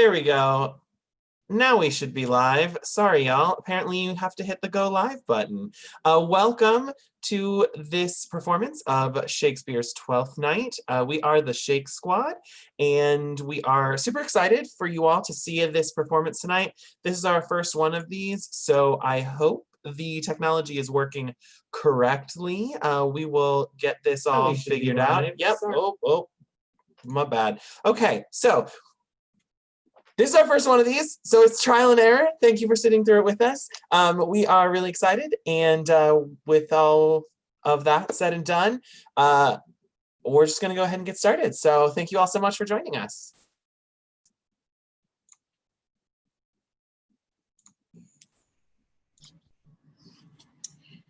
There we go. Now we should be live. Sorry, y'all. Apparently you have to hit the go live button. Welcome to this performance of Shakespeare's Twelfth Night. We are the Shake Squad, and we are super excited for you all to see this performance tonight. This is our first one of these, so I hope the technology is working correctly. We will get this all figured out. Yep. Oh, my bad. Okay, so this is our first one of these, so it's trial and error. Thank you for sitting through it with us. We are really excited, and with all of that said and done, we're just going to go ahead and get started. So thank you all so much for joining us.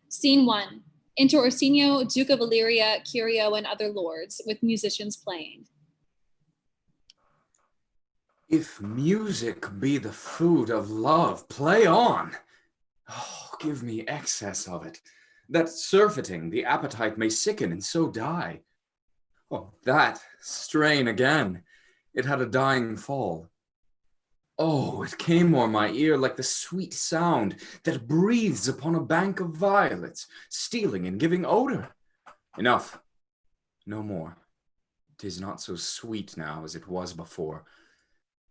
Scene 1. Enter Orsino, Duke of Illyria, Curio, and other lords, with musicians playing. If music be the food of love, play on. Oh, give me excess of it, that surfeiting the appetite may sicken and so die. Oh, that strain again, it had a dying fall. Oh, it came o'er my ear like the sweet sound that breathes upon a bank of violets, stealing and giving odor. Enough, no more. 'Tis not so sweet now as it was before.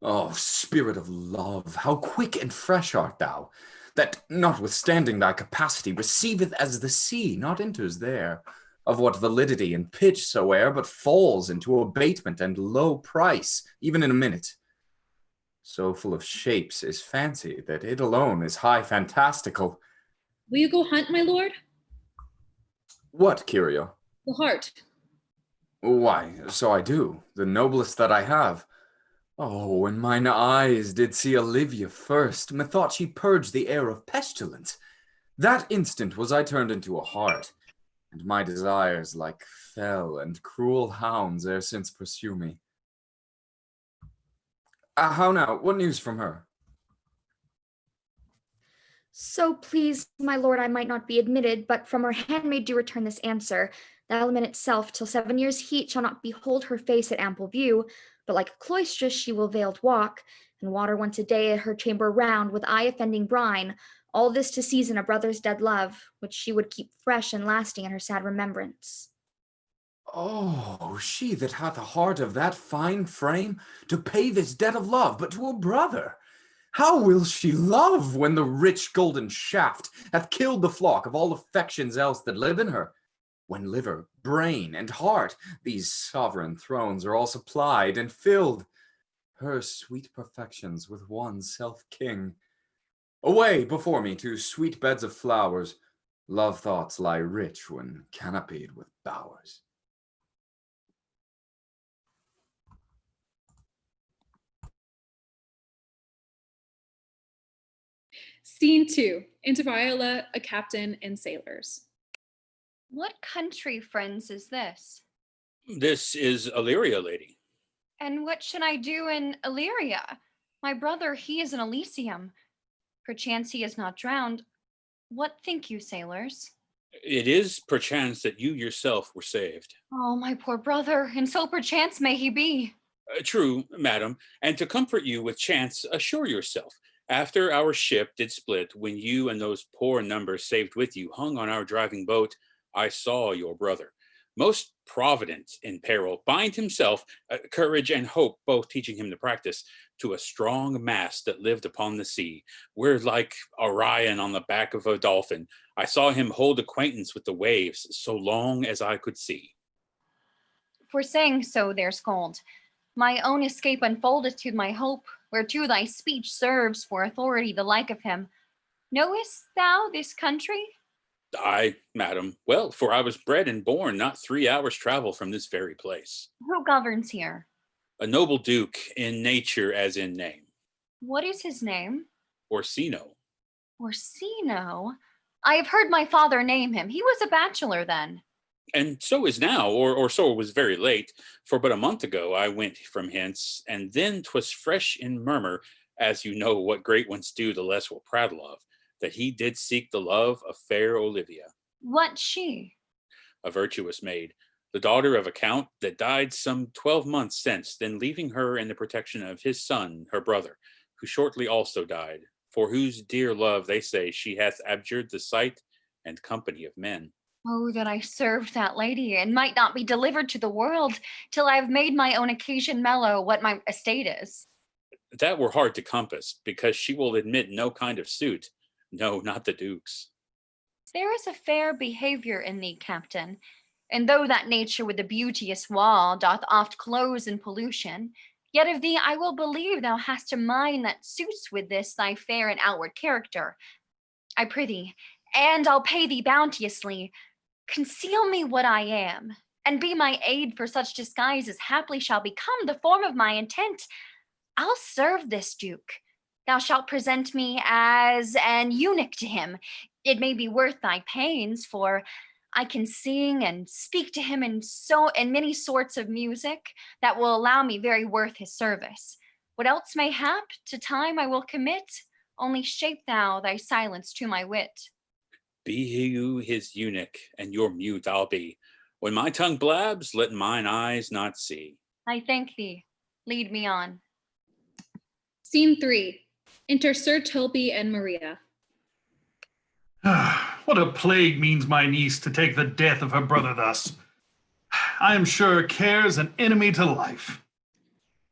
Oh, spirit of love, how quick and fresh art thou, that, notwithstanding thy capacity, receiveth as the sea, not enters there, of what validity and pitch soe'er, but falls into abatement and low price, even in a minute. So full of shapes is fancy, that it alone is high fantastical. Will you go hunt, my lord? What, Curio? The hart. Why, so I do, the noblest that I have. Oh, when mine eyes did see OLIVIA first, methought she purged the air of pestilence. That instant was I turned into a hart, and my desires like fell and cruel hounds ere since pursue me. How now? What news from her? So pleased, my lord, I might not be admitted, but from her handmaid do return this answer. The element itself, till 7 years' heat, shall not behold her face at ample view, but like a cloistress she will veiled walk, and water once a day at her chamber round with eye-offending brine, all this to season a brother's dead love, which she would keep fresh and lasting in her sad remembrance. Oh, she that hath a heart of that fine frame, to pay this debt of love but to a brother. How will she love when the rich golden shaft hath killed the flock of all affections else that live in her? When liver, brain, and heart, these sovereign thrones are all supplied and filled, her sweet perfections with one self-king. Away before me to sweet beds of flowers, love thoughts lie rich when canopied with bowers. Scene 2. Enter Viola, a captain, and sailors. What country, friends, is this? This is Illyria, lady. And what should I do in Illyria? My brother, he is in Elysium. Perchance he is not drowned. What think you, sailors? It is perchance that you yourself were saved. Oh, my poor brother, and so perchance may he be. True, madam, and to comfort you with chance, assure yourself, after our ship did split, when you and those poor numbers saved with you hung on our driving boat, I saw your brother, most provident in peril, bind himself, courage and hope both teaching him to practice, to a strong mast that lived upon the sea, where like Orion on the back of a dolphin, I saw him hold acquaintance with the waves so long as I could see. For saying so, there scold. My own escape unfoldeth to my hope, whereto thy speech serves for authority the like of him. Knowest thou this country? Aye, madam, well, for I was bred and born not 3 hours' travel from this very place. Who governs here? A noble duke, in nature as in name. What is his name? Orsino. Orsino? I have heard my father name him. He was a bachelor then. And so is now, or so it was very late, for but a month ago I went from hence, and then 'twas fresh in murmur, as you know what great ones do the less will prattle of, that he did seek the love of fair OLIVIA. What she? A virtuous maid, the daughter of a count that died some 12 months since, then leaving her in the protection of his son, her brother, who shortly also died, for whose dear love they say she hath abjured the sight and company of men. Oh, that I served that lady, and might not be delivered to the world till I have made my own occasion mellow what my estate is. That were hard to compass, because she will admit no kind of suit, no, not the Duke's. There is a fair behavior in thee, captain, and though that nature with the beauteous wall doth oft close in pollution, yet of thee I will believe thou hast a mind that suits with this thy fair and outward character. I prithee, and I'll pay thee bounteously, conceal me what I am, and be my aid for such disguise as haply shall become the form of my intent. I'll serve this Duke. Thou shalt present me as an eunuch to him. It may be worth thy pains, for I can sing and speak to him in many sorts of music that will allow me very worth his service. What else may hap to time I will commit, only shape thou thy silence to my wit. Be you his eunuch, and your mute I'll be. When my tongue blabs, let mine eyes not see. I thank thee. Lead me on. Scene 3. Enter Sir Toby and Maria. What a plague means my niece to take the death of her brother thus. I am sure care's an enemy to life.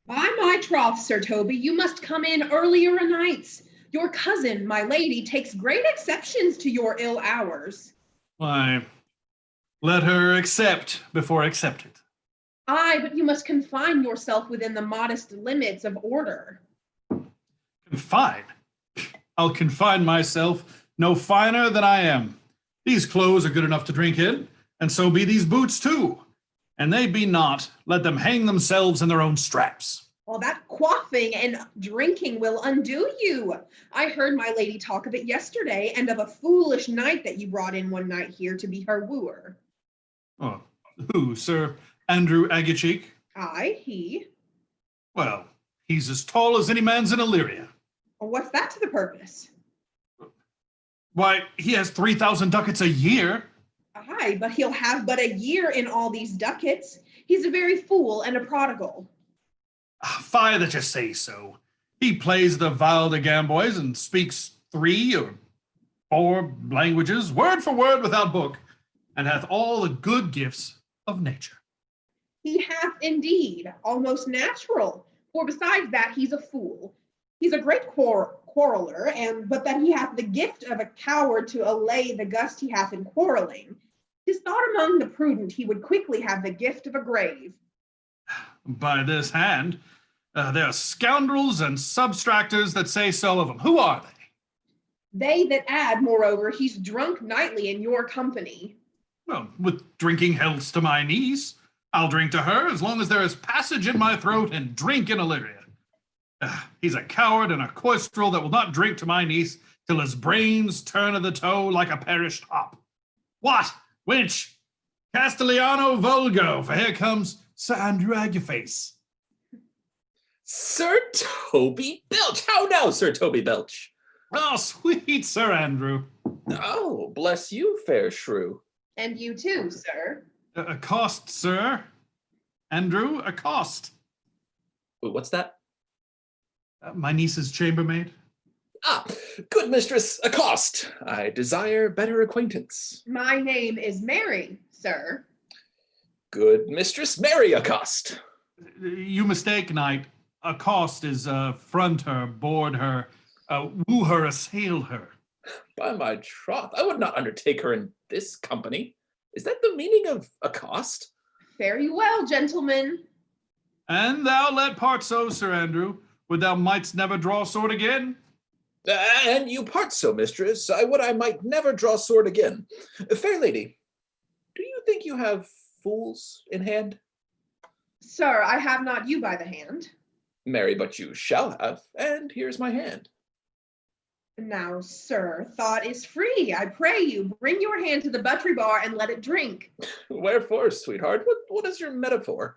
By my troth, Sir Toby, you must come in earlier a nights. Your cousin, my lady, takes great exceptions to your ill hours. Why, let her accept before accepted. Aye, but you must confine yourself within the modest limits of order. Confine? I'll confine myself no finer than I am. These clothes are good enough to drink in, and so be these boots too. And they be not, let them hang themselves in their own straps. Well, that quaffing and drinking will undo you. I heard my lady talk of it yesterday, and of a foolish knight that you brought in one night here to be her wooer. Oh, who, Sir Andrew AGUECHEEK? Aye, he. Well, he's as tall as any man's in Illyria. Well, what's that to the purpose? Why, he has 3,000 ducats a year. Aye, but he'll have but a year in all these ducats. He's a very fool and a prodigal. Fie that you say so. He plays the Val de Gamboys and speaks 3 or 4 languages, word for word without book, and hath all the good gifts of nature. He hath indeed, almost natural, for besides that he's a fool. He's a great quarreler, but that he hath the gift of a coward to allay the gust he hath in quarreling. 'Tis thought among the prudent he would quickly have the gift of a grave. By this hand, there are scoundrels and substractors that say so of him. Who are they? They that add, moreover, he's drunk nightly in your company. Well, with drinking healths to my niece, I'll drink to her as long as there is passage in my throat and drink in Illyria. He's a coward and a coistrel that will not drink to my niece till his brains turn of the toe like a perished hop. What, wench? Castellano Vulgo, for here comes Sir Andrew Agueface. Sir Toby Belch. How now, Sir Toby Belch? Oh, sweet Sir Andrew. Oh, bless you, fair shrew. And you too, sir. Accost, sir. Andrew, accost. What's that? My niece's chambermaid. Ah, good mistress, accost. I desire better acquaintance. My name is Mary, sir. Good mistress, Mary accost. You mistake, knight. Accost is front her, board her, woo her, assail her. By my troth, I would not undertake her in this company. Is that the meaning of accost? Fare you well, gentlemen. And thou let part so, Sir Andrew. Would thou mightst never draw sword again? And you part so, mistress. I would I might never draw sword again. Fair lady, do you think you have fools in hand? Sir, I have not you by the hand. Marry, but you shall have, and here's my hand. Now, sir, thought is free. I pray you, bring your hand to the buttery bar and let it drink. Wherefore, sweetheart? What is your metaphor?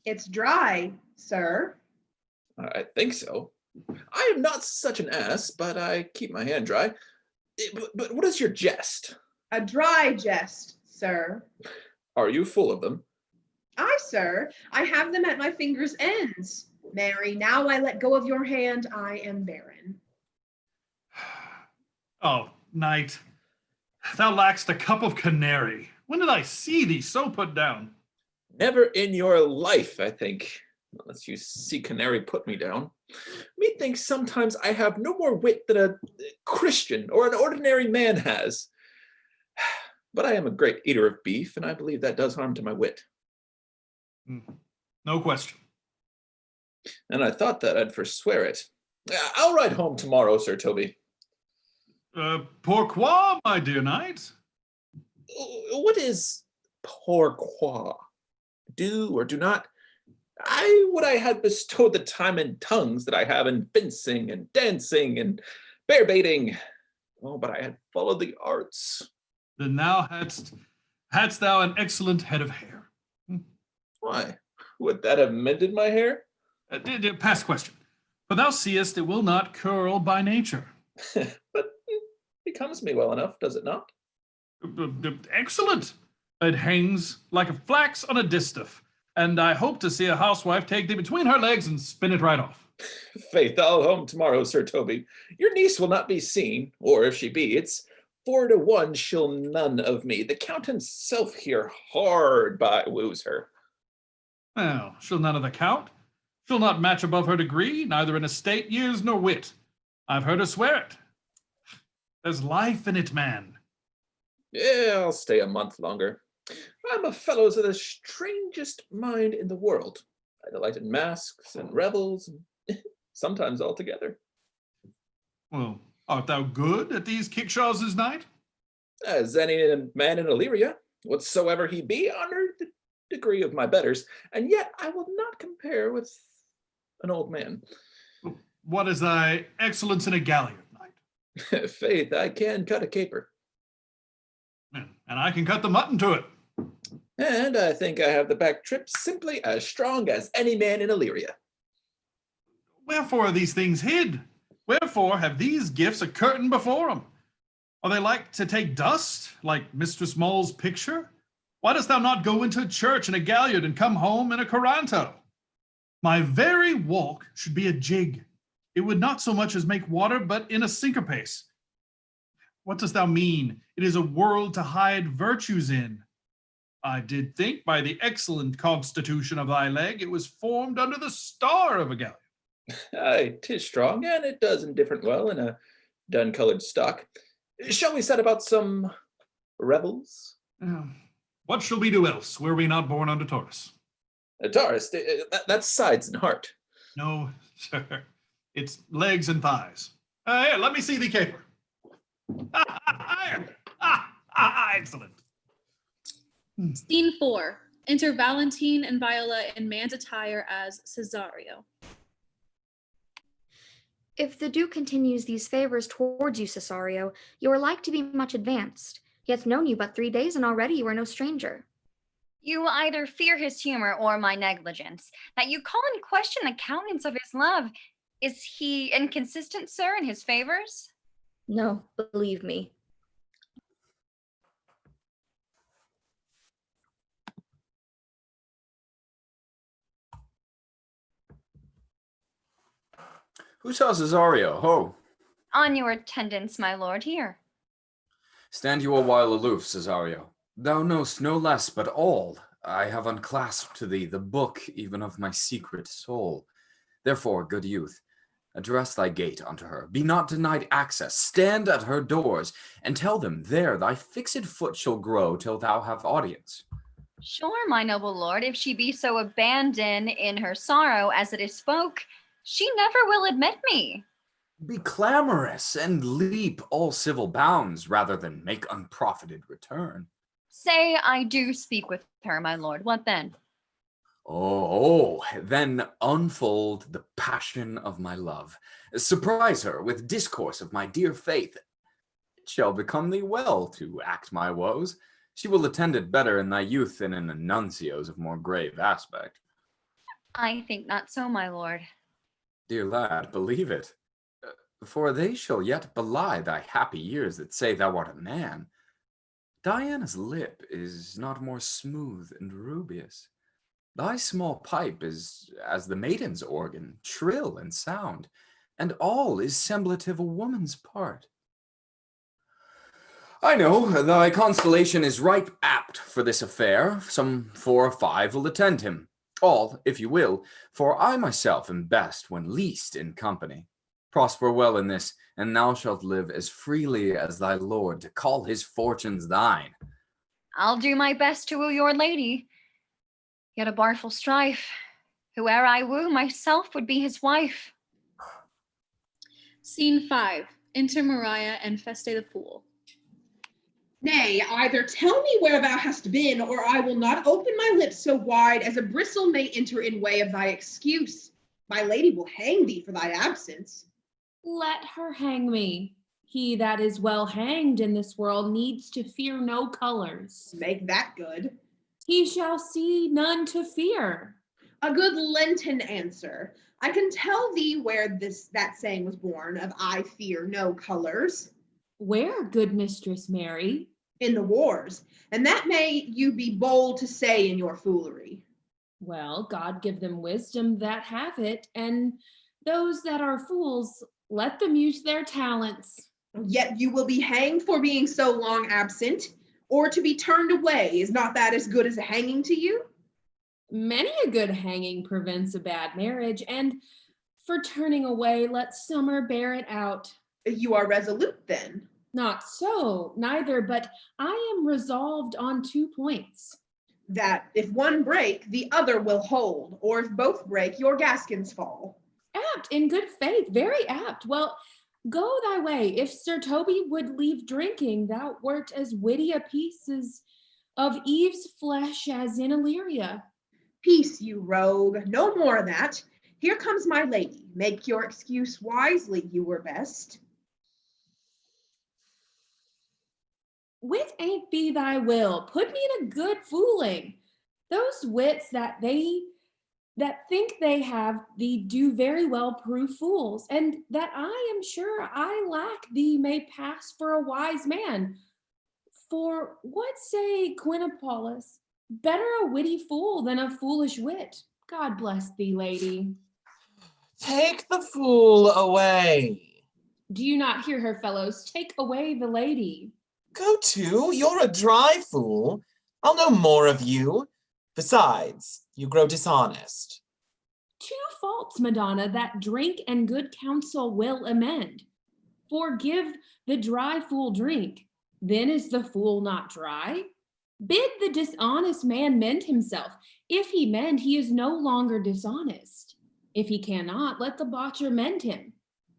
It's dry, sir. I think so. I am not such an ass, but I keep my hand dry. But what is your jest? A dry jest, sir. Are you full of them? Aye, sir, I have them at my fingers' ends. Marry, now I let go of your hand, I am barren. Oh, knight, thou lackst a cup of canary. When did I see thee so put down? Never in your life, I think, unless you see canary put me down. Methinks sometimes I have no more wit than a Christian or an ordinary man has. But I am a great eater of beef, and I believe that does harm to my wit. No question. And I thought that I'd forswear it. I'll ride home tomorrow, Sir Toby. Pourquoi, my dear knight? What is pourquoi? Do or do not? I would I had bestowed the time and tongues that I have in fencing and dancing and bear baiting. Oh, but I had followed the arts. Then thou hadst thou an excellent head of hair. Why? Would that have mended my hair? Past question. For thou seest it will not curl by nature. But it becomes me well enough, does it not? Excellent. It hangs like a flax on a distaff, and I hope to see a housewife take thee between her legs and spin it right off. Faith, I'll home tomorrow, Sir Toby. Your niece will not be seen, or if she be, it's 4 to 1 she'll none of me. The Count himself here hard by woos her. Well, she'll none of the Count. She'll not match above her degree, neither in estate, years, nor wit. I've heard her swear it. There's life in it, man. Yeah, I'll stay a month longer. I'm a fellows of the strangest mind in the world. I delight in masks and revels, and sometimes all together. Well, art thou good at these kickshaws this night? As any man in Illyria, whatsoever he be, under the degree of my betters, and yet I will not compare with an old man. What is thy excellence in a galleon, knight? Faith, I can cut a caper. And I can cut the mutton to it. And I think I have the back trip simply as strong as any man in Illyria. Wherefore are these things hid? Wherefore have these gifts a curtain before them? Are they like to take dust, like Mistress Moll's picture? Why dost thou not go into a church in a galliard and come home in a coranto? My very walk should be a jig. It would not so much as make water, but in a syncopace. What dost thou mean? It is a world to hide virtues in. I did think by the excellent constitution of thy leg, it was formed under the star of a galleon. Aye, 'tis strong, and it does indifferent well in a dun-colored stock. Shall we set about some revels? What shall we do else? Were we not born under Taurus? Taurus, that's sides and heart. No, sir. It's legs and thighs. Here, let me see thee caper. Excellent. Scene 4. Enter Valentine and Viola in man's attire as Cesario. If the Duke continues these favors towards you, Cesario, you are like to be much advanced. He hath known you but 3 days, and already you are no stranger. You either fear his humor or my negligence, that you call in question the countenance of his love. Is he inconsistent, sir, in his favors? No, believe me. Who saw Cesario? Ho! On your attendance, my lord, here. Stand you a while aloof, Cesario. Thou know'st no less, but all. I have unclasped to thee the book even of my secret soul. Therefore, good youth, address thy gate unto her. Be not denied access. Stand at her doors, and tell them there thy fixed foot shall grow till thou have audience. Sure, my noble lord, if she be so abandoned in her sorrow as it is spoke, she never will admit me. Be clamorous and leap all civil bounds rather than make unprofited return. Say I do speak with her, my lord. What then? Then unfold the passion of my love. Surprise her with discourse of my dear faith. It shall become thee well to act my woes. She will attend it better in thy youth than in a nuncio's of more grave aspect. I think not so, my lord. Dear lad, believe it. For they shall yet belie thy happy years that say thou art a man. Diana's lip is not more smooth and rubious. Thy small pipe is as the maiden's organ, shrill and sound, and all is semblative a woman's part. I know thy constellation is ripe apt for this affair. Some 4 or 5 will attend him. All, if you will, for I myself am best when least in company. Prosper well in this, and thou shalt live as freely as thy lord to call his fortunes thine. I'll do my best to woo your lady. Yet a barful strife. Whoe'er I woo myself would be his wife. Scene 5. Enter Mariah and Feste the Fool. Nay, either tell me where thou hast been, or I will not open my lips so wide as a bristle may enter in way of thy excuse. My lady will hang thee for thy absence. Let her hang me. He that is well hanged in this world needs to fear no colors. Make that good. He shall see none to fear. A good Lenten answer. I can tell thee where that saying was born of I fear no colors. Where, good Mistress Mary? In the wars, and that may you be bold to say in your foolery. Well, God give them wisdom that have it, and those that are fools, let them use their talents. Yet you will be hanged for being so long absent, or to be turned away. Is not that as good as a hanging to you? Many a good hanging prevents a bad marriage, and for turning away, let summer bear it out. You are resolute then. Not so, neither, but I am resolved on 2 points. That if one break, the other will hold, or if both break, your gaskins fall. Apt, in good faith, very apt. Well, go thy way. If Sir Toby would leave drinking, thou wert as witty a piece of Eve's flesh as in Illyria. Peace, you rogue, no more of that. Here comes my lady. Make your excuse wisely, you were best. Wit ain't be thy will. Put me in a good fooling. Those wits that think they have thee do very well prove fools, and that I am sure I lack thee may pass for a wise man. For what say Quinipolus? Better a witty fool than a foolish wit. God bless thee, lady. Take the fool away. Do you not hear her, fellows? Take away the lady. Go to, you're a dry fool. I'll know more of you. Besides, you grow dishonest. 2 faults, Madonna, that drink and good counsel will amend. Forgive the dry fool drink, then is the fool not dry? Bid the dishonest man mend himself. If he mend, he is no longer dishonest. If he cannot, let the botcher mend him.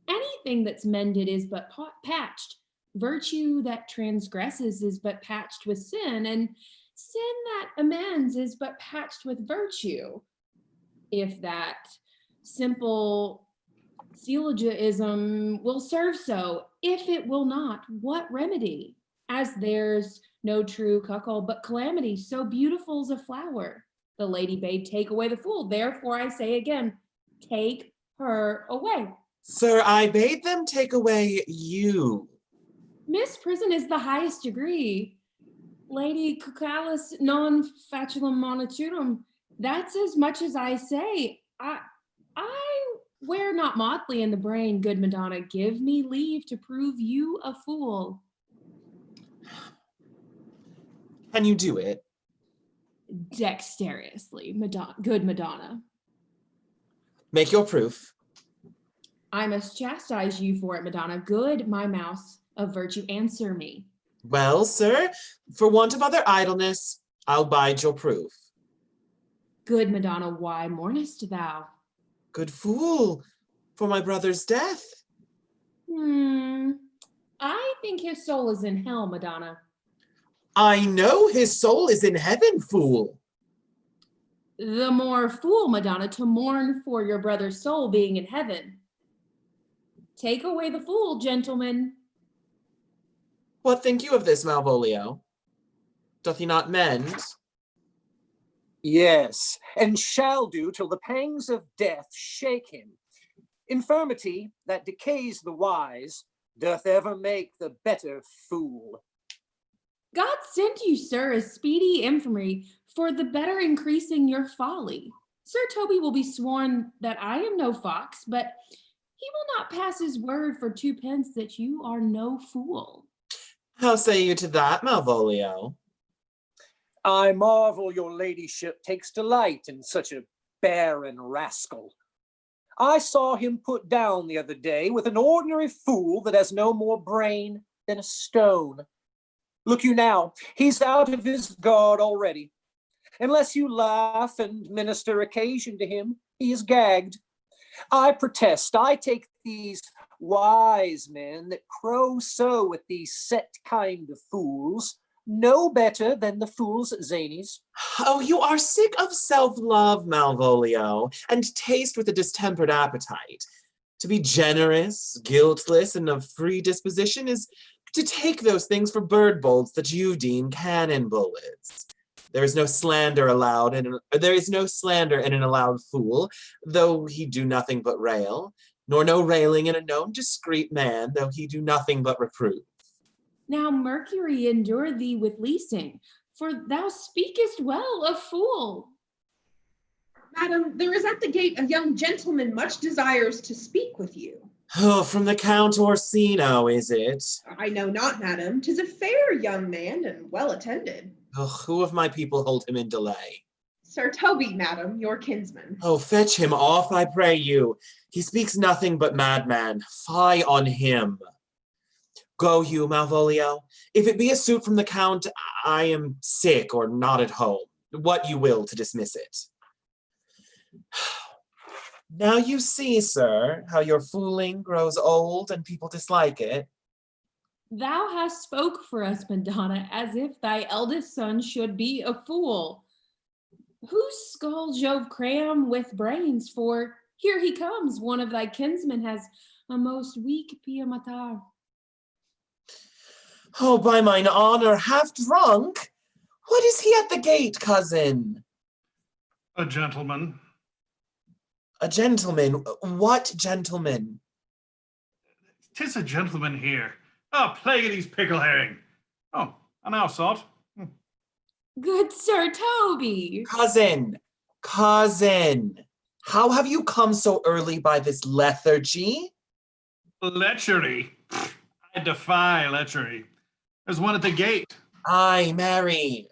Anything that's mended is but patched. Virtue that transgresses is but patched with sin, and sin that amends is but patched with virtue. If that simple syllogism will serve so, if it will not, what remedy? As there's no true cuckold but calamity, so beautiful's a flower. The lady bade take away the fool, therefore I say again, take her away. Sir, I bade them take away you. Miss Prison is the highest degree. Lady cucalis non fatulum moniturum. That's as much as I say. I wear not motley in the brain, good Madonna. Give me leave to prove you a fool. Can you do it? Dexterously, good Madonna. Make your proof. I must chastise you for it, Madonna. Good, my mouse of virtue, answer me. Well, sir, for want of other idleness, I'll bide your proof. Good Madonna, why mournest thou? Good fool, for my brother's death. I think his soul is in hell, Madonna. I know his soul is in heaven, fool. The more fool, Madonna, to mourn for your brother's soul being in heaven. Take away the fool, gentlemen. What think you of this, Malvolio? Doth he not mend? Yes, and shall do till the pangs of death shake him. Infirmity that decays the wise doth ever make the better fool. God send you, sir, a speedy infirmary for the better increasing your folly. Sir Toby will be sworn that I am no fox, but he will not pass his word for 2 pence that you are no fool. How say you to that, Malvolio? I marvel your ladyship takes delight in such a barren rascal. I saw him put down the other day with an ordinary fool that has no more brain than a stone. Look you now, he's out of his guard already. Unless you laugh and minister occasion to him, he is gagged. I protest, I take these wise men that crow so with these set kind of fools, no better than the fools zanies. Oh, you are sick of self-love, Malvolio, and taste with a distempered appetite. To be generous, guiltless, and of free disposition is to take those things for bird bolts that you deem cannon bullets. There is no slander allowed, there is no slander in an allowed fool, though he do nothing but rail, nor no railing in a known discreet man, though he do nothing but reprove. Now Mercury endure thee with leasing, for thou speakest well of fool. Madam, there is at the gate a young gentleman much desires to speak with you. Oh, from the Count Orsino, is it? I know not, madam. 'Tis a fair young man and well attended. Oh, who of my people hold him in delay? Sir Toby, madam, your kinsman. Oh, fetch him off, I pray you. He speaks nothing but madman. Fie on him. Go you, Malvolio. If it be a suit from the Count, I am sick or not at home. What you will to dismiss it. Now you see, sir, how your fooling grows old and people dislike it. Thou hast spoke for us, Madonna, as if thy eldest son should be a fool. Whose skull Jove cram with brains, for here he comes, one of thy kinsmen has a most weak pia matar. Oh, by mine honor, half drunk? What is he at the gate, cousin? A gentleman. A gentleman? What gentleman? 'Tis a gentleman here. Oh, plague of these pickle herring. Oh, and now salt. Good Sir Toby. Cousin, how have you come so early by this lethargy? Lechery. I defy lechery. There's one at the gate. Aye, marry.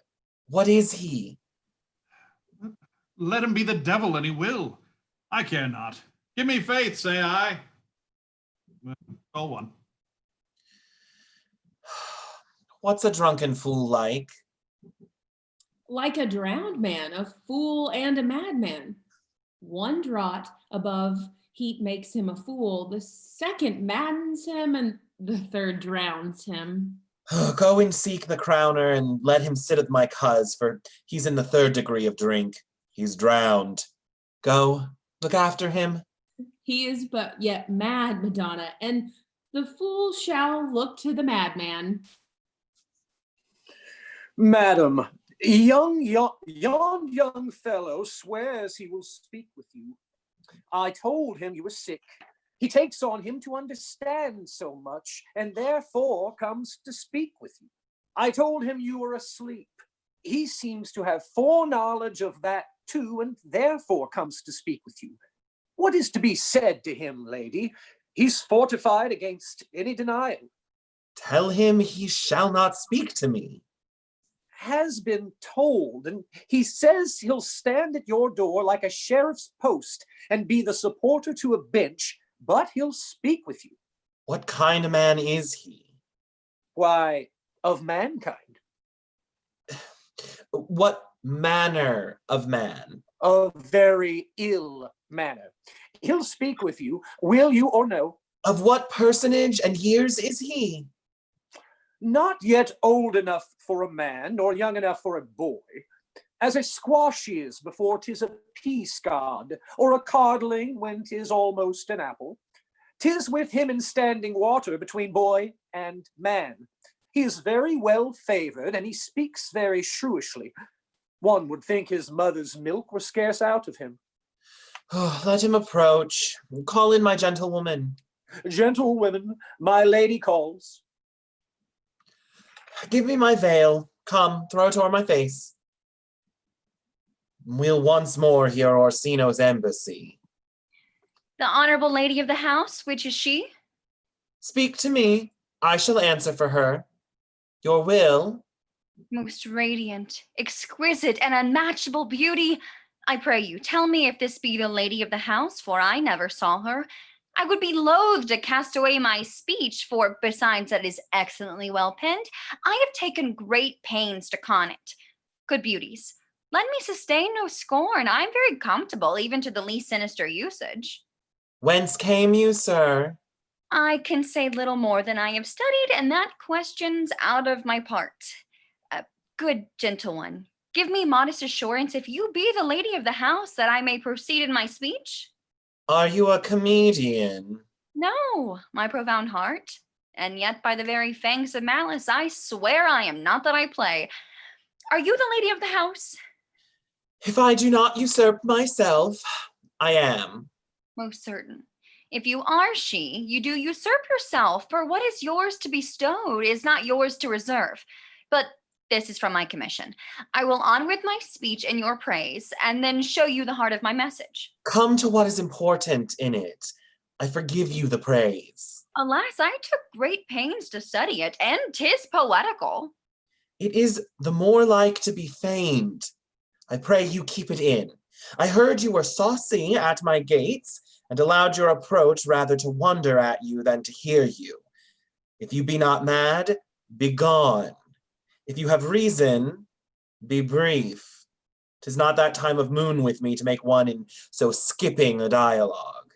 What is he? Let him be the devil, and he will. I care not. Give me faith, say I. Well, one. What's a drunken fool like? Like a drowned man, a fool and a madman. One draught above heat makes him a fool, the second maddens him, and the third drowns him. Go and seek the crowner and let him sit at my cuz, for he's in the 3rd degree of drink. He's drowned. Go, look after him. He is but yet mad, Madonna, and the fool shall look to the madman. Madam, yon young fellow swears he will speak with you. I told him you were sick. He takes on him to understand so much, and therefore comes to speak with you. I told him you were asleep. He seems to have foreknowledge of that too, and therefore comes to speak with you. What is to be said to him, lady? He's fortified against any denial. Tell him he shall not speak to me. Has been told, and he says he'll stand at your door like a sheriff's post and be the supporter to a bench, but he'll speak with you. What kind of man is he? Why, of mankind. What manner of man? A very ill manner. He'll speak with you, will you or no. Of what personage and years is he? Not yet old enough for a man, nor young enough for a boy. As a squash is before 'tis a pea-scod, or a codling when 'tis almost an apple. 'Tis with him in standing water between boy and man. He is very well favored, and he speaks very shrewishly. One would think his mother's milk were scarce out of him. Oh, let him approach. Call in my gentlewoman. Gentlewomen, my lady calls. Give me my veil. Come, throw it o'er my face. We'll once more hear Orsino's embassy. The honorable lady of the house, which is she? Speak to me. I shall answer for her. Your will? Most radiant, exquisite, and unmatchable beauty. I pray you, tell me if this be the lady of the house, for I never saw her. I would be loath to cast away my speech, for besides that it is excellently well penned, I have taken great pains to con it. Good beauties, let me sustain no scorn. I am very comfortable, even to the least sinister usage. Whence came you, sir? I can say little more than I have studied, and that question's out of my part. Good gentle one, give me modest assurance if you be the lady of the house, that I may proceed in my speech. Are you a comedian? No, my profound heart. And yet by the very fangs of malice, I swear I am not that I play. Are you the lady of the house? If I do not usurp myself, I am. Most certain. If you are she, you do usurp yourself, for what is yours to bestow is not yours to reserve. But this is from my commission. I will on with my speech in your praise, and then show you the heart of my message. Come to what is important in it. I forgive you the praise. Alas, I took great pains to study it, and 'tis poetical. It is the more like to be feigned. I pray you keep it in. I heard you were saucy at my gates, and allowed your approach rather to wonder at you than to hear you. If you be not mad, be gone. If you have reason, be brief. 'Tis not that time of moon with me to make one in so skipping a dialogue.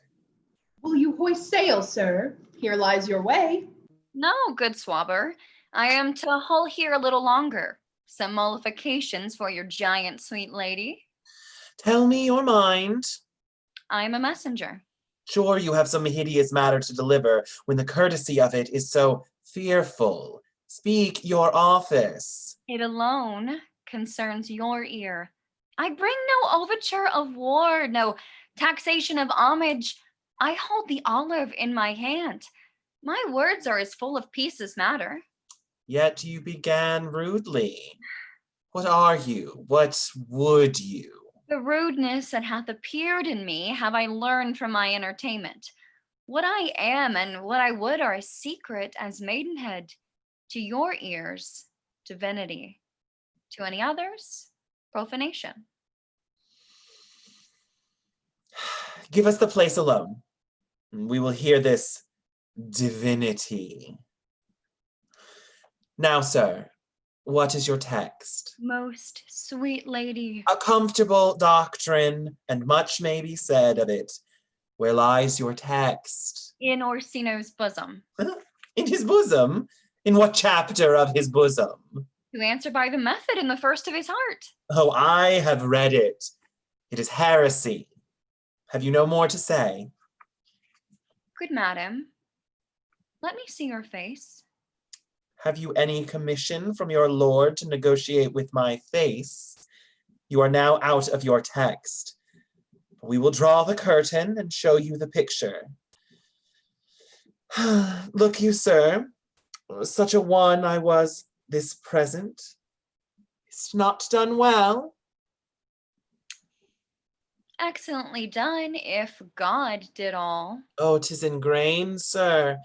Will you hoist sail, sir? Here lies your way. No, good swabber. I am to hull here a little longer. Some mollifications for your giant sweet lady. Tell me your mind. I am a messenger. Sure you have some hideous matter to deliver when the courtesy of it is so fearful. Speak your office. It alone concerns your ear. I bring no overture of war, no taxation of homage. I hold the olive in my hand. My words are as full of peace as matter. Yet you began rudely. What are you? What would you? The rudeness that hath appeared in me have I learned from my entertainment. What I am and what I would are as secret as maidenhead. To your ears, divinity. To any others, profanation. Give us the place alone. We will hear this divinity. Now, sir, what is your text? Most sweet lady. A comfortable doctrine, and much may be said of it. Where lies your text? In Orsino's bosom. In his bosom? In what chapter of his bosom? To answer by the method in the first of his heart. Oh, I have read it. It is heresy. Have you no more to say? Good madam, let me see your face. Have you any commission from your lord to negotiate with my face? You are now out of your text. We will draw the curtain and show you the picture. Look you, sir, such a one I was this present. Is't not done well? Excellently done, if God did all. Oh, 'tis in grain, sir.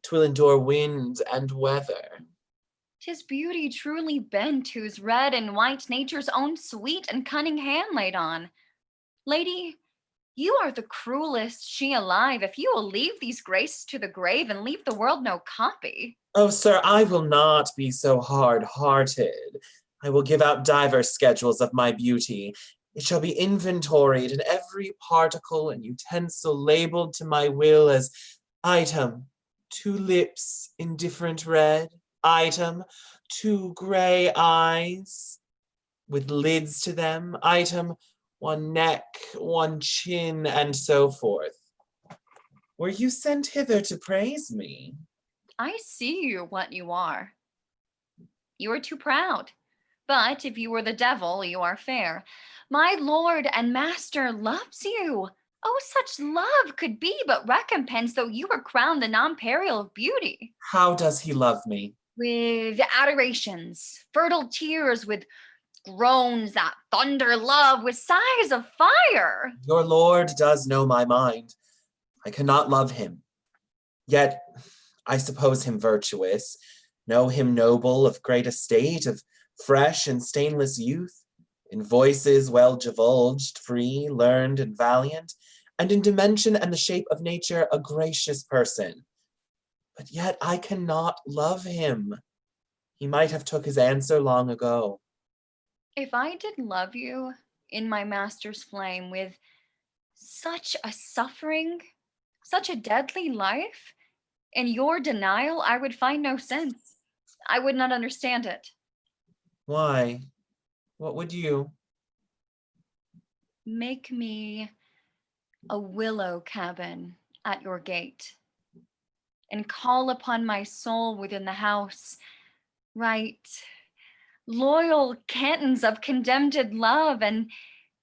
'Twill endure wind and weather. 'Tis beauty truly bent, whose red and white nature's own sweet and cunning hand laid on. Lady, you are the cruelest she alive, if you will leave these graces to the grave and leave the world no copy. Oh, sir, I will not be so hard-hearted. I will give out divers schedules of my beauty. It shall be inventoried, and every particle and utensil labeled to my will as item, 2 lips indifferent red, item, 2 gray eyes with lids to them, item, 1 neck, 1 chin, and so forth. Were you sent hither to praise me? I see you what you are. You are too proud. But if you were the devil, you are fair. My lord and master loves you. Oh, such love could be but recompense, though you were crowned the nonpareil of beauty. How does he love me? With adorations, fertile tears, with groans that thunder love, with sighs of fire. Your lord does know my mind. I cannot love him. Yet I suppose him virtuous, know him noble, of great estate, of fresh and stainless youth, in voices well divulged, free, learned, and valiant, and in dimension and the shape of nature a gracious person. But yet I cannot love him. He might have took his answer long ago. If I did love you in my master's flame with such a suffering, such a deadly life, in your denial I would find no sense. I would not understand it. Why? What would you? Make me a willow cabin at your gate, and call upon my soul within the house, write loyal cantons of condemned love, and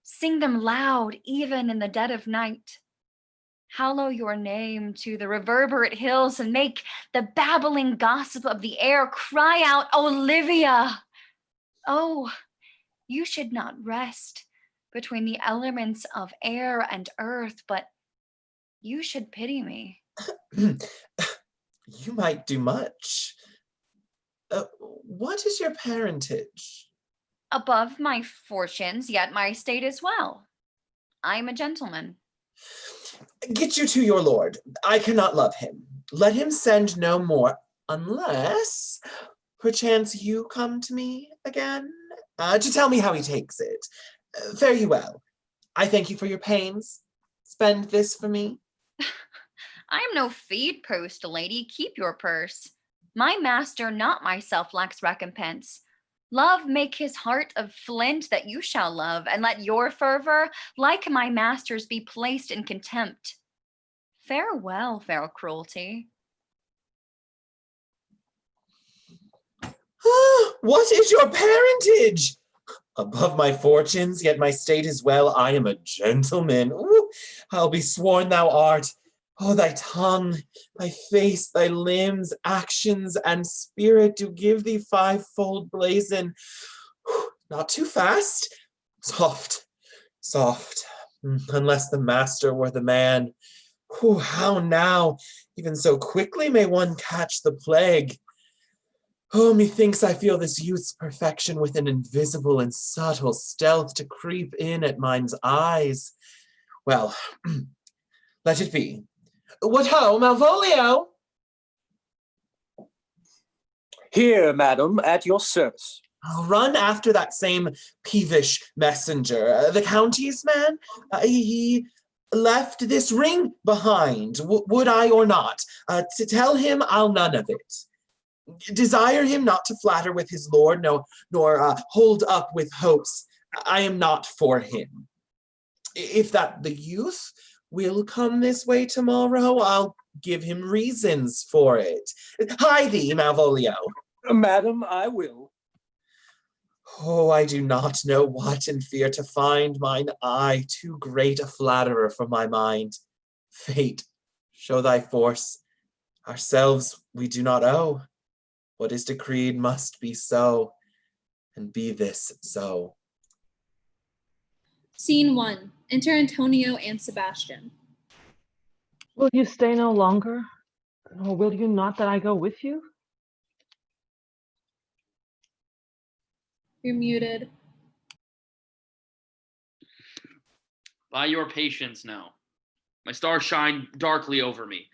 sing them loud even in the dead of night. Hallow your name to the reverberate hills, and make the babbling gossip of the air cry out, OLIVIA! Oh, you should not rest between the elements of air and earth, but you should pity me. You might do much. What is your parentage? Above my fortunes, yet my state is well. I am a gentleman. Get you to your lord. I cannot love him. Let him send no more, unless perchance you come to me again, to tell me how he takes it. Fare you well. I thank you for your pains. Spend this for me. I am no feed post, lady. Keep your purse. My master, not myself, lacks recompense. Love make his heart of flint that you shall love, and let your fervor, like my master's, be placed in contempt. Farewell, fair cruelty. What is your parentage? Above my fortunes, yet my state is well. I am a gentleman. Ooh, I'll be sworn thou art. Oh, thy tongue, thy face, thy limbs, actions, and spirit do give thee fivefold blazon. Not too fast. Soft, soft. Unless the master were the man. How now? Even so quickly may one catch the plague. Oh, methinks I feel this youth's perfection with an invisible and subtle stealth to creep in at mine's eyes. Well, let it be. What ho, Malvolio? Here, madam, at your service. I'll run after that same peevish messenger. The county's man, he left this ring behind, would I or not. To tell him I'll none of it. Desire him not to flatter with his lord, nor hold up with hopes. I am not for him. If that the youth will come this way tomorrow, I'll give him reasons for it. Hie thee, Malvolio. Madam, I will. Oh, I do not know what in fear to find, mine eye too great a flatterer for my mind. Fate, show thy force. Ourselves we do not owe. What is decreed must be so, and be this so. Scene 1. Enter Antonio and Sebastian. Will you stay no longer? Or will you not that I go with you? You're muted. By your patience now. My stars shine darkly over me.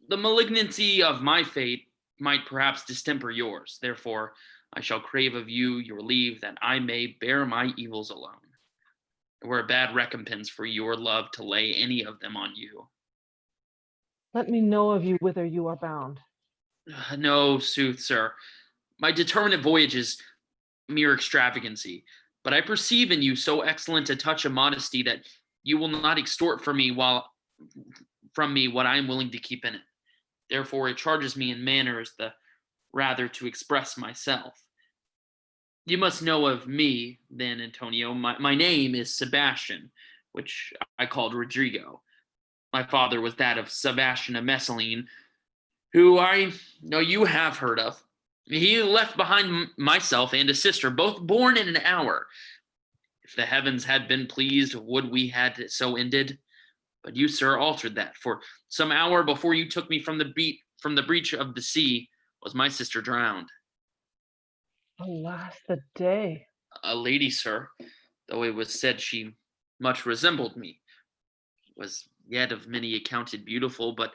The malignancy of my fate might perhaps distemper yours. Therefore, I shall crave of you your leave that I may bear my evils alone. It were a bad recompense for your love to lay any of them on you. Let me know of you whither you are bound. No, sooth, sir. My determinate voyage is mere extravagancy, but I perceive in you so excellent a touch of modesty that you will not extort from me what I am willing to keep in it. Therefore, it charges me in manners the rather to express myself. You must know of me, then, Antonio. My name is Sebastian, which I called Rodrigo. My father was that of Sebastian of Messaline, who I know you have heard of. He left behind myself and a sister, both born in an hour. If the heavens had been pleased, would we had it so ended? But you, sir, altered that. For some hour before you took me from the breach of the sea, was my sister drowned. Alas, the day. A lady, sir, though it was said she much resembled me, was yet of many accounted beautiful, but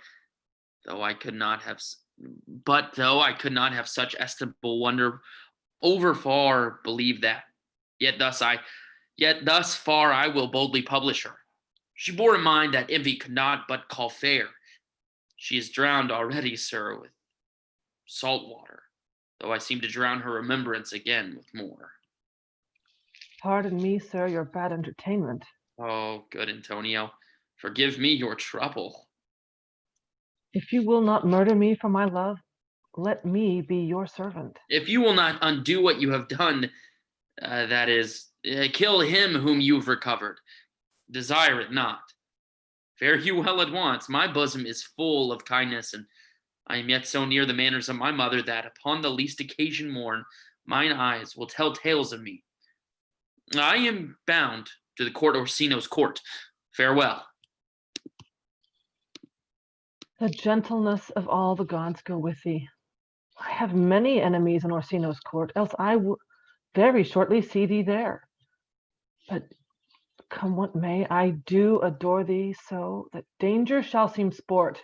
though I could not have such estimable wonder, over far believe that. Yet thus far I will boldly publish her. She bore in mind that envy could not but call fair. She is drowned already, sir, with salt water, though I seem to drown her remembrance again with more. Pardon me, sir, your bad entertainment. Oh, good Antonio, forgive me your trouble. If you will not murder me for my love, let me be your servant. If you will not undo what you have done, that is, kill him whom you've recovered, desire it not. Fare you well at once. My bosom is full of kindness, and I am yet so near the manners of my mother that upon the least occasion morn, mine eyes will tell tales of me. I am bound to the court Orsino's court. Farewell. The gentleness of all the gods go with thee. I have many enemies in Orsino's court, else I will very shortly see thee there. But come what may, I do adore thee so that danger shall seem sport,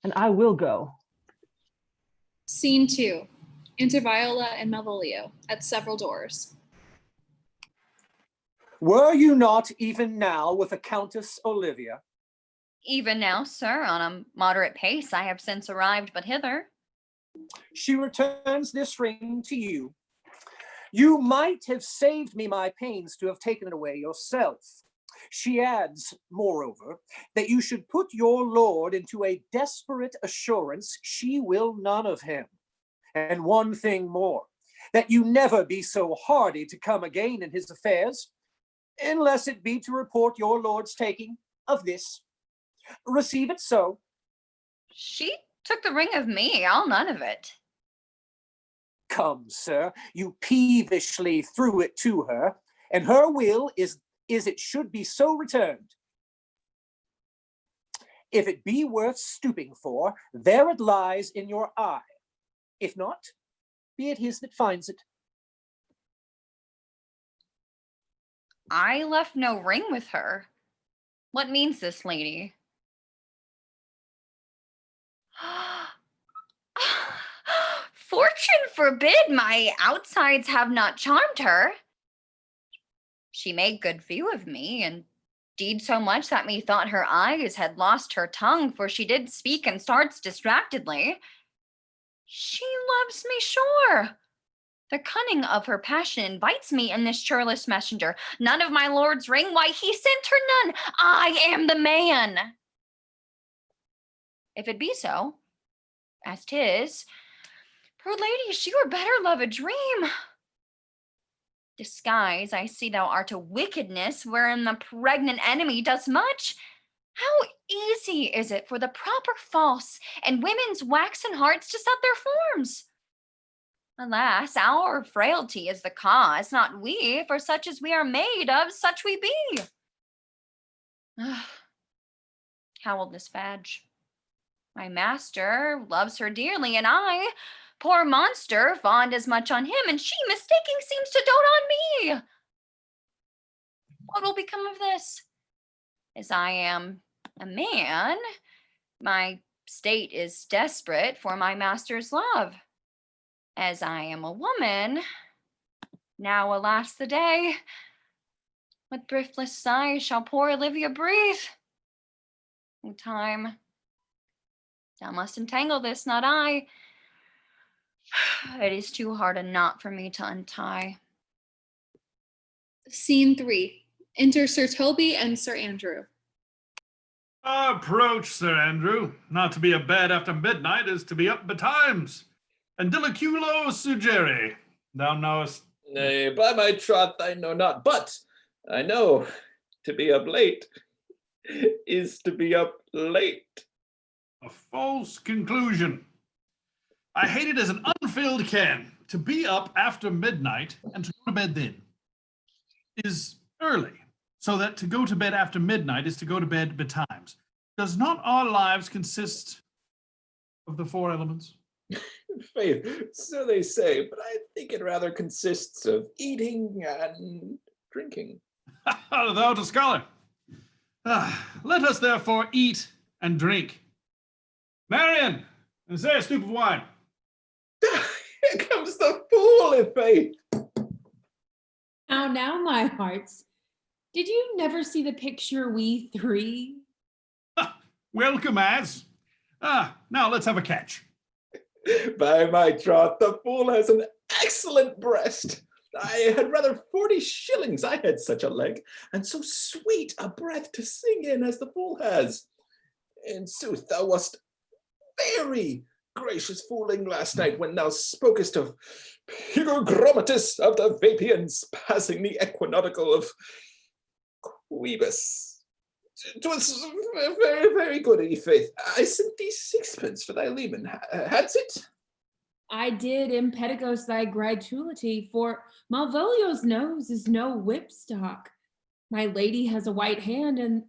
and I will go. Scene 2. Enter Viola and Malvolio at several doors. Were you not even now with the Countess OLIVIA? Even now, sir, on a moderate pace, I have since arrived but hither. She returns this ring to you. You might have saved me my pains to have taken it away yourself. She adds, moreover, that you should put your lord into a desperate assurance she will none of him. And one thing more, that you never be so hardy to come again in his affairs, unless it be to report your lord's taking of this. Receive it so. She took the ring of me, I'll none of it. Come, sir, you peevishly threw it to her, and her will is it should be so returned. If it be worth stooping for, there it lies in your eye. If not, be it his that finds it. I left no ring with her. What means this, lady? Fortune forbid my outsides have not charmed her. She made good view of me, and indeed so much that methought her eyes had lost her tongue, for she did speak and starts distractedly. She loves me, sure. The cunning of her passion invites me in this churlish messenger. None of my lord's ring, why he sent her none. I am the man. If it be so, as 'tis, poor lady, she were better love a dream. Disguise, I see thou art a wickedness wherein the pregnant enemy does much. How easy is it for the proper false and women's waxen hearts to set their forms? Alas, our frailty is the cause, not we, for such as we are made of, such we be. Howled this fadge. My master loves her dearly, and I, poor monster, fond as much on him, and she, mistaking, seems to dote on me. What will become of this? As I am a man, my state is desperate for my master's love. As I am a woman, now alas the day, what thriftless sighs shall poor OLIVIA breathe? O time, thou must entangle this, not I. It is too hard a knot for me to untie. Scene 3. Enter Sir Toby and Sir Andrew. Approach, Sir Andrew. Not to be abed after midnight is to be up betimes. And diliculo sugere, thou knowest. Nay, by my troth, I know not, but I know to be up late is to be up late. A false conclusion. I hate it as an unfilled can. To be up after midnight and to go to bed then is early, so that to go to bed after midnight is to go to bed betimes. Does not our lives consist of the 4 elements? Faith, so they say, but I think it rather consists of eating and drinking. Thou art a scholar. Let us therefore eat and drink. Marion, and say a stoop of wine. Here comes the fool, in faith. Now, my hearts, did you never see the picture We Three? Welcome, as. Now let's have a catch. By my troth, the fool has an excellent breast. I had rather 40 shillings I had such a leg, and so sweet a breath to sing in as the fool has. In sooth, thou wast very gracious fooling last night when thou spokest of Hygromatus of the Vapians passing the equinoctial of Quibus. 'Twas very, very good, in faith. I sent thee 6pence for thy leman. Hadst it? I did impedigos thy gratuity, for Malvolio's nose is no whipstock. My lady has a white hand, and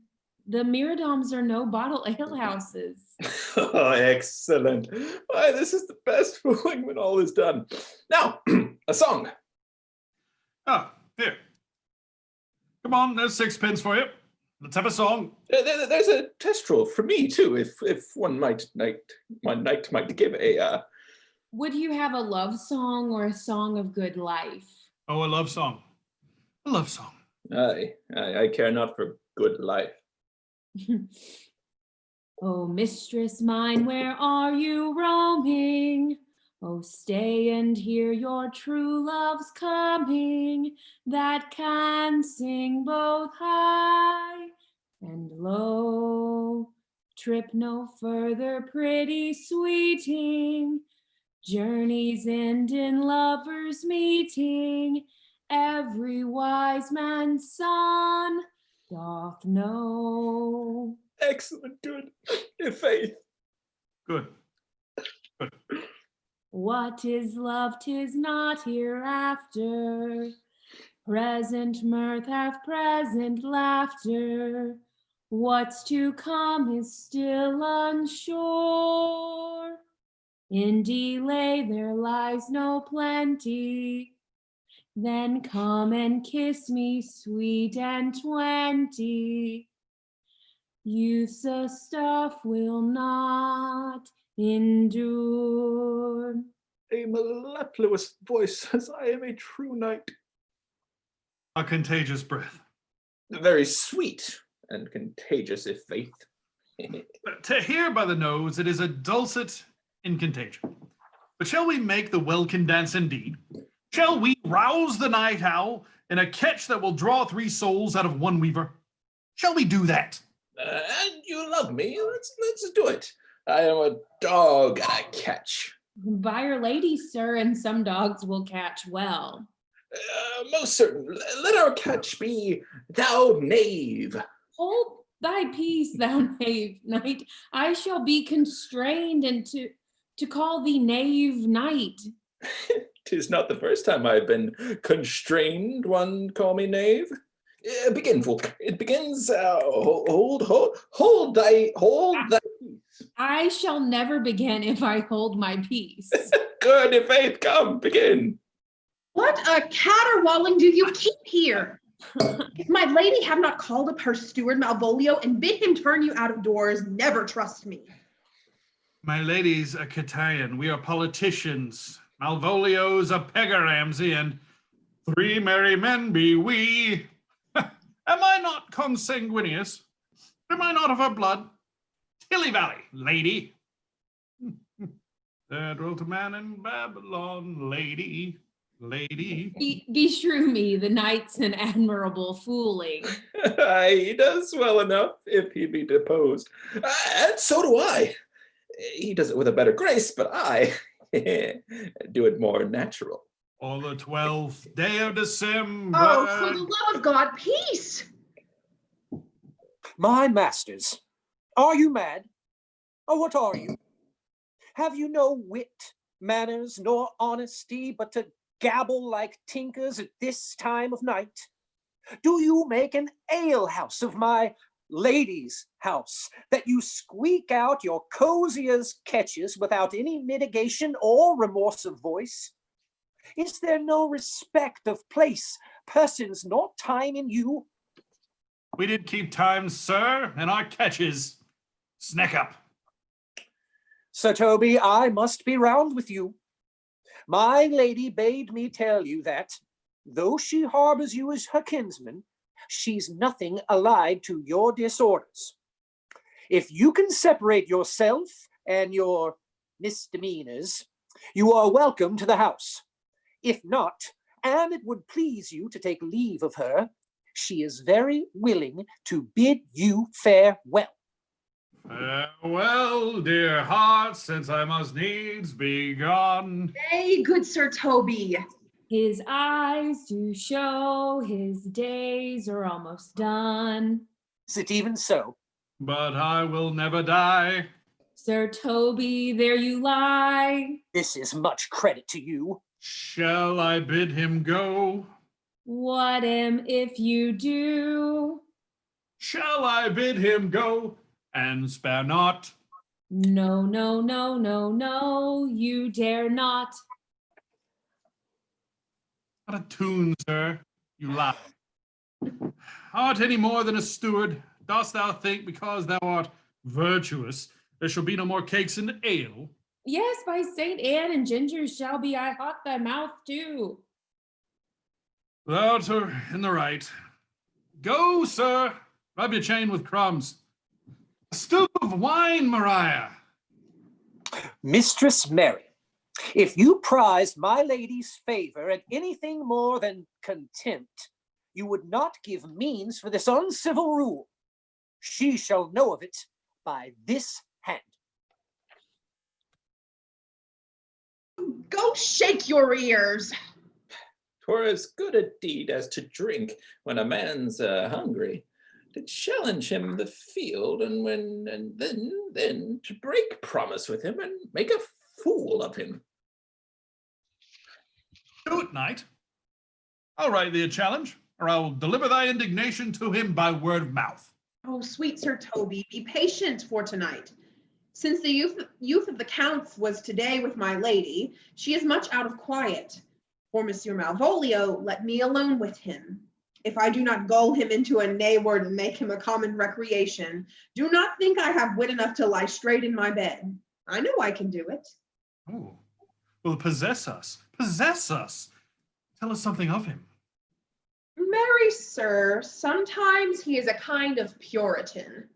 the Miradoms are no bottle alehouses. Oh, excellent. Why, this is the best fooling when all is done. Now, a song. Oh, here. Come on, there's 6pence for you. Let's have a song. There's a testrel for me too, if one knight might give a. Would you have a love song or a song of good life? Oh, a love song. A love song. I care not for good life. Oh, mistress mine, where are you roaming? Oh, stay and hear your true love's coming, that can sing both high and low. Trip no further, pretty sweeting. Journeys end in lovers' meeting. Every wise man's son doth know. Excellent, good, in faith. Good. Good. What is love? 'Tis not hereafter. Present mirth hath present laughter. What's to come is still unsure. In delay there lies no plenty. Then come and kiss me, sweet and 20. Youth's a stuff will not endure. A mellifluous voice says I am a true knight. A contagious breath. Very sweet and contagious, if faith. To hear by the nose, it is a dulcet in contagion. But shall we make the welkin dance indeed? Shall we rouse the night owl in a catch that will draw 3 souls out of 1 weaver? Shall we do that? And you love me, let's do it. I am a dog at a catch. By your lady, sir, and some dogs will catch well. Most certain. Let our catch be thou knave. Hold thy peace, thou knave knight. I shall be constrained and to call thee knave knight. 'Tis not the first time I've been constrained one call me knave. Begin, fool. It begins, hold thy peace. I shall never begin if I hold my peace. Good, in faith, come, begin. What a caterwauling do you keep here? If my lady have not called up her steward Malvolio and bid him turn you out of doors, never trust me. My lady's a Catalian. We are politicians. Malvolio's a Pegaramsey, and 3 merry men be we. Am I not consanguineous? Am I not of her blood? Tilly Valley, lady. There dwelt a man in Babylon, lady. Beshrew me, the knight's an admirable fooling. He does well enough if he be deposed. And so do I. He does it with a better grace, but I do it more natural. On the 12th day of December. Oh, for the love of God, peace! My masters, are you mad? Or what are you? Have you no wit, manners nor honesty, but to gabble like tinkers at this time of night? Do you make an alehouse of my lady's house, that you squeak out your coziest catches without any mitigation or remorse of voice? Is there no respect of place, persons, nor time in you? We did keep time, sir, and our catches. Snack up. Sir Toby, I must be round with you. My lady bade me tell you that, though she harbors you as her kinsman, she's nothing allied to your disorders. If you can separate yourself and your misdemeanors, you are welcome to the house. If not, and it would please you to take leave of her, she is very willing to bid you farewell. Farewell, dear heart, since I must needs be gone. Nay, good Sir Toby. His eyes do show his days are almost done. Is it even so? But I will never die. Sir Toby, there you lie. This is much credit to you. Shall I bid him go? What am if you do? Shall I bid him go and spare not? No, no, no, no, no, you dare not. Not a tune, sir, you lie. Art any more than a steward? Dost thou think because thou art virtuous, there shall be no more cakes and ale? Yes, by Saint Anne and Ginger shall be I hot thy mouth too. Thou'rt in the right. Go, sir, rub your chain with crumbs. A stoup of wine, Maria. Mistress Mary, if you prized my lady's favor at anything more than contempt, you would not give means for this uncivil rule. She shall know of it by this hand. Go shake your ears. 'Twere as good a deed as to drink when a man's hungry, to challenge him the field, and then to break promise with him and make a fool of him. Do it, knight. I'll write thee a challenge, or I will deliver thy indignation to him by word of mouth. Oh, sweet Sir Toby, be patient for tonight. Since the youth of the Count's was today with my lady, she is much out of quiet. For Monsieur Malvolio, let me alone with him. If I do not gull him into a nay word and make him a common recreation, do not think I have wit enough to lie straight in my bed. I know I can do it. Oh, well, possess us. Possess us. Tell us something of him. Marry, sir, sometimes he is a kind of Puritan.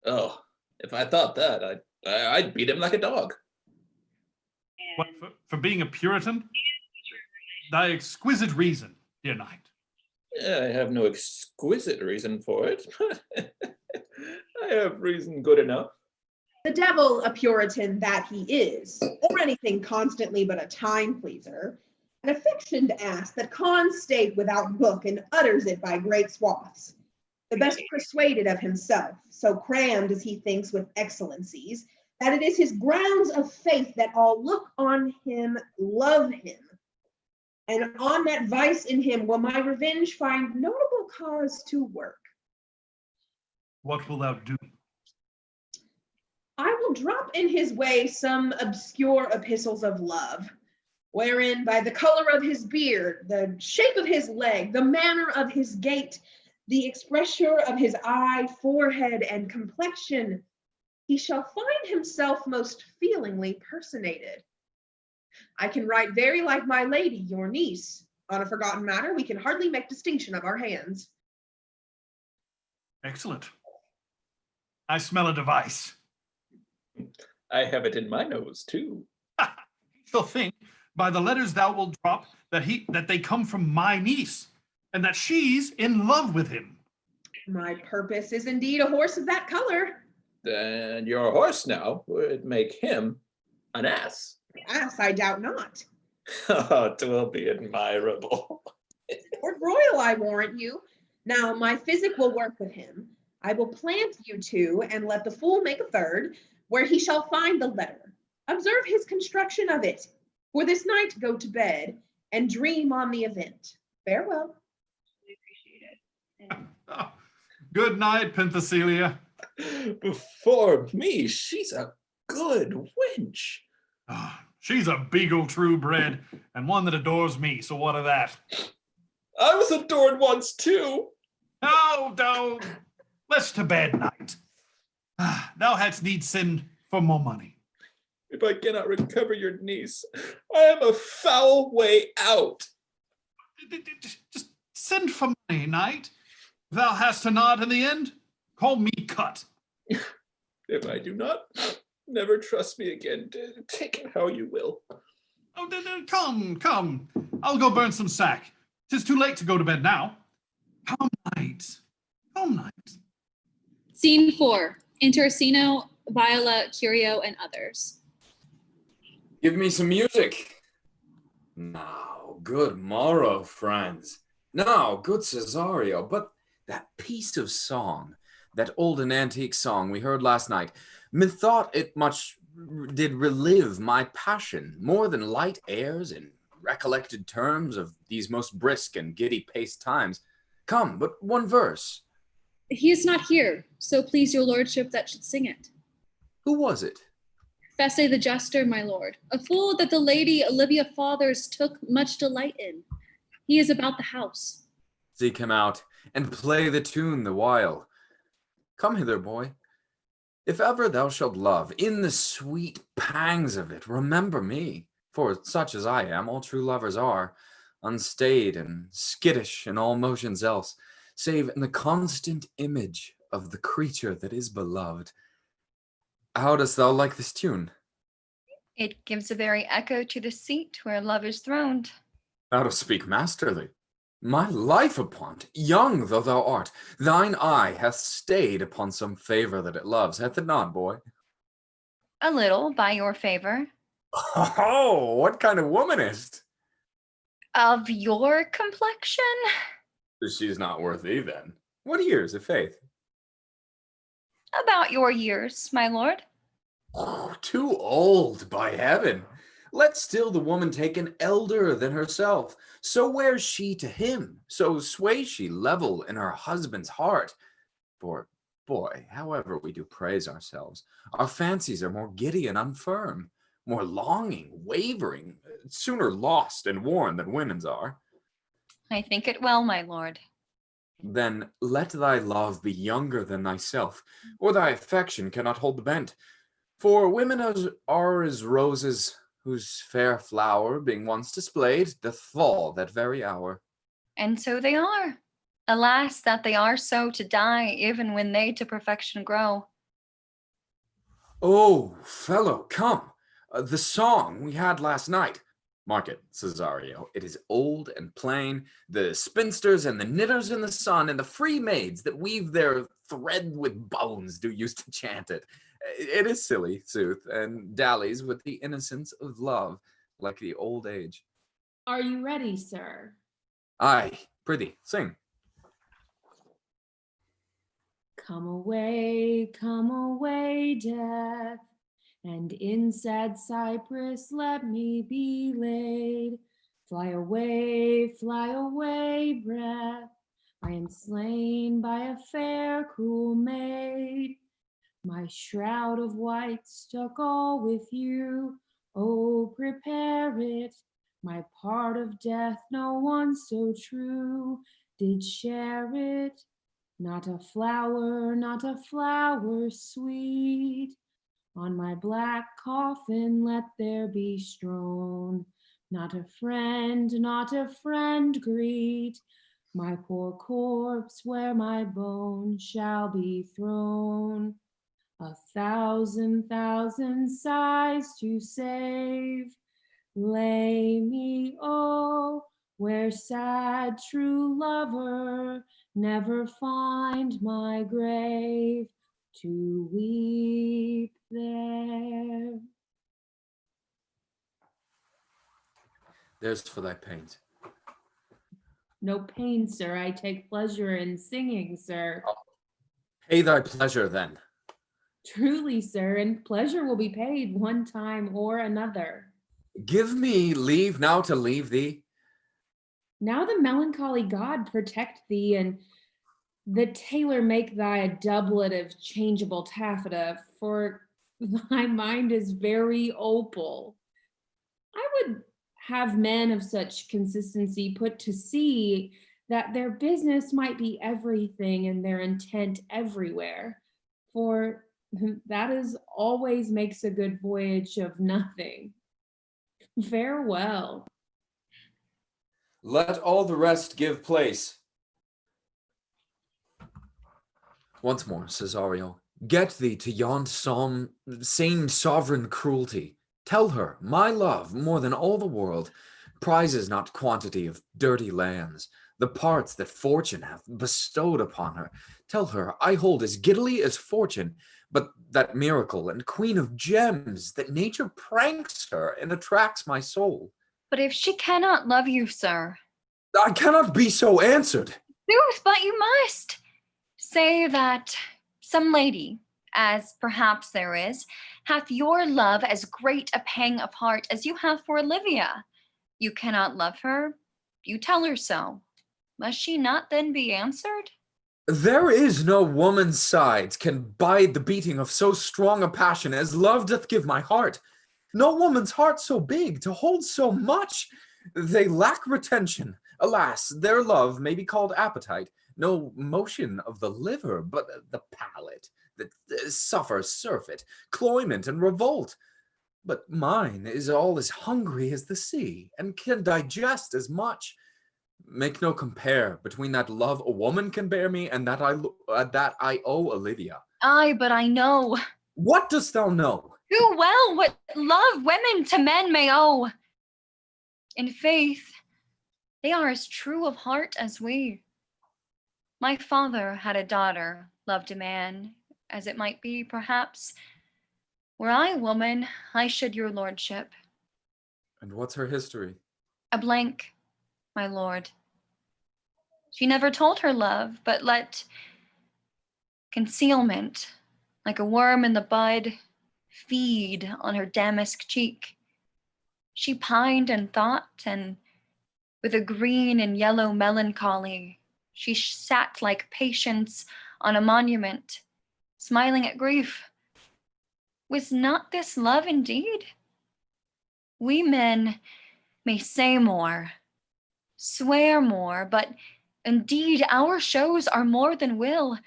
Oh, if I thought that, I'd beat him like a dog. What, for being a Puritan? Thy exquisite reason, dear knight. I have no exquisite reason for it. I have reason good enough. The devil a Puritan that he is, or anything constantly but a time pleaser, an affectioned ass that cons state without book and utters it by great swaths, the best persuaded of himself, so crammed as he thinks with excellencies, that it is his grounds of faith that all look on him, love him. And on that vice in him will my revenge find notable cause to work. What will thou do? I will drop in his way some obscure epistles of love, wherein by the color of his beard, the shape of his leg, the manner of his gait, the expression of his eye, forehead, and complexion, he shall find himself most feelingly personated. I can write very like my lady, your niece. On a forgotten matter, we can hardly make distinction of our hands. Excellent. I smell a device. I have it in my nose, too. Shall think, by the letters thou will drop, that they come from my niece, and that she's in love with him. My purpose is indeed a horse of that color. Then your horse now would make him an ass. Ass, I doubt not. Oh, 'twill be admirable. Lord Royal, I warrant you. Now my physic will work with him. I will plant you two, and let the fool make a third, where he shall find the letter. Observe his construction of it. For this night go to bed and dream on the event. Farewell. We appreciate it. Oh, good night, Penthesilea. Before me, she's a good wench. Ah, she's a beagle true bred, and one that adores me, so what of that? I was adored once too. No, let's to bed, knight. Thou hadst need send for more money. If I cannot recover your niece, I am a foul way out. Just send for money, knight. If thou hast to nod in the end, call me cut. If I do not, never trust me again. Take it how you will. Oh, come. I'll go burn some sack. 'Tis too late to go to bed now. Come, knight. Scene 4. Enter Orsino, Viola, Curio, and others. Give me some music. Now, good morrow, friends. Now, good Cesario, but that piece of song, that old and antique song we heard last night, methought it much did relive my passion, more than light airs and recollected terms of these most brisk and giddy-paced times. Come, but one verse. He is not here, so please your lordship that should sing it. Who was it? Fesse the jester, my lord, a fool that the lady OLIVIA fathers took much delight in. He is about the house. Seek him out, and play the tune the while. Come hither, boy. If ever thou shalt love, in the sweet pangs of it, remember me. For such as I am, all true lovers are, unstayed and skittish in all motions else, save in the constant image of the creature that is beloved. How dost thou like this tune? It gives a very echo to the seat where love is throned. Thou dost speak masterly. My life upon't, young though thou art, thine eye hath stayed upon some favor that it loves, hath it not, boy? A little, by your favor. Oh, what kind of womanist? Of your complexion? She's not worth thee, then. What years, of faith? About your years, my lord. Oh, too old, by heaven. Let still the woman take an elder than herself. So wears she to him, so sways she level in her husband's heart. For, boy, however we do praise ourselves, our fancies are more giddy and unfirm, more longing, wavering, sooner lost and worn than women's are. I think it well, my lord. Then let thy love be younger than thyself, or thy affection cannot hold the bent. For women are as roses, whose fair flower, being once displayed, doth fall that very hour. And so they are. Alas, that they are so to die, even when they to perfection grow. Oh, fellow, come. The song we had last night. Mark it, Cesario. It is old and plain. The spinsters and the knitters in the sun and the free maids that weave their thread with bones do use to chant it. It is silly, sooth, and dallies with the innocence of love, like the old age. Are you ready, sir? Aye, prithee, sing. Come away, death, and in sad cypress let me be laid. Fly away, breath. I am slain by a fair, cruel maid. My shroud of white stuck all with you. Oh, prepare it. My part of death, no one so true did share it. Not a flower sweet. On my black coffin let there be strown. Not a friend greet. My poor corpse where my bones shall be thrown. 1,000 sighs to save. Lay me, oh, where sad true lover never find my grave to weep there. There's for thy pains. No pain, sir. I take pleasure in singing, sir. Pay thy pleasure, then. Truly, sir, and pleasure will be paid one time or another. Give me leave now to leave thee. Now the melancholy god protect thee, and the tailor make thy a doublet of changeable taffeta, for thy mind is very opal. I would have men of such consistency put to sea, that their business might be everything and their intent everywhere, for that is always makes a good voyage of nothing. Farewell. Let all the rest give place. Once more, Cesario, get thee to yond same sovereign cruelty. Tell her, my love, more than all the world, prizes not quantity of dirty lands, the parts that fortune hath bestowed upon her. Tell her, I hold as giddily as fortune, but that miracle and queen of gems, that nature pranks her and attracts my soul. But if she cannot love you, sir. I cannot be so answered. Sooth, but you must. Say that some lady, as perhaps there is, hath your love as great a pang of heart as you have for Olivia. You cannot love her, you tell her so. Must she not then be answered? There is no woman's sides can bide the beating of so strong a passion as love doth give my heart. No woman's heart so big to hold so much. They lack retention. Alas, their love may be called appetite. No motion of the liver, but the palate that suffers surfeit, cloyment, and revolt. But mine is all as hungry as the sea, and can digest as much. Make no compare between that love a woman can bear me and that I owe Olivia. Aye, but I know. What dost thou know? Too well what love women to men may owe. In faith, they are as true of heart as we. My father had a daughter, loved a man, as it might be, perhaps. Were I woman, I should your lordship. And what's her history? A blank, my lord. She never told her love, but let concealment, like a worm in the bud, feed on her damask cheek. She pined and thought, and with a green and yellow melancholy, she sat like Patience on a monument, smiling at grief. Was not this love indeed? We men may say more, swear more, but indeed our shows are more than will,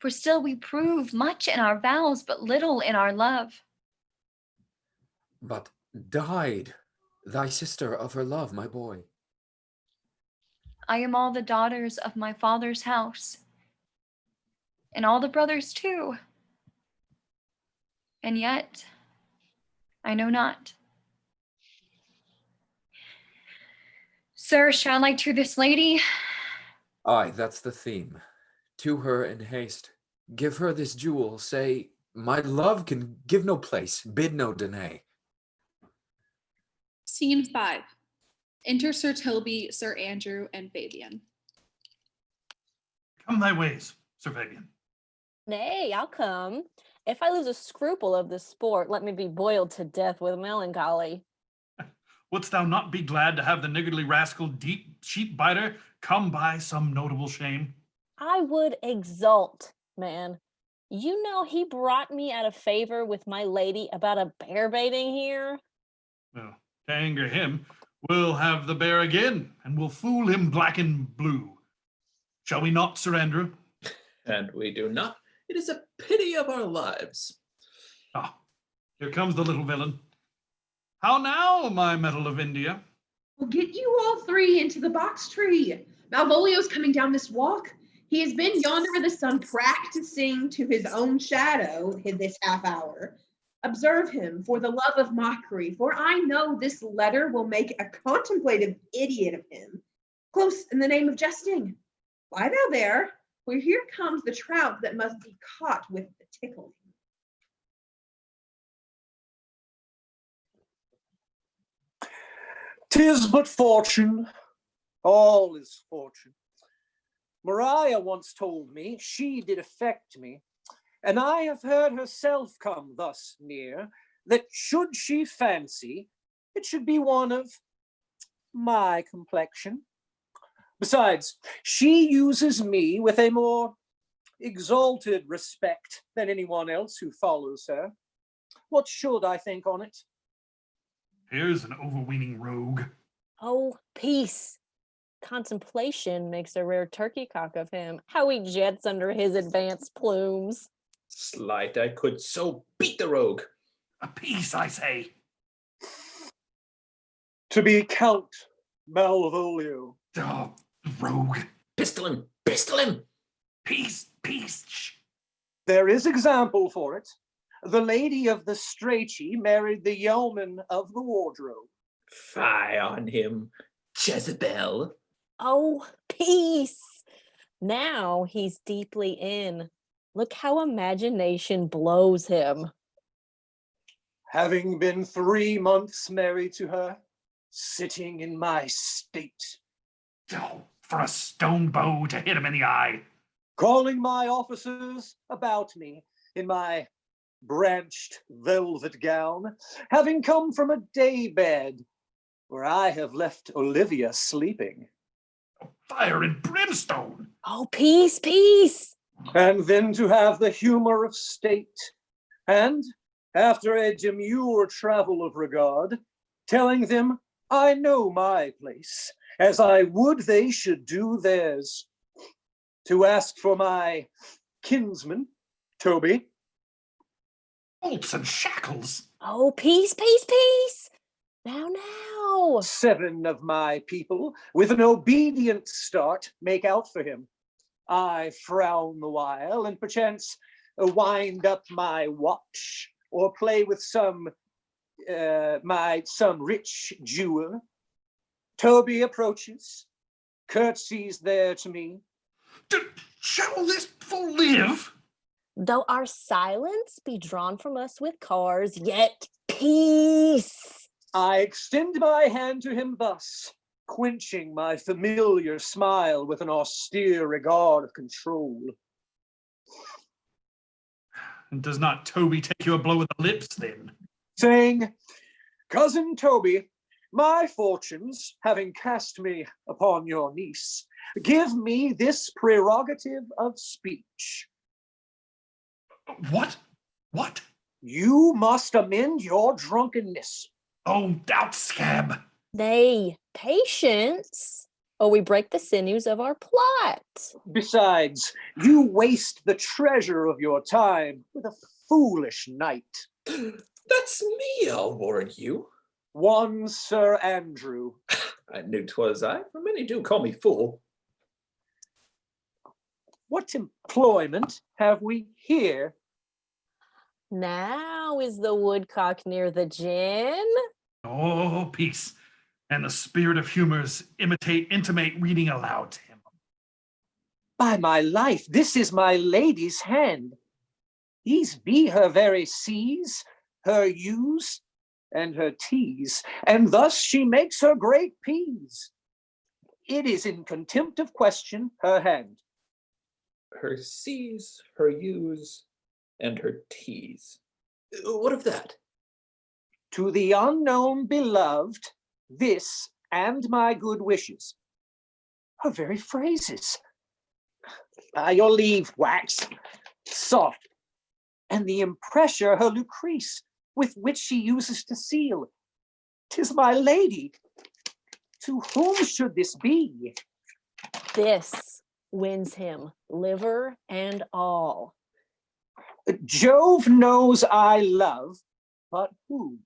for still we prove much in our vows, but little in our love. But died thy sister of her love, my boy? I am all the daughters of my father's house, and all the brothers too. And yet, I know not. Sir, shall I to this lady? Aye, that's the theme. To her in haste. Give her this jewel, say, my love can give no place, bid no denay. Scene 5. Enter Sir Toby, Sir Andrew, and Fabian. Come thy ways, Sir Fabian. Nay, I'll come. If I lose a scruple of this sport, let me be boiled to death with melancholy. Wouldst thou not be glad to have the niggardly rascal deep sheep biter come by some notable shame? I would exult, man. You know he brought me out of favor with my lady about a bear baiting here. Well, to anger him, we'll have the bear again, and we'll fool him black and blue. Shall we not, Sir Andrew? And we do not. It is a pity of our lives. Ah, here comes the little villain. How now, my metal of India? We'll get you all three into the box tree. Malvolio's coming down this walk. He has been yonder in the sun practicing to his own shadow this half hour. Observe him for the love of mockery, for I know this letter will make a contemplative idiot of him. Close in the name of jesting. Lie thou there, for here comes the trout that must be caught with the tickling. "'Tis but fortune, all is fortune. Maria once told me she did affect me, and I have heard herself come thus near, that should she fancy, it should be one of my complexion. Besides, she uses me with a more exalted respect than anyone else who follows her. What should I think on it? Here's an overweening rogue. Oh, peace. Contemplation makes a rare turkey cock of him. How he jets under his advanced plumes. Slight, I could so beat the rogue. A peace, I say. To be Count Malvolio. Oh, rogue. Pistol him, pistol him. Peace, peace. Shh. There is example for it. The lady of the Strachey married the yeoman of the wardrobe. Fie on him, Jezebel. Oh, peace. Now he's deeply in. Look how imagination blows him. Having been 3 months married to her, sitting in my state. Oh, for a stone bow to hit him in the eye. Calling my officers about me in my branched velvet gown, having come from a day bed where I have left OLIVIA sleeping. Fire and brimstone. Oh, peace, peace. And then to have the humor of state, and after a demure travel of regard, telling them I know my place, as I would they should do theirs. To ask for my kinsman, TOBY. Bolts and shackles. Oh, peace, peace, peace. Now. 7 of my people, with an obedient start, make out for him. I frown the while, and perchance wind up my watch, or play with some rich jeweler. TOBY approaches, curtsies there to me. Shall this fool live? Though our silence be drawn from us with cars, yet peace. I extend my hand to him thus, quenching my familiar smile with an austere regard of control. And does not TOBY take you a blow with the lips then? Saying, Cousin TOBY, my fortunes, having cast me upon your niece, give me this prerogative of speech. What? What? You must amend your drunkenness. Oh, doubt scab. Nay, patience, or we break the sinews of our plot. Besides, you waste the treasure of your time with a foolish knight. That's me, I'll warrant you. One Sir Andrew. I knew 'twas I, for many do call me fool. What employment have we here? Now is the woodcock near the gin? Oh, peace. And the spirit of humors intimate reading aloud to him. By my life, this is my lady's hand. These be her very C's, her U's, and her T's, and thus she makes her great P's. It is in contempt of question her hand. Her C's, her U's, and her T's. What of that? To the unknown beloved, this and my good wishes. Her very phrases. Your leave, wax, soft. And the impressure her Lucrece, with which she uses to seal. 'Tis my lady. To whom should this be? This wins him, liver and all. Jove knows I love, but who?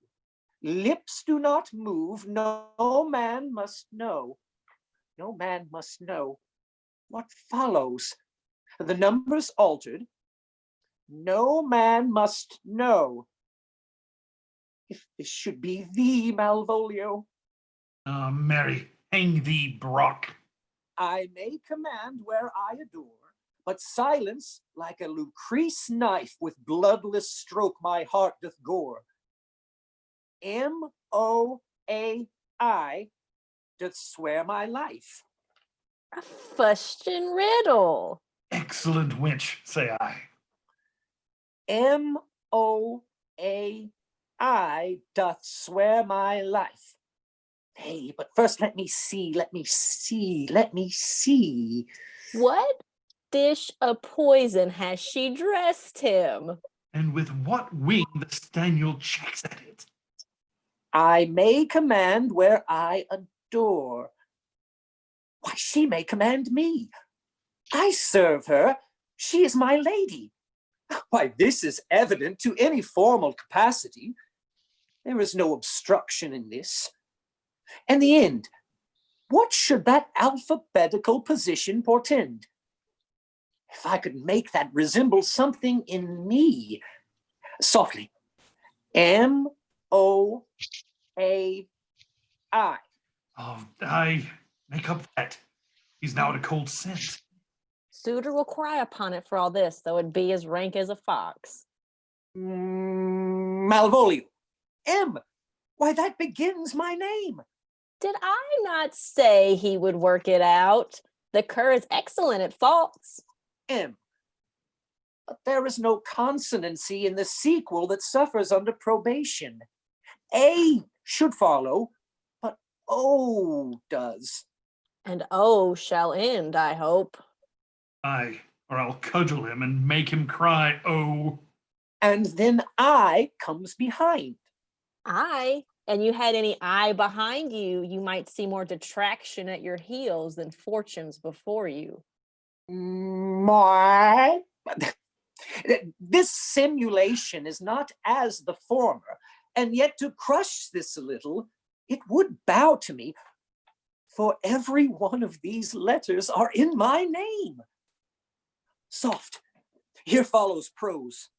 Lips do not move, no man must know. No man must know. What follows? The numbers altered. No man must know. If this should be thee, Malvolio. Mary, hang thee, Brock. I may command where I adore, but silence like a Lucrece knife with bloodless stroke my heart doth gore. M-O-A-I doth swear my life. A fustian riddle. Excellent wench, say I. M-O-A-I I doth swear my life. Hey, but first let me see. What dish of poison has she dressed him? And with what wing the Staniel checks at it? I may command where I adore. Why, she may command me. I serve her. She is my lady. Why, this is evident to any formal capacity. There is no obstruction in this. And the end, what should that alphabetical position portend? If I could make that resemble something in me. Softly. M-O-A-I. Oh, I make up that. He's now at a cold scent. Suitor will cry upon it for all this, though it be as rank as a fox. Malvolio. M. Why, that begins my name. Did I not say he would work it out? The cur is excellent at faults. M. But there is no consonancy in the sequel that suffers under probation. A should follow, but O does. And O shall end, I hope. Aye, or I'll cudgel him and make him cry, oh. And then I comes behind. I? And you had any eye behind you, you might see more detraction at your heels than fortunes before you. My. This simulation is not as the former, and yet to crush this a little, it would bow to me, for every one of these letters are in my name. Soft, here follows prose.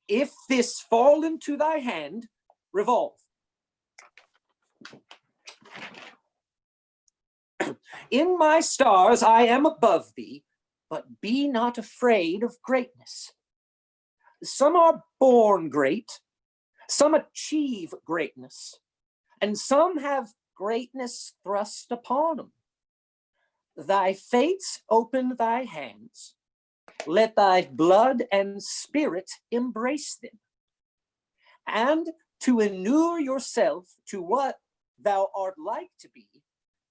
If this fall into thy hand, revolve. In my stars I am above thee, but be not afraid of greatness. Some are born great, some achieve greatness, and some have greatness thrust upon them. Thy fates open thy hands. Let thy blood and spirit embrace them. And to inure yourself to what thou art like to be,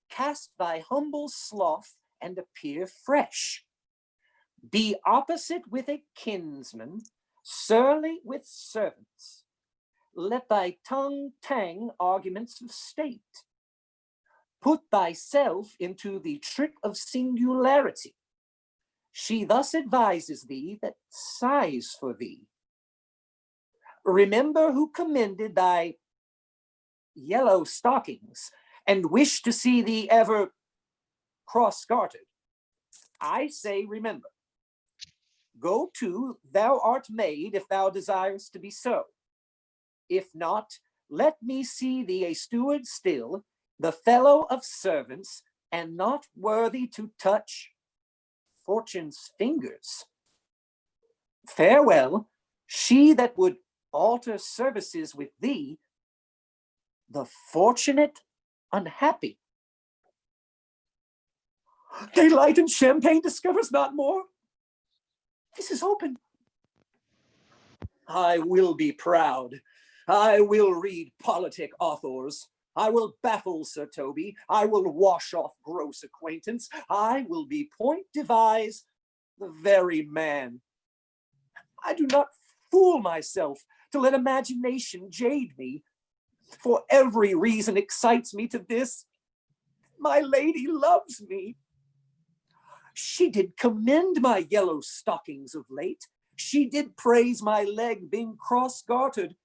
cast thy humble sloth and appear fresh. Be opposite with a kinsman, surly with servants. Let thy tongue tang arguments of state. Put thyself into the trick of singularity. She thus advises thee that sighs for thee. Remember who commended thy yellow stockings and wish to see thee ever cross-gartered. I say remember. Go to, thou art made if thou desirest to be so. If not, let me see thee a steward still, the fellow of servants, and not worthy to touch fortune's fingers. Farewell, she that would alter services with thee, the fortunate unhappy. Daylight and champagne discovers not more. This is open. I will be proud. I will read politic authors. I will baffle Sir Toby. I will wash off gross acquaintance. I will be point devise the very man. I do not fool myself to let imagination jade me, for every reason excites me to this. My lady loves me. She did commend my yellow stockings of late. She did praise my leg being cross-gartered.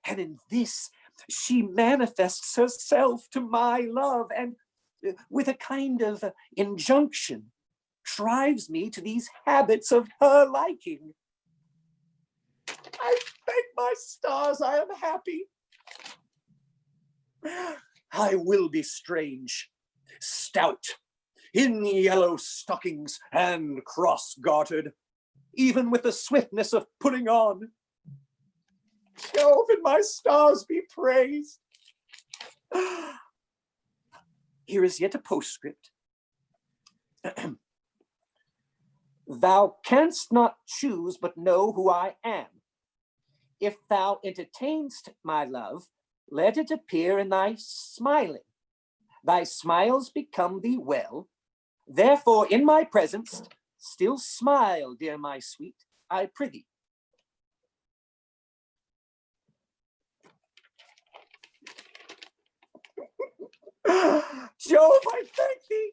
And in this, she manifests herself to my love, and with a kind of injunction, drives me to these habits of her liking. I thank my stars I am happy. I will be strange, stout, in yellow stockings and cross-gartered, even with the swiftness of putting on. Jove and my stars be praised. Here is yet a postscript. Thou canst not choose but know who I am. If thou entertainst my love, let it appear in thy smiling. Thy smiles become thee well. Therefore, in my presence, still smile, dear my sweet, I prithee. Jove, I thank thee.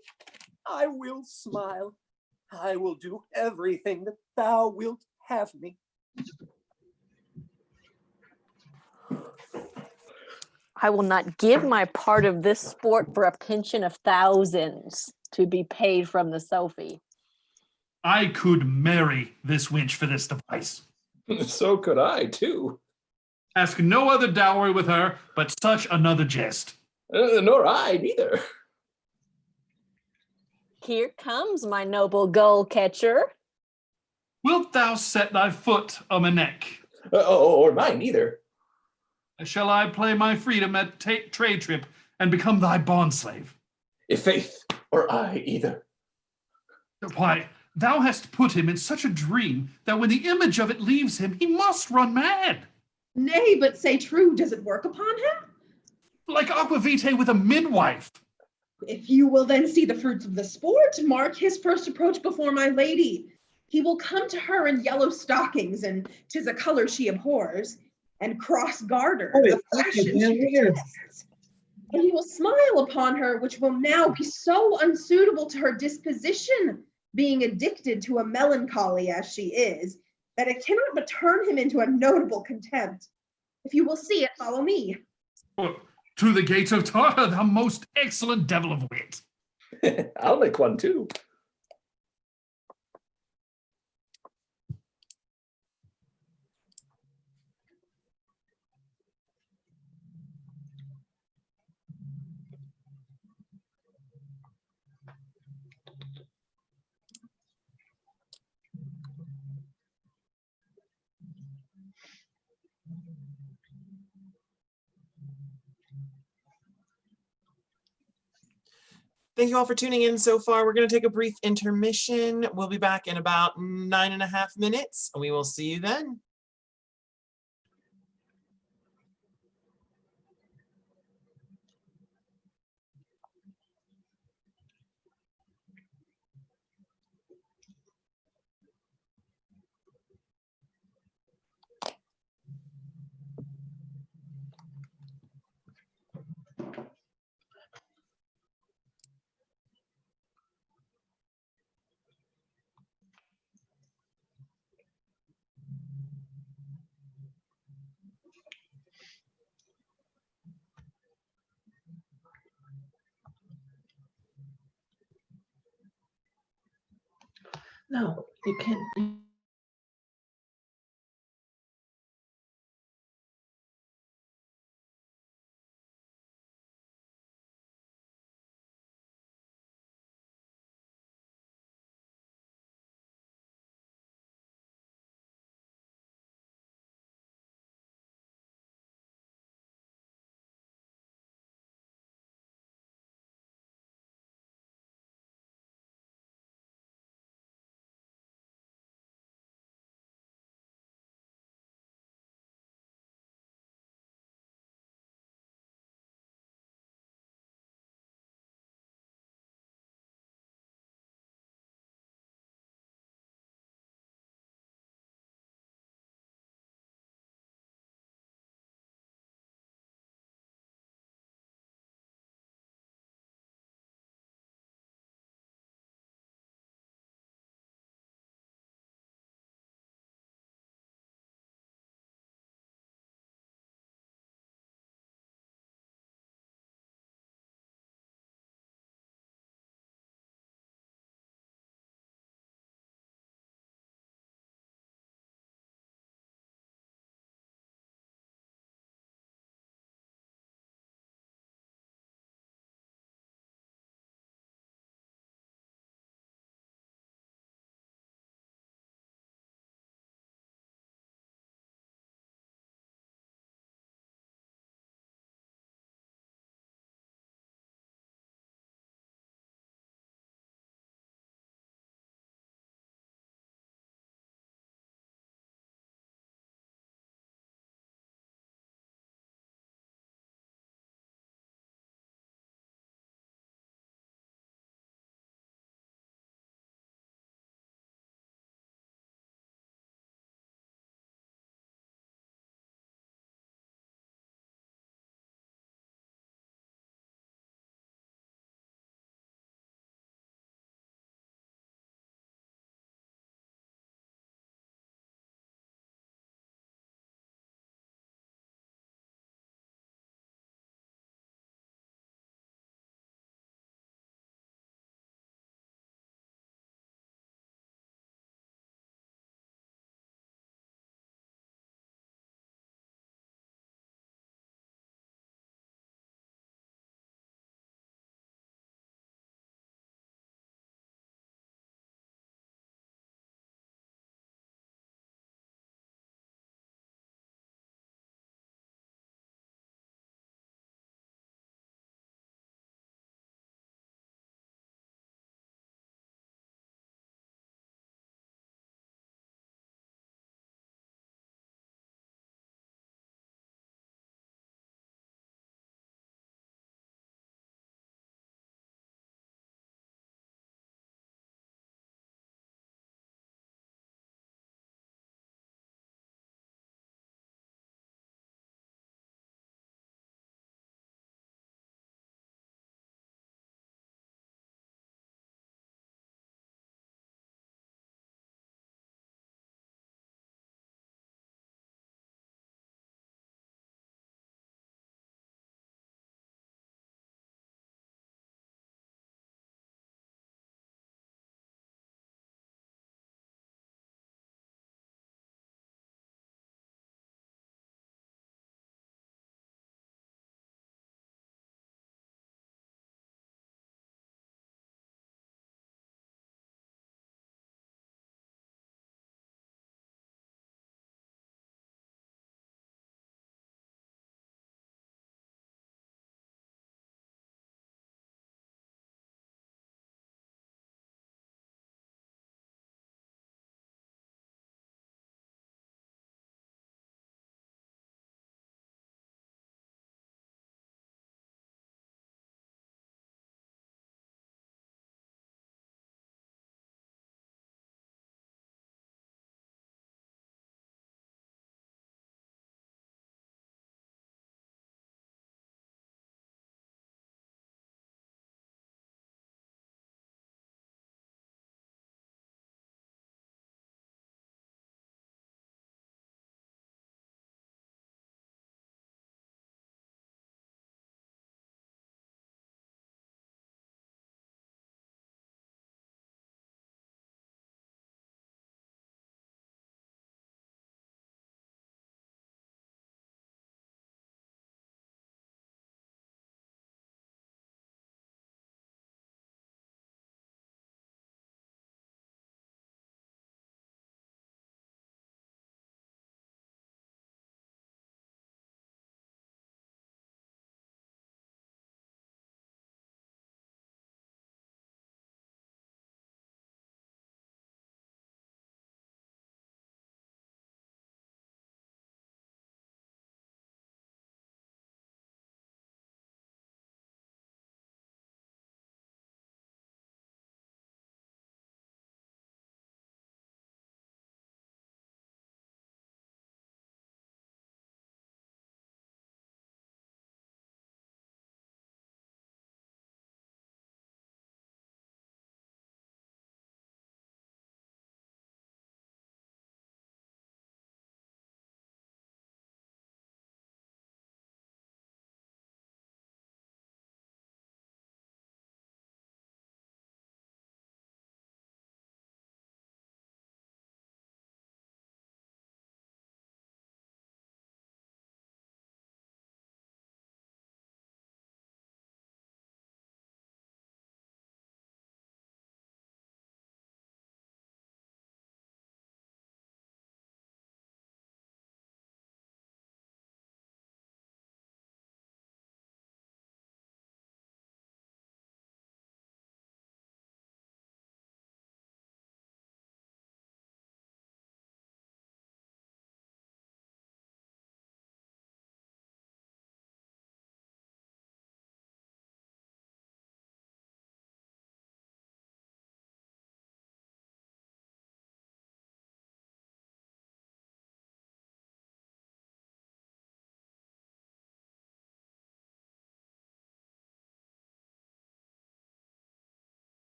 I will smile. I will do everything that thou wilt have me. I will not give my part of this sport for a pension of thousands to be paid from the Sophie. I could marry this wench for this device. So could I, too. Ask no other dowry with her, but such another jest. Nor I, neither. Here comes my noble goal catcher. Wilt thou set thy foot on my neck? Or mine, either. Shall I play my freedom at trade trip and become thy bondslave? If faith or I, either. Why, thou hast put him in such a dream that when the image of it leaves him, he must run mad. Nay, but say true, does it work upon him? Like aquavitae with a midwife. If you will then see the fruits of the sport, mark his first approach before my lady. He will come to her in yellow stockings, and 'tis a color she abhors, and cross garter, a fashion she detests. And he will smile upon her, which will now be so unsuitable to her disposition, being addicted to a melancholy as she is, that it cannot but turn him into a notable contempt. If you will see it, follow me. To the gates of Tartar, thou most excellent devil of wit. I'll make one too. Thank you all for tuning in so far. We're going to take a brief intermission. We'll be back in about 9.5 minutes. We will see you then. No, you can't.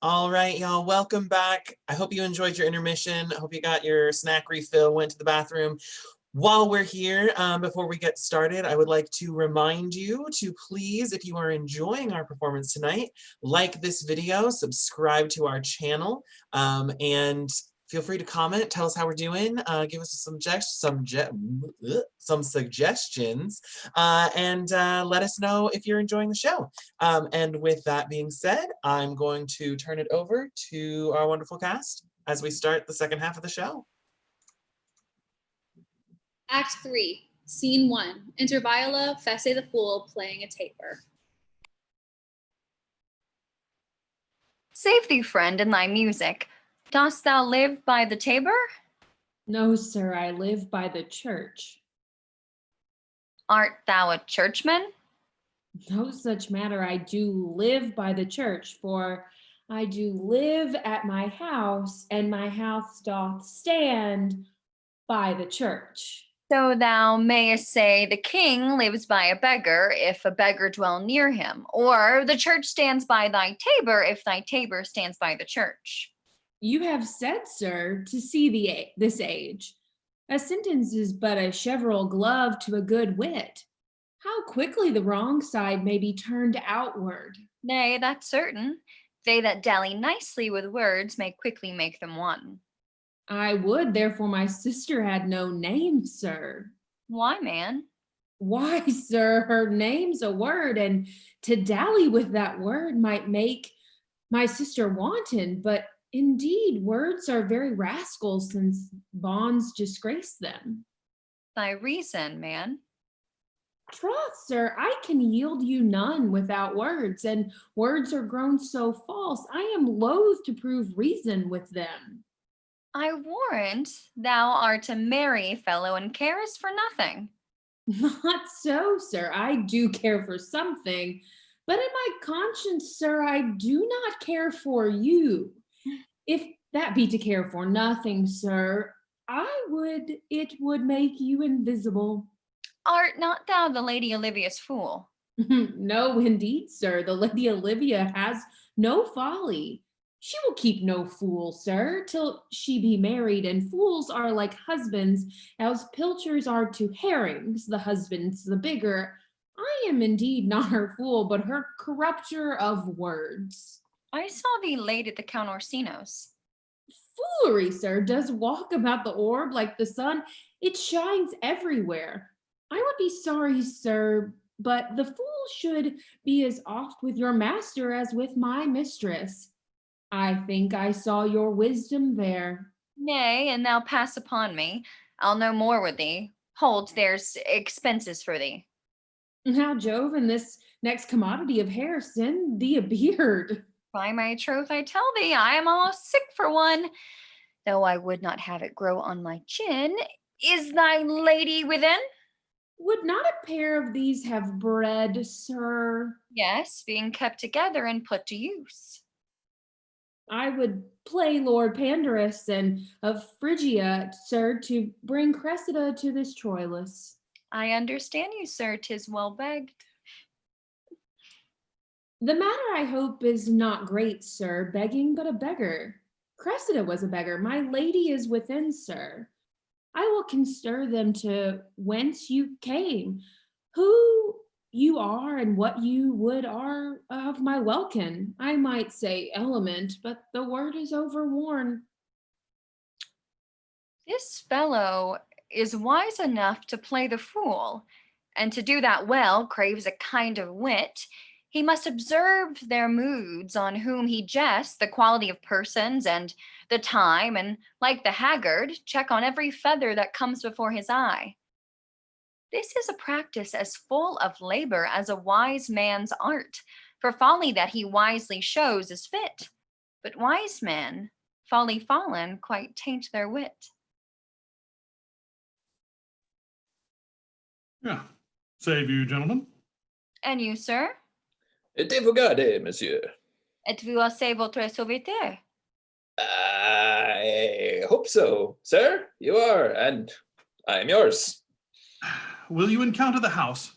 All right, y'all, welcome back. I hope you enjoyed your intermission. I hope you got your snack refill, went to the bathroom. While we're here, before we get started, I would like to remind you to please, if you are enjoying our performance tonight, like this video, subscribe to our channel, and feel free to comment, tell us how we're doing, give us some suggestions, and let us know if you're enjoying the show. And with that being said, I'm going to turn it over to our wonderful cast as we start the second half of the show. Act 3, Scene 1. Enter Viola, Fesse the Fool, playing a tabor. Save thee, friend, in thy music. Dost thou live by the tabor? No, sir, I live by the church. Art thou a churchman? No such matter, I do live by the church, for I do live at my house, and my house doth stand by the church. So thou mayest say the king lives by a beggar if a beggar dwell near him, or the church stands by thy tabor if thy tabor stands by the church. You have said, sir, to see this age. A sentence is but a cheverel glove to a good wit. How quickly the wrong side may be turned outward. Nay, that's certain. They that dally nicely with words may quickly make them one. I would, therefore, my sister had no name, sir. Why, man? Why, sir, her name's a word, and to dally with that word might make my sister wanton, but indeed, words are very rascals since bonds disgrace them. Thy reason, man. Troth, sir, I can yield you none without words, and words are grown so false, I am loath to prove reason with them. I warrant thou art a merry fellow and carest for nothing. Not so, sir, I do care for something, but in my conscience, sir, I do not care for you. If that be to care for nothing, sir, it would make you invisible. Art not thou the Lady Olivia's fool? No, indeed, sir, the Lady Olivia has no folly. She will keep no fool, sir, till she be married, and fools are like husbands, as pilchers are to herrings, the husband's the bigger. I am indeed not her fool, but her corrupter of words. I saw thee late at the Count Orsino's. Foolery, sir, does walk about the orb like the sun. It shines everywhere. I would be sorry, sir, but the fool should be as oft with your master as with my mistress. I think I saw your wisdom there. Nay, and thou pass upon me. I'll no more with thee. Hold, there's expenses for thee. Now, Jove, in this next commodity of hair, send thee a beard. By my troth, I tell thee, I am almost sick for one, though I would not have it grow on my chin. Is thy lady within? Would not a pair of these have bread, sir? Yes, being kept together and put to use. I would play Lord Pandarus and of Phrygia, sir, to bring Cressida to this Troilus. I understand you, sir, 'tis well begged. The matter, I hope, is not great, sir, begging but a beggar. Cressida was a beggar, my lady is within, sir. I will constir them to whence you came, who you are and what you would are of my welkin. I might say element, but the word is overworn. This fellow is wise enough to play the fool, and to do that well craves a kind of wit. He must observe their moods, on whom he jests, the quality of persons and the time, and like the haggard, check on every feather that comes before his eye. This is a practice as full of labor as a wise man's art, for folly that he wisely shows is fit, but wise men, folly fallen, quite taint their wit. Yeah. Save you, gentlemen. And you, sir? Et vous regardez, monsieur. Êtes-vous assez votre serviteur? I hope so, sir. You are, and I am yours. Will you encounter the house?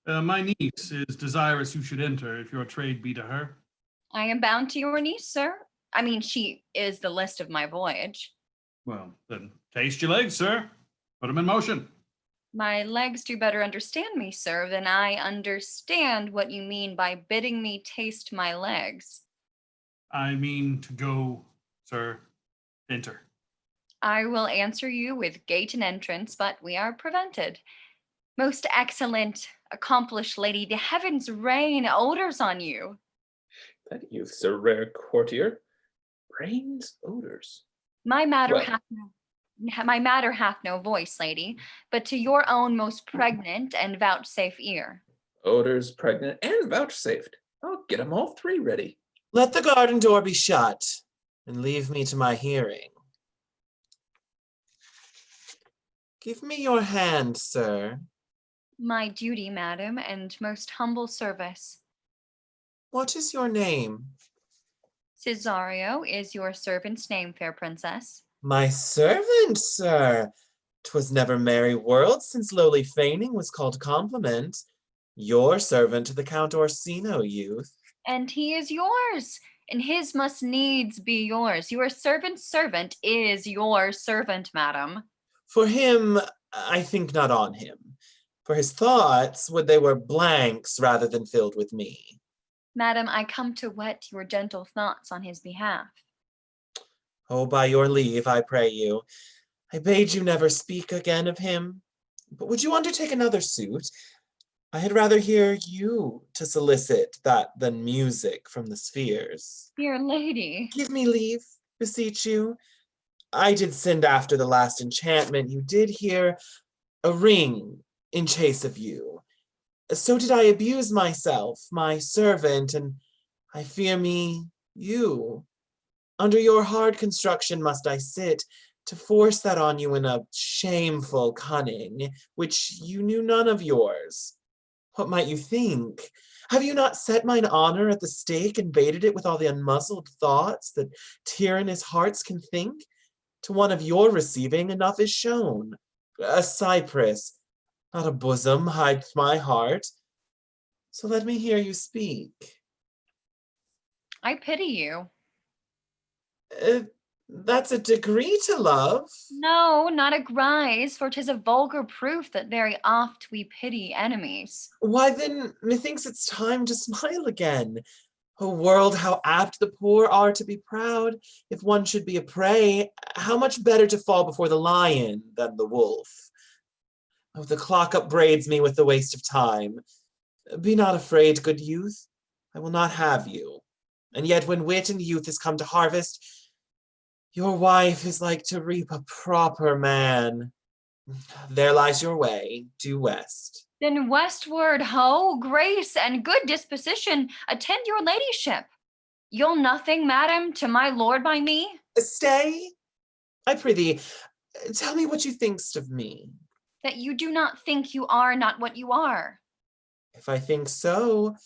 My niece is desirous you should enter, if your trade be to her. I am bound to your niece, sir. I mean, she is the list of my voyage. Well, then taste your legs, sir. Put them in motion. My legs do better understand me, sir, than I understand what you mean by bidding me taste my legs. I mean to go, sir. Enter. I will answer you with gate and entrance, but we are prevented. Most excellent, accomplished lady, the heavens rain odors on you. That youth's a rare courtier. Rains odors. My matter Well- hath no voice, lady, but to your own most pregnant and vouchsafe ear. Odors, pregnant, and vouchsafed. I'll get 'em all three ready. Let the garden door be shut, and leave me to my hearing. Give me your hand, sir. My duty, madam, and most humble service. What is your name? Cesario is your servant's name, fair princess. My servant, sir. 'Twas never merry world since lowly feigning was called compliment. Your servant to the Count Orsino, youth. And he is yours, and his must needs be yours. Your servant's servant is your servant, madam. For him, I think not on him. For his thoughts, would they were blanks rather than filled with me. Madam, I come to whet your gentle thoughts on his behalf. Oh, by your leave, I pray you. I bade you never speak again of him. But would you undertake another suit? I had rather hear you to solicit that than music from the spheres. Dear lady. Give me leave, beseech you. I did send after the last enchantment. You did hear a ring in chase of you. So did I abuse myself, my servant, and I fear me, you. Under your hard construction must I sit, to force that on you in a shameful cunning, which you knew none of yours. What might you think? Have you not set mine honor at the stake and baited it with all the unmuzzled thoughts that tyrannous hearts can think? To one of your receiving enough is shown. A cypress, not a bosom, hides my heart. So let me hear you speak. I pity you. That's a degree to love. No, not a grise, for 'tis a vulgar proof that very oft we pity enemies. Why then, methinks it's time to smile again. O world, how apt the poor are to be proud. If one should be a prey, how much better to fall before the lion than the wolf. Oh, the clock upbraids me with the waste of time. Be not afraid, good youth. I will not have you. And yet when wit and youth is come to harvest, your wife is like to reap a proper man. There lies your way, due west. Then westward, ho, grace and good disposition, attend your ladyship. You'll nothing, madam, to my lord by me? Stay, I prithee, tell me what you thinkst of me. That you do not think you are not what you are. If I think so,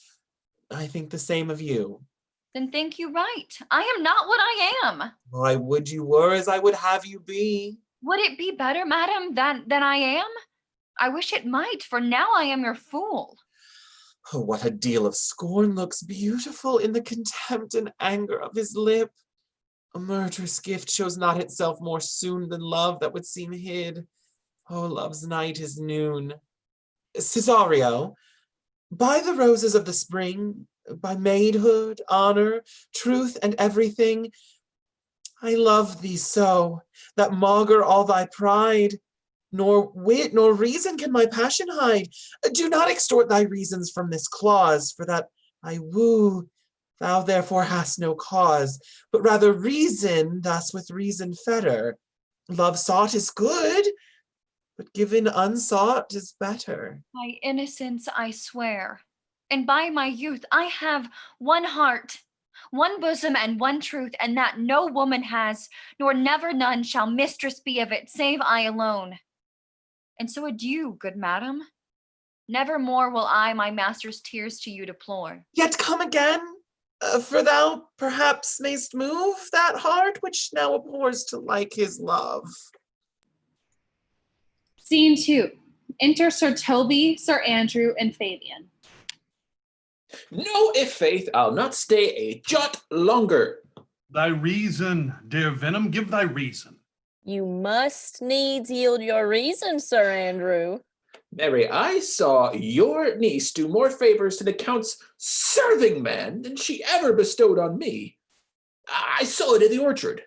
I think the same of you. Then think you right. I am not what I am. Oh, I would you were as I would have you be. Would it be better, madam, than I am? I wish it might, for now I am your fool. Oh, what a deal of scorn looks beautiful in the contempt and anger of his lip. A murderous gift shows not itself more soon than love that would seem hid. Oh, love's night is noon. Cesario, by the roses of the spring, by maidhood, honor, truth, and everything, I love thee so, that maugre all thy pride. Nor wit nor reason can my passion hide. Do not extort thy reasons from this clause, for that I woo, thou therefore hast no cause, but rather reason thus with reason fetter. Love sought is good, but given unsought is better. By innocence I swear, and by my youth I have one heart, one bosom, and one truth, and that no woman has, nor never none shall mistress be of it, save I alone. And so adieu, good madam. Never more will I my master's tears to you deplore. Yet come again, for thou perhaps mayst move that heart which now abhors to like his love. Scene 2. Enter Sir Toby, Sir Andrew, and Fabian. No, if faith, I'll not stay a jot longer. Thy reason, dear Venom, give thy reason. You must needs yield your reason, Sir Andrew. Mary, I saw your niece do more favors to the Count's serving man than she ever bestowed on me. I saw it in the orchard.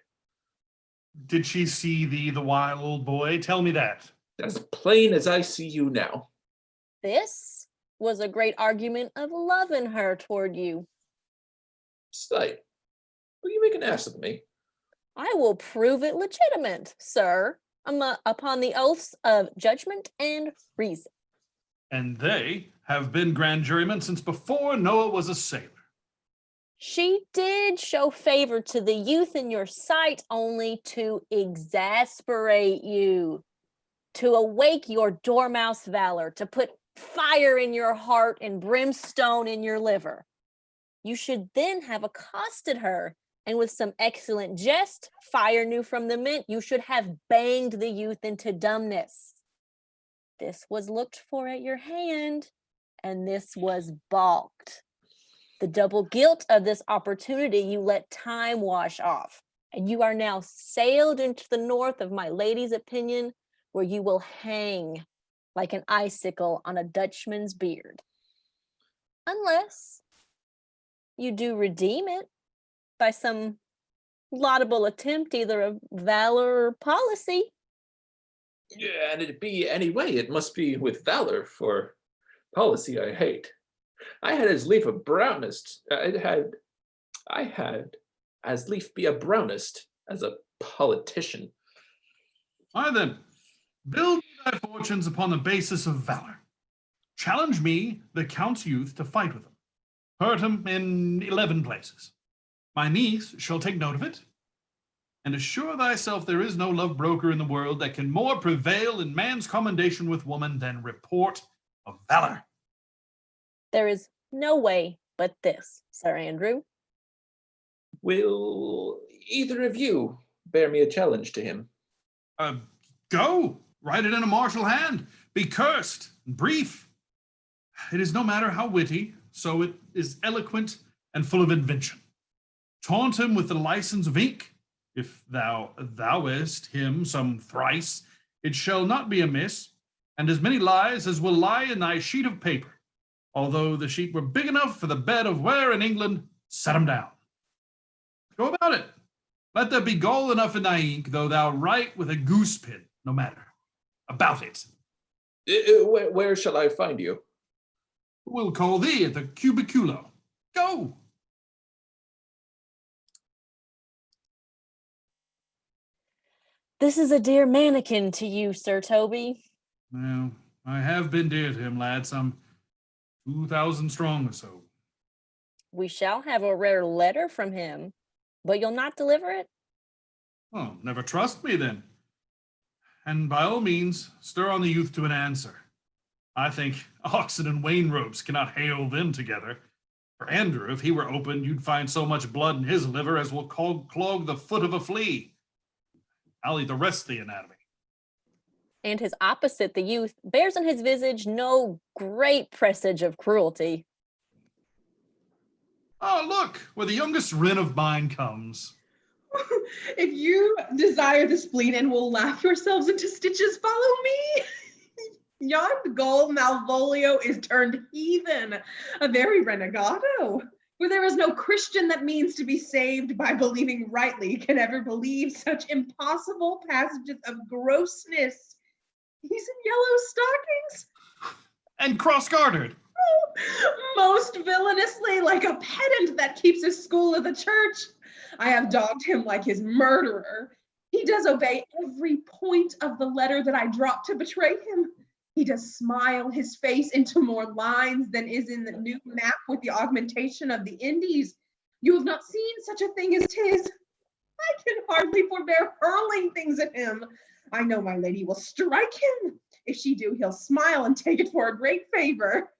Did she see thee the while, old boy? Tell me that. As plain as I see you now. This was a great argument of love in her toward you. Slight, will you make an ass of me? I will prove it legitimate, sir, upon the oaths of judgment and reason. And they have been grand jurymen since before Noah was a sailor. She did show favor to the youth in your sight only to exasperate you, to awake your dormouse valor, to put fire in your heart and brimstone in your liver. You should then have accosted her, and with some excellent jest, fire new from the mint, you should have banged the youth into dumbness. This was looked for at your hand, and this was balked. The double guilt of this opportunity you let time wash off, and you are now sailed into the north of my lady's opinion, where you will hang like an icicle on a Dutchman's beard. Unless you do redeem it by some laudable attempt, either of valor or policy. Yeah, and it be any way, it must be with valor, for policy I hate. I had as lief a brownist, I had as lief be a brownist as a politician. Why then, build thy fortunes upon the basis of valor. Challenge me, the Count's youth, to fight with him. Hurt him in 11 places. My niece shall take note of it, and assure thyself there is no love broker in the world that can more prevail in man's commendation with woman than report of valor. There is no way but this, Sir Andrew. Will either of you bear me a challenge to him? Go, write it in a martial hand, be cursed, and brief. It is no matter how witty, so it is eloquent and full of invention. Taunt him with the license of ink. If thou thouest him some thrice, it shall not be amiss, and as many lies as will lie in thy sheet of paper. Although the sheet were big enough for the bed of where in England, set 'em down. Go about it. Let there be gall enough in thy ink, though thou write with a goose pin, no matter. About it. Where shall I find you? We'll call thee at the cubiculo. Go. This is a dear mannequin to you, Sir Toby. Well, I have been dear to him, lad, some 2,000 strong or so. We shall have a rare letter from him, but you'll not deliver it? Well, never trust me then. And by all means, stir on the youth to an answer. I think oxen and wain ropes cannot hale them together. For Andrew, if he were open, you'd find so much blood in his liver as will clog the foot of a flea. I'll eat the rest of the anatomy. And his opposite, the youth, bears in his visage no great presage of cruelty. Oh, look, where the youngest wren of mine comes. If you desire the spleen and will laugh yourselves into stitches, follow me. Yon gull Malvolio is turned heathen, a very renegado. For there is no Christian that means to be saved by believing rightly can ever believe such impossible passages of grossness. He's in yellow stockings. And cross-gartered. Most villainously, like a pedant that keeps his school of the church. I have dogged him like his murderer. He does obey every point of the letter that I dropped to betray him. He does smile his face into more lines than is in the new map with the augmentation of the Indies. You have not seen such a thing as 'tis. I can hardly forbear hurling things at him. I know my lady will strike him. If she do, he'll smile and take it for a great favor.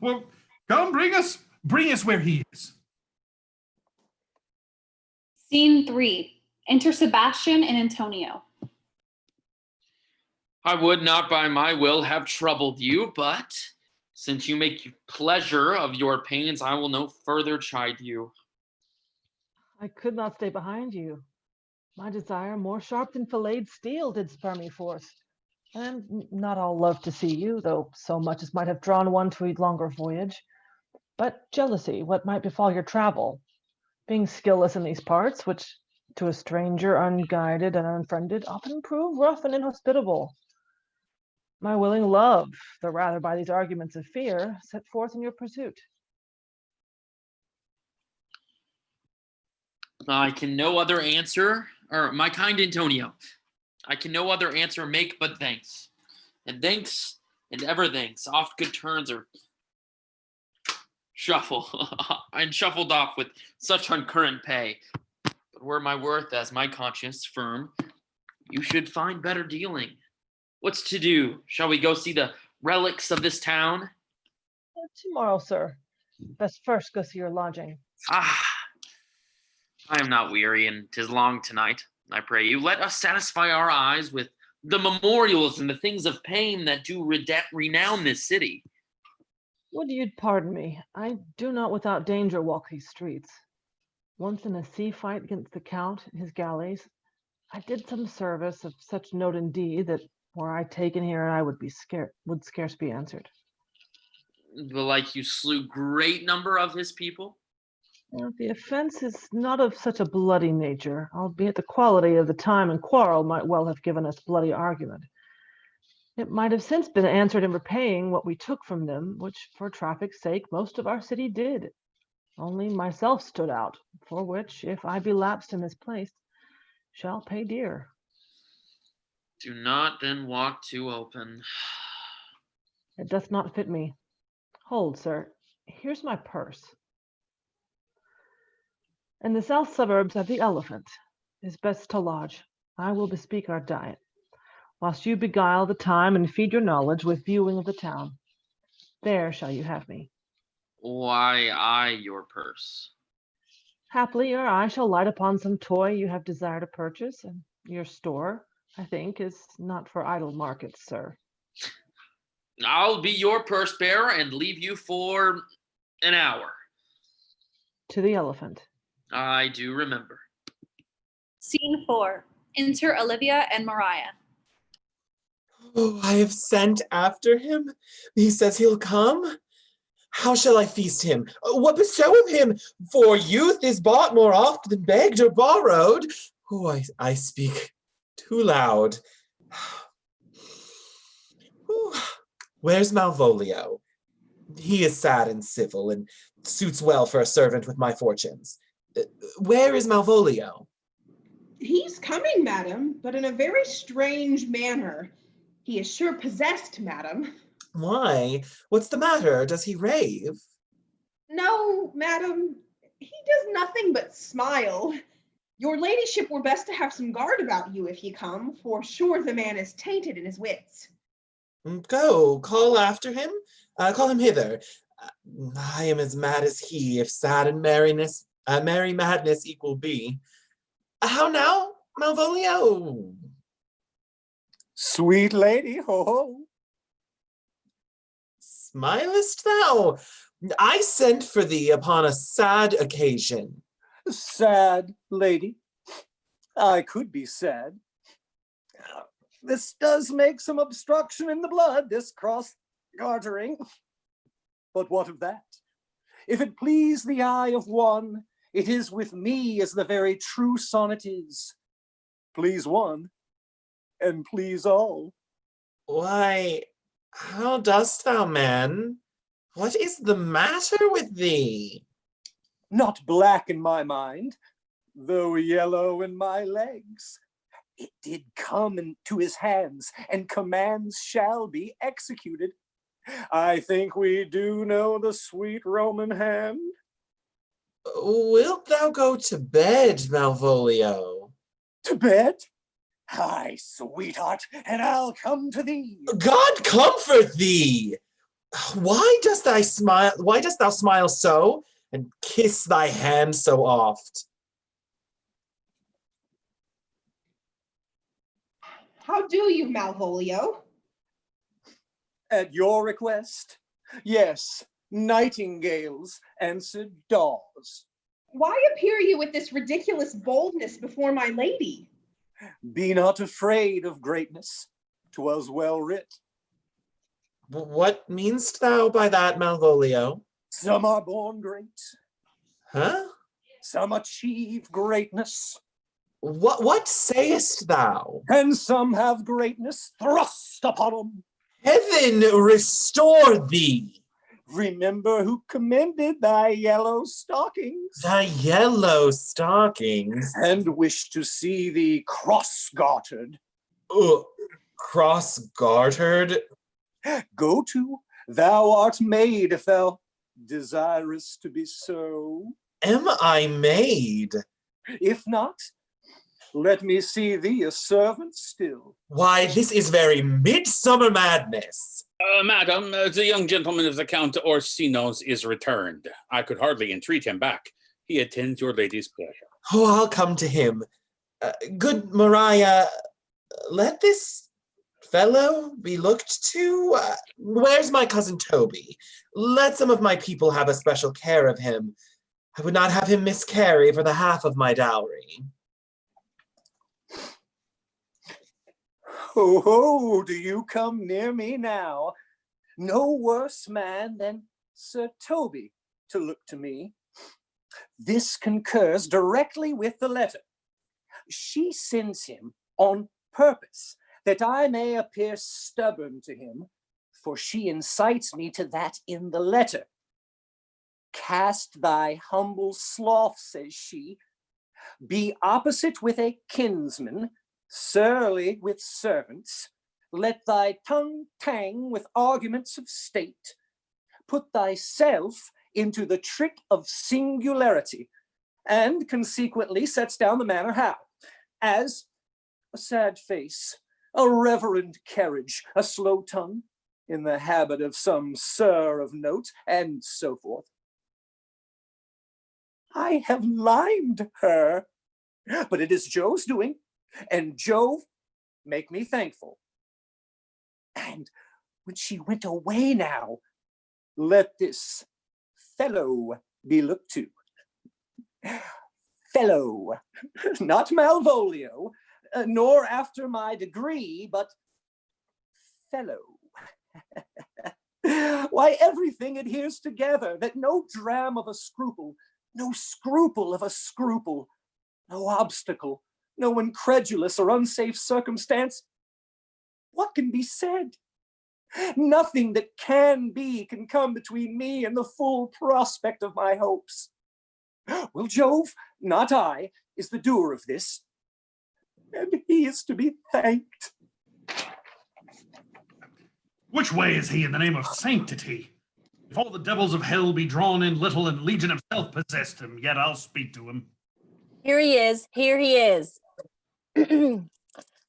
Well, come, bring us where he is. Scene 3. Enter Sebastian and Antonio. I would not by my will have troubled you, but Since you make pleasure of your pains, I will no further chide you. I could not stay behind you. My desire, more sharp than filleted steel, did spur me forth. I am not all love to see you, though so much as might have drawn one to a longer voyage. But jealousy, what might befall your travel? Being skilless in these parts, which to a stranger unguided and unfriended often prove rough and inhospitable. My willing love, though rather by these arguments of fear, set forth in your pursuit. I can no other answer, or my kind Antonio, I can no other answer make but thanks. And thanks, and ever thanks, oft good turns are shuffled off with such uncurrent pay. But were my worth as my conscience firm, you should find better dealing. What's to do? Shall we go see the relics of this town? Tomorrow, sir. Best first go see your lodging. I am not weary, and 'tis long tonight. I pray you, let us satisfy our eyes with the memorials and the things of pain that do renown this city. Would you'd pardon me? I do not without danger walk these streets. Once in a sea fight against the Count and his galleys, I did some service of such note indeed that were I taken here, I would scarce be answered. Belike you slew great number of his people? Well, the offense is not of such a bloody nature, albeit the quality of the time and quarrel might well have given us bloody argument. It might have since been answered in repaying what we took from them, which for traffic's sake most of our city did. Only myself stood out, for which, if I be lapsed in this place, shall pay dear. Do not then walk too open. It doth not fit me. Hold, sir, here's my purse. In the south suburbs of the Elephant is best to lodge. I will bespeak our diet, whilst you beguile the time and feed your knowledge with viewing of the town. There shall you have me. Why, I your purse. Haply your eye shall light upon some toy you have desire to purchase, and your store, I think, is not for idle markets, sir. I'll be your purse bearer and leave you for an hour. To the Elephant. I do remember. Scene 4. Enter Olivia and Mariah. Oh, I have sent after him. He says he'll come. How shall I feast him? What bestow of him? For youth is bought more oft than begged or borrowed. Oh, I speak too loud. Where's Malvolio? He is sad and civil, and suits well for a servant with my fortunes. Where is Malvolio? He's coming, madam, but in a very strange manner. He is sure possessed, madam. Why? What's the matter? Does he rave? No, madam, he does nothing but smile. Your ladyship were best to have some guard about you if ye come, for sure the man is tainted in his wits. Go, call after him. Call him hither. I am as mad as he, if sad and merry madness equal be. How now, Malvolio? Sweet lady, ho ho. Smilest thou? I sent for thee upon a sad occasion. Sad lady. I could be sad. This does make some obstruction in the blood, this cross-gartering. But what of that? If it please the eye of one, it is with me as the very true sonnet is. Please one, and please all. Why, how dost thou, man? What is the matter with thee? Not black in my mind, though yellow in my legs. It did come into his hands, and commands shall be executed. I think we do know the sweet Roman hand. Wilt thou go to bed, Malvolio? To bed? Aye, sweetheart, and I'll come to thee. God comfort thee! Why dost thou smile so, and kiss thy hand so oft? How do you, Malvolio? At your request, Yes, nightingales answered daws. Why appear you with this ridiculous boldness before my lady? Be not afraid of greatness. 'Twas well writ. What meanst thou by that, Malvolio? Some are born great. Huh? Some achieve greatness. What sayest thou? And some have greatness thrust upon them. Heaven restore thee! Remember who commended thy yellow stockings. Thy yellow stockings? And wish to see thee cross-gartered. Cross-gartered? Go to, thou art made if thou desirest to be so. Am I made? If not, let me see thee a servant still. Why, this is very midsummer madness. Madam, the young gentleman of the Count Orsino's is returned. I could hardly entreat him back. He attends your lady's pleasure. Oh, I'll come to him. Good Mariah, let this fellow be looked to. Where's my cousin Toby? Let some of my people have a special care of him. I would not have him miscarry for the half of my dowry. Ho, ho, do you come near me now? No worse man than Sir Toby to look to me. This concurs directly with the letter. She sends him on purpose, that I may appear stubborn to him, for she incites me to that in the letter. Cast thy humble sloth, says she, be opposite with a kinsman, surly with servants, let thy tongue tang with arguments of state, put thyself into the trick of singularity, and consequently sets down the manner how, as a sad face, a reverend carriage, a slow tongue, in the habit of some sir of note, and so forth. I have limed her, but it is Jove's doing, and Jove make me thankful. And when she went away now, let this fellow be looked to. Fellow, not Malvolio, nor after my degree, but fellow. Why, everything adheres together, that no dram of a scruple, no scruple of a scruple, no obstacle, no incredulous or unsafe circumstance. What can be said? Nothing that can be can come between me and the full prospect of my hopes. Well, Jove, not I, is the doer of this, and he is to be thanked. Which way is he in the name of sanctity? If all the devils of hell be drawn in little and legion himself possessed him, yet I'll speak to him. Here he is. Here he is.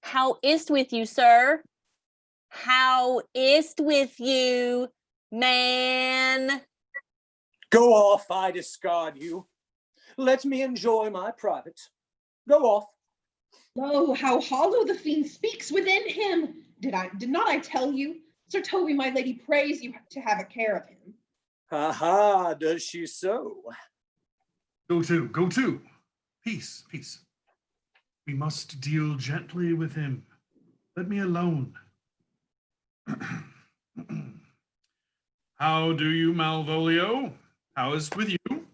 How is't with you, sir? How is't with you, man? Go off, I discard you. Let me enjoy my private. Go off. Oh, how hollow the fiend speaks within him! Did not I tell you? Sir Toby, my lady prays you to have a care of him. Ha, does she so? Go to. Peace. We must deal gently with him. Let me alone. How do you, Malvolio? How is it with you?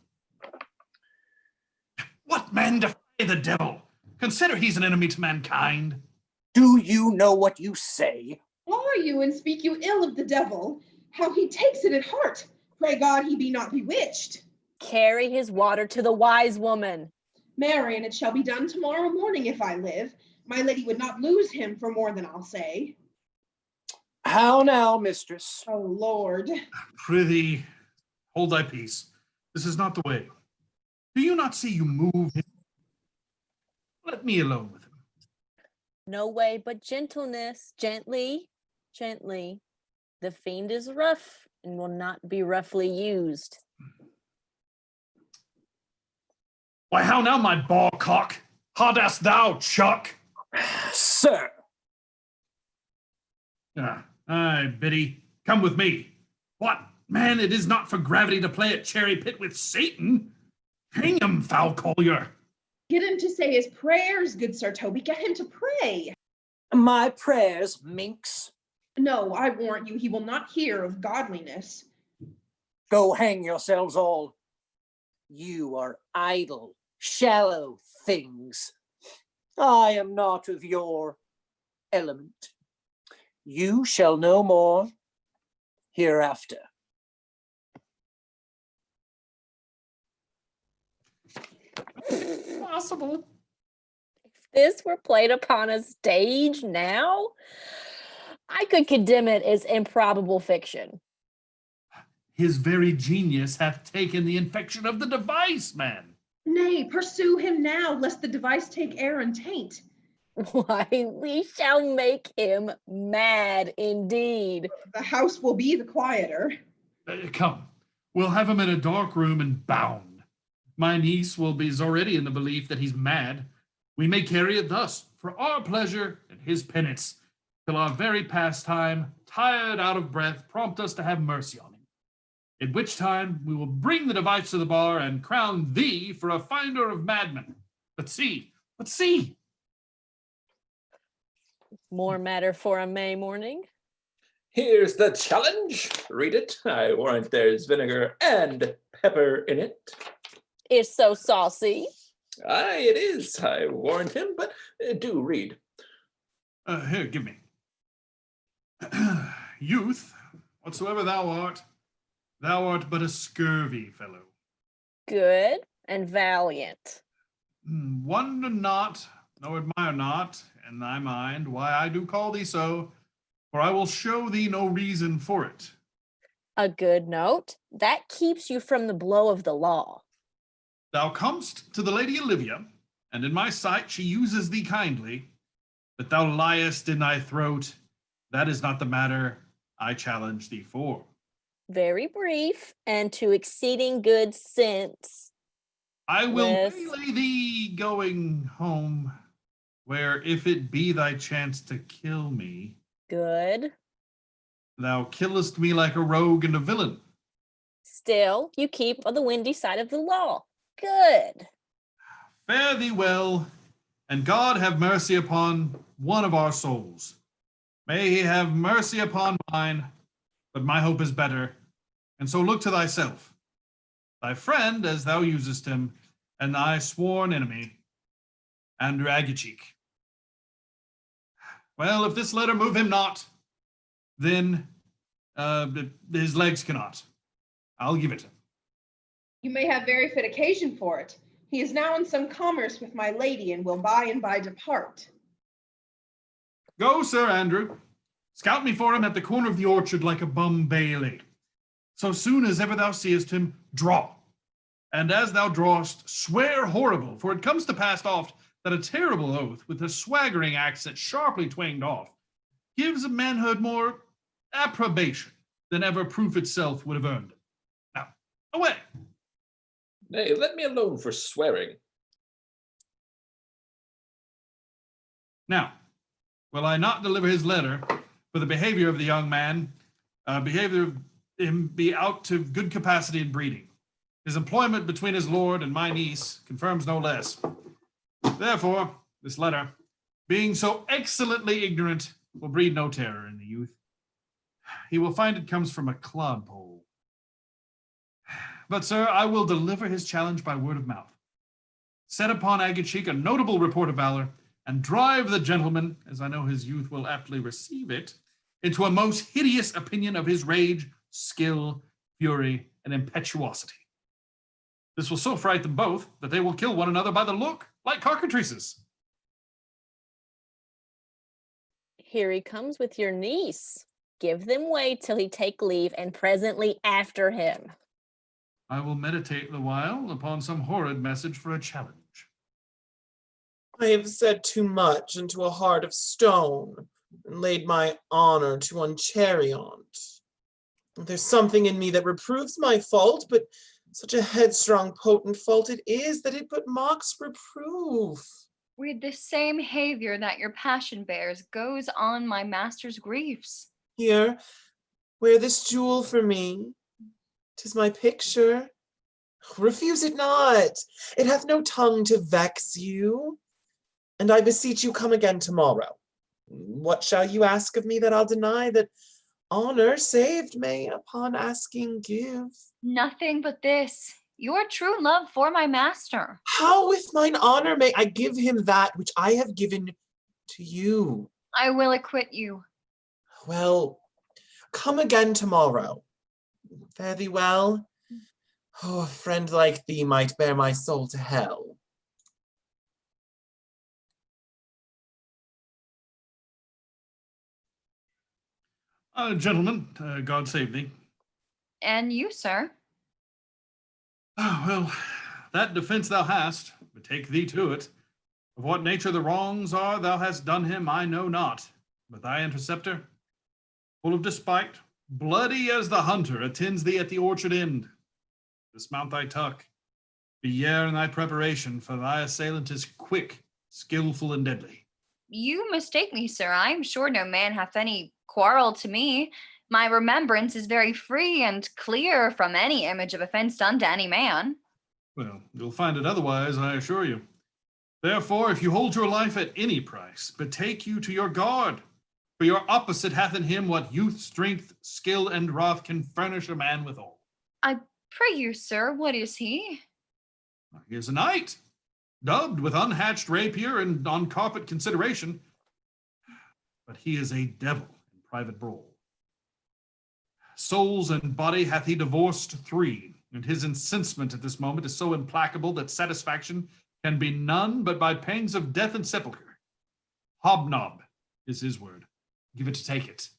What men defy the devil? Consider he's an enemy to mankind. Do you know what you say? Are you, and speak you ill of the devil? How he takes it at heart. Pray God he be not bewitched. Carry his water to the wise woman. Marry, and it shall be done tomorrow morning if I live. My lady would not lose him for more than I'll say. How now, mistress? Oh, Lord. Prithee, hold thy peace. This is not the way. Do you not see you move him? Let me alone with him. No way but gentleness. Gently. The fiend is rough and will not be roughly used. Why, how now, my ball cock? How dost thou, Chuck? Sir. Aye, Biddy, come with me. What? Man, it is not for gravity to play at cherry pit with Satan. Hang him, foul collier. Get him to say his prayers, good Sir Toby. Get him to pray. My prayers, minx. No, I warrant you, he will not hear of godliness. Go hang yourselves all. You are idle, shallow things. I am not of your element. You shall know more hereafter. Possible. If this were played upon a stage now, I could condemn it as improbable fiction. His very genius hath taken the infection of the device, man. Nay, pursue him now, lest the device take air and taint. Why, we shall make him mad indeed. The house will be the quieter. Come, we'll have him in a dark room and bound. My niece will be already in the belief that he's mad. We may carry it thus, for our pleasure and his penance, till our very pastime, tired out of breath, prompt us to have mercy on him. At which time we will bring the device to the bar and crown thee for a finder of madmen. Let's see. More matter for a May morning. Here's the challenge. Read it. I warrant there's vinegar and pepper in it. It's so saucy. Aye, it is. I warrant him, but do read. Here, give me. Youth, whatsoever thou art but a scurvy fellow. Good and valiant. Wonder not, nor admire not, in thy mind, why I do call thee so, for I will show thee no reason for it. A good note. That keeps you from the blow of the law. Thou comest to the Lady OLIVIA, and in my sight she uses thee kindly, but thou liest in thy throat. That is not the matter I challenge thee for. Very brief and to exceeding good sense. I will Yes. waylay thee going home, where if it be thy chance to kill me, Good. thou killest me like a rogue and a villain. Still, you keep on the windy side of the law. Good. Fare thee well, and God have mercy upon one of our souls. May he have mercy upon mine, but my hope is better, and so look to thyself, thy friend as thou usest him, and thy sworn enemy, Andrew AGUECHEEK. Well, if this letter move him not, then his legs cannot. I'll give it him. You may have very fit occasion for it. He is now in some commerce with my lady, and will by and by depart. Go, Sir Andrew. Scout me for him at the corner of the orchard like a bum bailey. So soon as ever thou seest him, draw. And as thou drawest, swear horrible, for it comes to pass oft that a terrible oath, with a swaggering accent sharply twanged off, gives a manhood more approbation than ever proof itself would have earned it. Now, away. Nay, let me alone for swearing. Now, will I not deliver his letter, for the behavior of the young man, behavior of him be out to good capacity in breeding. His employment between his lord and my niece confirms no less. Therefore, this letter, being so excellently ignorant, will breed no terror in the youth. He will find it comes from a clodpole. But, sir, I will deliver his challenge by word of mouth. Set upon AGUECHEEK a notable report of valor, and drive the gentleman, as I know his youth will aptly receive it, into a most hideous opinion of his rage, skill, fury, and impetuosity. This will so fright them both that they will kill one another by the look, like cockatrices. Here he comes with your niece. Give them way till he take leave, and presently after him. I will meditate the while upon some horrid message for a challenge. I have said too much into a heart of stone, and laid my honor to one chariot. There's something in me that reproves my fault, but such a headstrong, potent fault it is that it but mocks reproof. With the same behavior that your passion bears goes on my master's griefs. Here, wear this jewel for me, 'Tis my picture. Refuse it not. It hath no tongue to vex you. And I beseech you come again tomorrow. What shall you ask of me that I'll deny? That honor saved may upon asking give? Nothing but this, your true love for my master. How with mine honor may I give him that which I have given to you? I will acquit you. Well, come again tomorrow. Fare thee well. Oh, a friend like thee might bear my soul to hell. Gentlemen, God save thee. And you, sir. Oh, well, that defense thou hast, betake thee to it. Of what nature the wrongs are thou hast done him, I know not. But thy interceptor, full of despite, bloody as the hunter, attends thee at the orchard end. Dismount thy tuck. Be yare in thy preparation, for thy assailant is quick, skillful, and deadly. You mistake me, sir. I am sure no man hath any quarrel to me. My remembrance is very free and clear from any image of offense done to any man. Well, you'll find it otherwise, I assure you. Therefore, if you hold your life at any price, betake you to your guard. For your opposite hath in him what youth, strength, skill, and wrath can furnish a man withal. I pray you, sir, what is he? He is a knight, dubbed with unhatched rapier and on carpet consideration. But he is a devil in private brawl. Souls and body hath he divorced 3, and his incensement at this moment is so implacable that satisfaction can be none but by pangs of death and sepulchre. Hobnob is his word. Give it to take it.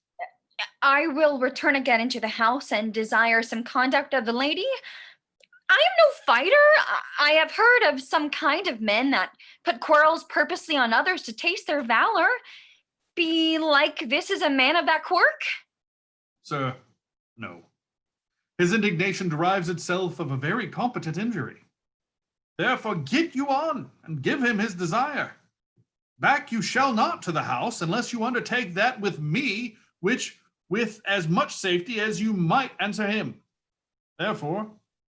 I will return again into the house and desire some conduct of the lady. I am no fighter. I have heard of some kind of men that put quarrels purposely on others to taste their valor. Be like this is a man of that quirk? Sir, no. His indignation derives itself of a very competent injury. Therefore get you on, and give him his desire. Back you shall not to the house, unless you undertake that with me, which with as much safety as you might answer him. Therefore,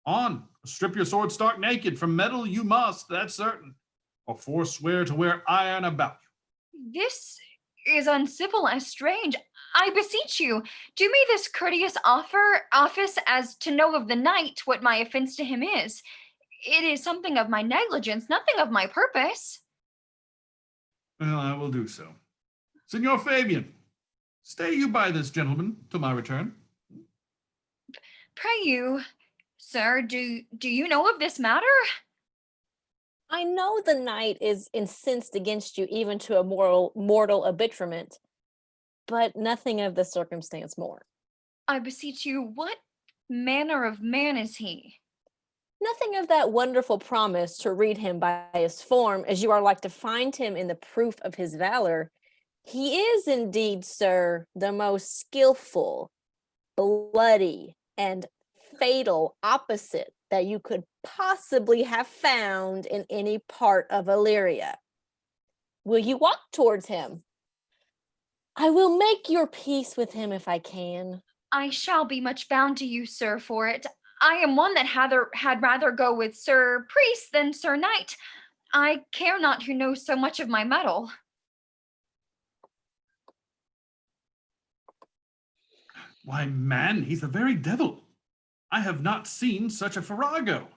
on, strip your sword stark naked, from metal you must, that's certain, or forswear to wear iron about you. This is uncivil and strange. I beseech you, do me this courteous office as to know of the knight what my offense to him is. It is something of my negligence, nothing of my purpose. Well, I will do so. Signor Fabian, stay you by this gentleman till my return. Pray you, sir, do you know of this matter? I know the knight is incensed against you even to a mortal arbitrament, but nothing of the circumstance more. I beseech you, what manner of man is he? Nothing of that wonderful promise to read him by his form, as you are like to find him in the proof of his valor. He is indeed, sir, the most skillful, bloody, and fatal opposite that you could possibly have found in any part of Illyria. Will you walk towards him? I will make your peace with him if I can. I shall be much bound to you, sir, for it. I am one that had rather go with Sir Priest than Sir Knight. I care not who knows so much of my mettle. Why, man, he's the very devil. I have not seen such a farrago.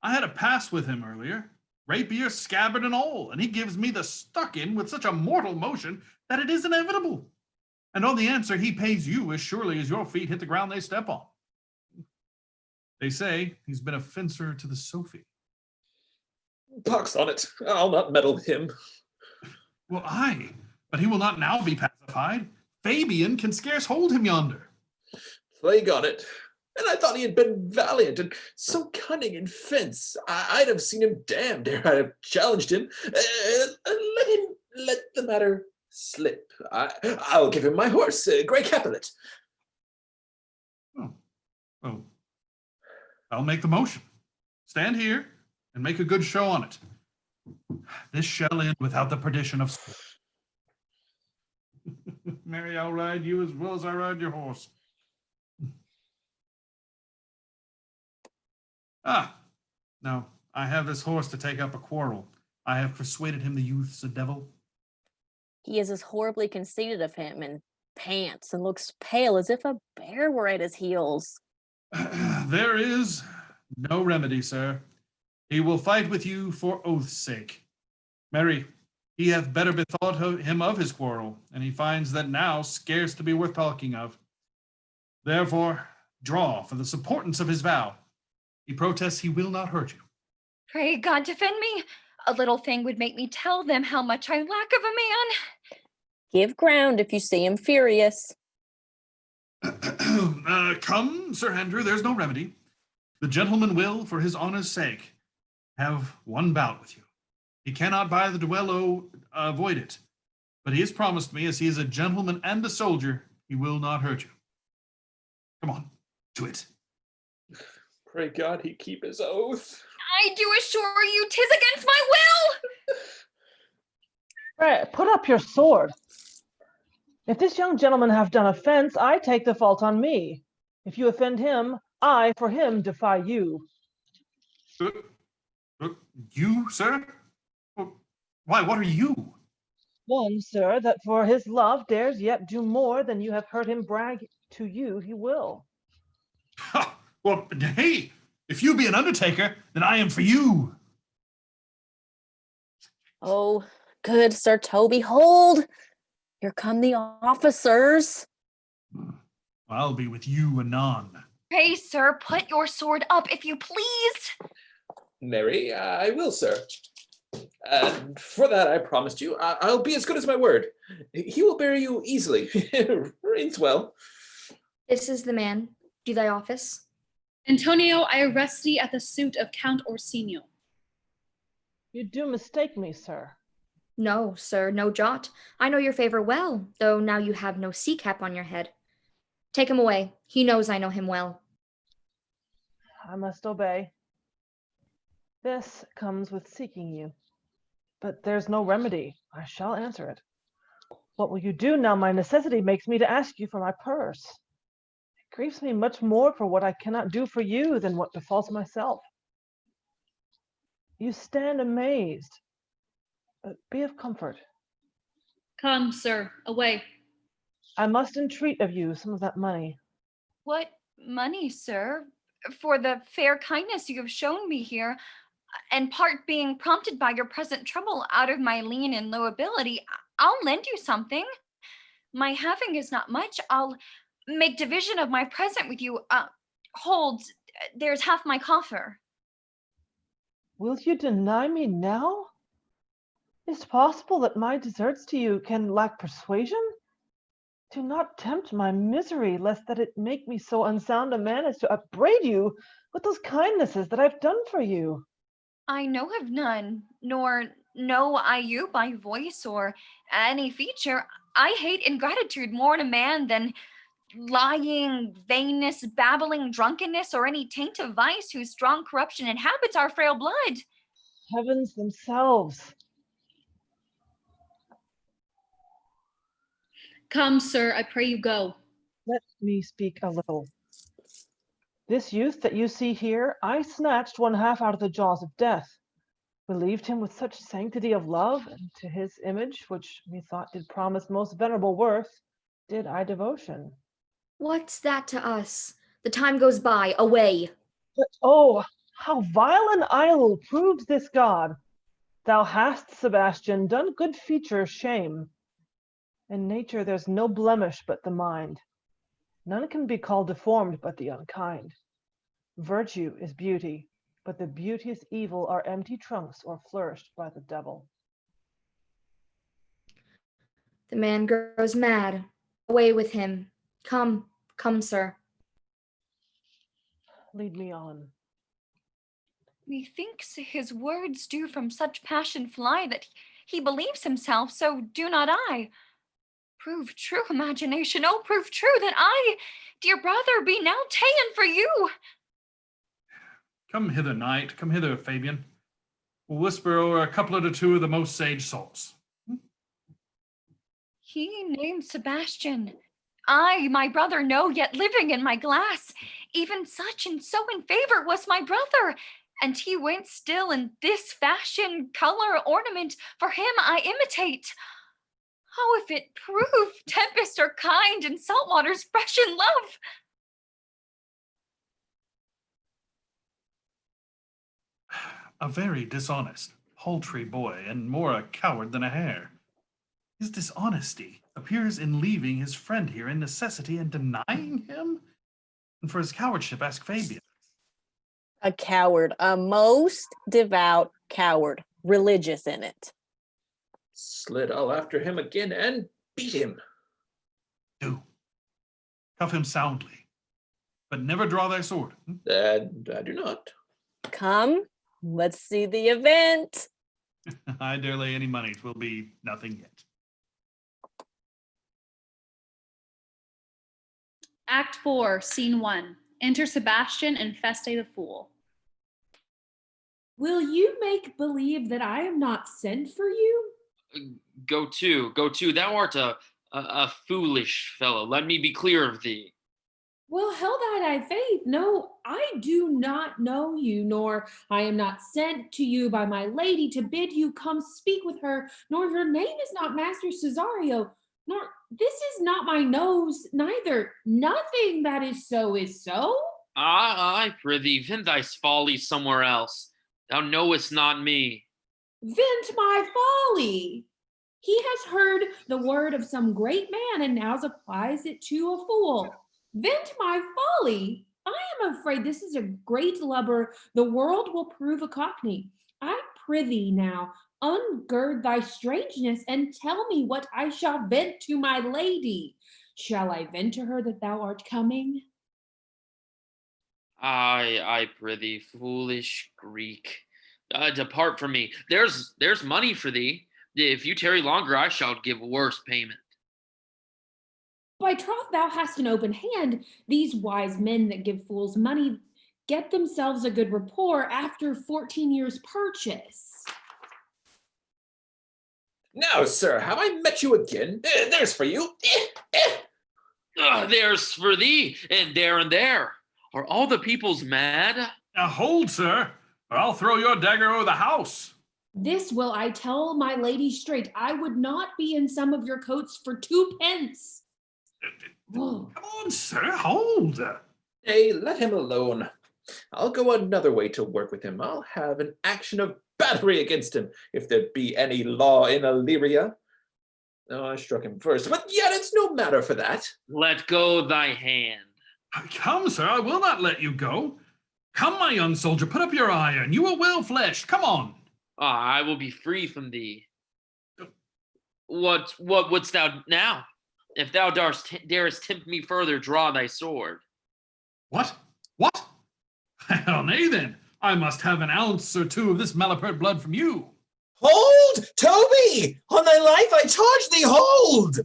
I had a pass with him earlier, rapier, scabbard, and all, and he gives me the stuck-in with such a mortal motion that it is inevitable. And on the answer, he pays you as surely as your feet hit the ground they step on. They say he's been a fencer to the Sophie. Pox on it, I'll not meddle with him. Well, aye, but he will not now be pacified. Fabian can scarce hold him yonder. Plague on it. And I thought he had been valiant and so cunning in fence. I'd have seen him damned ere I'd have challenged him. Let the matter slip. I'll give him my horse, Grae Capulet. Oh, I'll make the motion. Stand here and make a good show on it. This shall end without the perdition of... Mary, I'll ride you as well as I ride your horse. Ah, no, I have this horse to take up a quarrel. I have persuaded him the youth's a devil. He is as horribly conceited of him and pants and looks pale as if a bear were at his heels. There is no remedy, sir. He will fight with you for oath's sake. Mary, he hath better bethought him of his quarrel, and he finds that now scarce to be worth talking of. Therefore, draw for the supportance of his vow. He protests he will not hurt you. Pray God defend me. A little thing would make me tell them how much I lack of a man. Give ground if you see him furious. Come, Sir Andrew, there's no remedy. The gentleman will, for his honour's sake, have one bout with you. He cannot by the duello avoid it, but he has promised me, as he is a gentleman and a soldier, he will not hurt you. Come on, do it. Pray God he keep his oath. I do assure you 'tis against my will. Grae, put up your sword. If this young gentleman have done offense, I take the fault on me. If you offend him, I for him defy you. You, sir? Why, what are you? One, sir, that for his love dares yet do more than you have heard him brag to you he will. Ha! Well, hey, if you be an undertaker, then I am for you. Oh, good Sir Toby, hold! Here come the officers. I'll be with you anon. Pray, sir, put your sword up, if you please. Mary, I will, sir. For that I promised you, I'll be as good as my word. He will bear you easily. Reigns well. This is the man. Do thy office. Antonio, I arrest thee at the suit of Count Orsino. You do mistake me, sir. No, sir, no jot. I know your favor well, though now you have no sea cap on your head. Take him away. He knows I know him well. I must obey. This comes with seeking you. But there's no remedy. I shall answer it. What will you do now my necessity makes me to ask you for my purse? It grieves me much more for what I cannot do for you than what befalls myself. You stand amazed, but be of comfort. Come, sir, away. I must entreat of you some of that money. What money, sir? For the fair kindness you have shown me here, and part being prompted by your present trouble out of my lean and low ability, I'll lend you something. My having is not much. I'll make division of my present with you. Hold, there's half my coffer. Will you deny me now? Is it possible that my deserts to you can lack persuasion? Do not tempt my misery, lest that it make me so unsound a man as to upbraid you with those kindnesses that I've done for you. I know of none, nor know I you by voice or any feature. I hate ingratitude more in a man than lying, vainness, babbling, drunkenness, or any taint of vice whose strong corruption inhabits our frail blood. Heavens themselves. Come, sir, I pray you go. Let me speak a little. This youth that you see here, I snatched one half out of the jaws of death, relieved him with such sanctity of love, and to his image, which methought did promise most venerable worth, did I devotion. What's that to us? The time goes by. Away. But oh, how vile and idle proves this god! Thou hast, Sebastian, done good features shame. In nature there's no blemish but the mind. None can be called deformed but the unkind. Virtue is beauty, but the beauteous evil are empty trunks or flourished by the devil. The man grows mad. Away with him. Come, come, sir. Lead me on. Methinks his words do from such passion fly that he believes himself, so do not I. Prove true, imagination, oh, prove true that I, dear brother, be now ta'en for you. Come hither, knight. Come hither, Fabian. We'll whisper o'er a couplet or two of the most sage salts. He named Sebastian. I, my brother, know, yet living in my glass. even such and so in favor was my brother, and he went still in this fashion, color, ornament, for him I imitate. Oh, if it prove tempest or kind and salt waters fresh in love. A very dishonest, paltry boy, and more a coward than a hare. His dishonesty appears in leaving his friend here in necessity and denying him? And for his cowardship, ask Fabian. A coward, a most devout coward, religious in it. Slid all after him again and beat him. Do. Cuff him soundly, but never draw thy sword. And I do not. Come, let's see the event. I dare lay any money 'twill be nothing yet. Act 4, Scene 1. Enter Sebastian and Feste the Fool. Will you make believe that I am not sent for you? Go to. Thou art a foolish fellow. Let me be clear of thee. Well, held I thy faith? No, I do not know you, nor I am not sent to you by my lady to bid you come speak with her, nor your name is not Master Cesario, nor this is not my nose, neither. Nothing that is so is so. I prithee, vent thy folly somewhere else. Thou knowest not me. Vent my folly. He has heard the word of some great man and now applies it to a fool. Vent my folly. I am afraid this is a great lubber. The world will prove a cockney. I prithee now, ungird thy strangeness and tell me what I shall vent to my lady. Shall I vent to her that thou art coming? I prithee, foolish Greek. Depart from me. There's money for thee. If you tarry longer, I shall give worse payment. By troth, thou hast an open hand. These wise men that give fools money get themselves a good rapport after 14 years' purchase. Now, sir, have I met you again? There's for you. There's for thee, and there. Are all the peoples mad? Now hold, sir, or I'll throw your dagger over the house. This will I tell my lady straight. I would not be in some of your coats for 2 pence. Come on, sir, hold. Hey, let him alone. I'll go another way to work with him. I'll have an action of battery against him, if there be any law in OLIVIA. Oh, I struck him first, but yet it's no matter for that. Let go thy hand. Come, sir, I will not let you go. Come, my young soldier, put up your iron. You are well fleshed. Come on. I will be free from thee. What wouldst thou now? If thou darest tempt me further, draw thy sword. What? Well, nay then. I must have an ounce or two of this malapert blood from you. Hold, Toby! On thy life I charge thee, hold!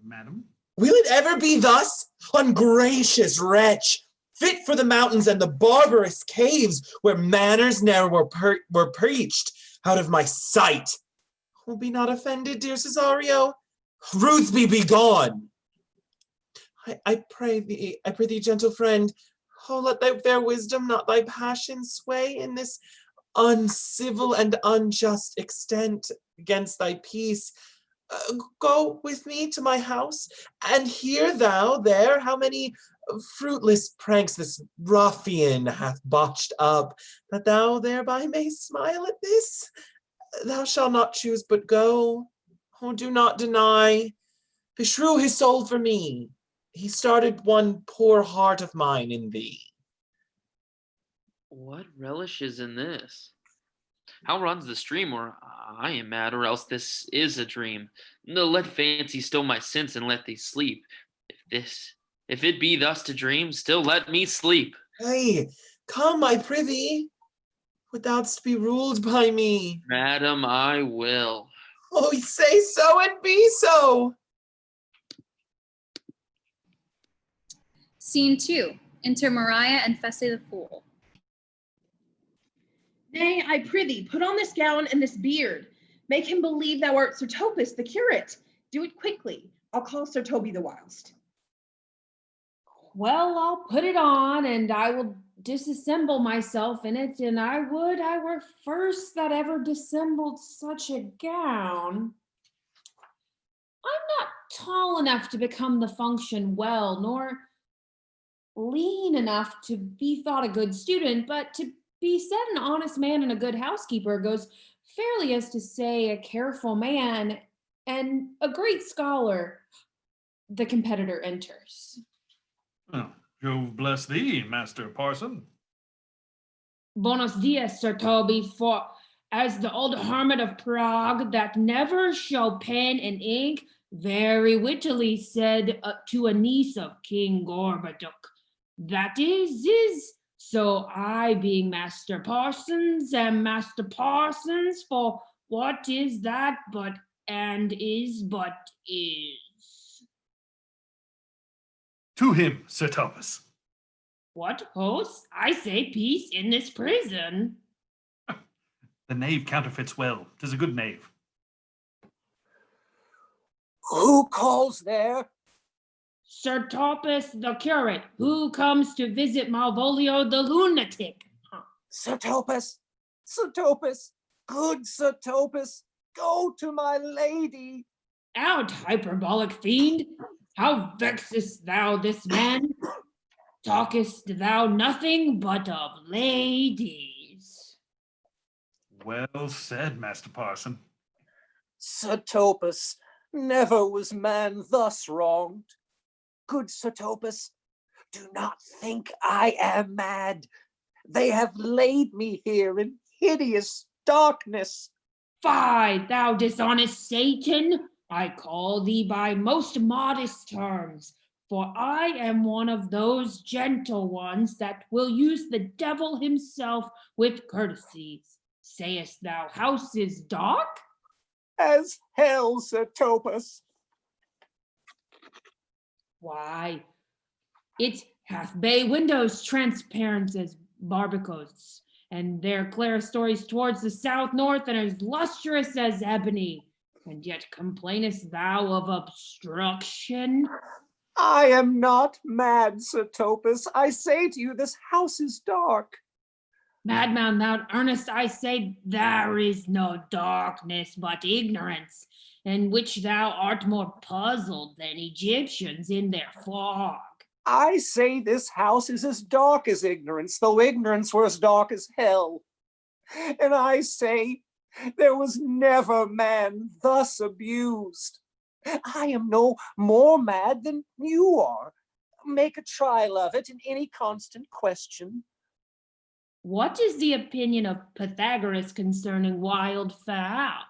Madam? Will it ever be thus, ungracious wretch, fit for the mountains and the barbarous caves where manners ne'er were preached, out of my sight? Oh, be not offended, dear Cesario. Ruthby, be gone. I pray thee, gentle friend, oh, let thy fair wisdom, not thy passion, sway in this uncivil and unjust extent against thy peace. Go with me to my house, and hear thou there how many fruitless pranks this ruffian hath botched up, that thou thereby may smile at this. Thou shalt not choose but go. Oh, do not deny. Beshrew his soul for me. He started one poor heart of mine in thee. What relish is in this? How runs the stream, or I am mad, or else this is a dream? No, let fancy still my sense and let thee sleep. If it be thus to dream, still let me sleep. Hey, come, I prithee. Would thou'dst be ruled by me? Madam, I will. Oh, say so and be so. Scene 2. Enter Mariah and Feste the Fool. Nay, I prithee, put on this gown and this beard. Make him believe thou art Sir Topus, the curate. Do it quickly. I'll call Sir Toby the whilst. well, I'll put it on, and I will disassemble myself in it, and I were first that ever dissembled such a gown. I'm not tall enough to become the function well, nor lean enough to be thought a good student, but to be said an honest man and a good housekeeper goes fairly as to say a careful man and a great scholar. The competitor enters. Oh, Jove bless thee, Master Parson. Buenos dias, Sir Toby, for as the old hermit of Prague that never show pen and ink very wittily said to a niece of King Gorbadook, that is, so I being Master Parsons am Master Parsons, for what is that but and is but is? To him, Sir Thomas. What, host? I say peace in this prison. The knave counterfeits well. 'Tis a good knave. Who calls there? Sir Topus the curate, who comes to visit Malvolio the lunatic. Sir Topus, Sir Topus, good Sir Topus, go to my lady. Out, hyperbolic fiend! How vexest thou this man? Talkest thou nothing but of ladies? Well said, Master Parson. Sir Topus, never was man thus wronged. Good Sir Topus, do not think I am mad. They have laid me here in hideous darkness. Fie, thou dishonest Satan! I call thee by most modest terms, for I am one of those gentle ones that will use the devil himself with courtesies. Sayest thou house is dark? As hell, Sir Topus. Why, it hath bay windows transparent as barbacos, and their clerestories towards the south north, and as lustrous as ebony. And yet complainest thou of obstruction? I am not mad, Sir Topus. I say to you, this house is dark. Madman, thou earnest, I say, there is no darkness but ignorance, in which thou art more puzzled than Egyptians in their fog. I say this house is as dark as ignorance, though ignorance were as dark as hell. And I say, there was never man thus abused. I am no more mad than you are. Make a trial of it in any constant question. What is the opinion of Pythagoras concerning wild fowl?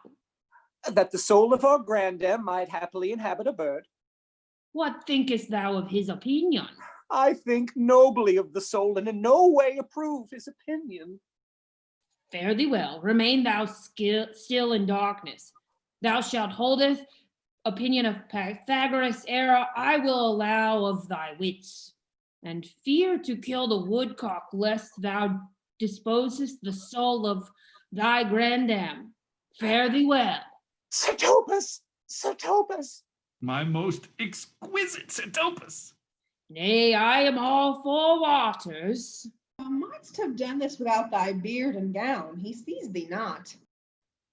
That the soul of our grandam might happily inhabit a bird. What thinkest thou of his opinion? I think nobly of the soul, and in no way approve his opinion. Fare thee well, remain thou still in darkness. Thou shalt holdeth opinion of Pythagoras' error, I will allow of thy wits, and fear to kill the woodcock, lest thou disposest the soul of thy grandam. Fare thee well. Sir Topus! Sir Topus! My most exquisite Sir Topus. Nay, I am all for waters. Thou mightst have done this without thy beard and gown. He sees thee not.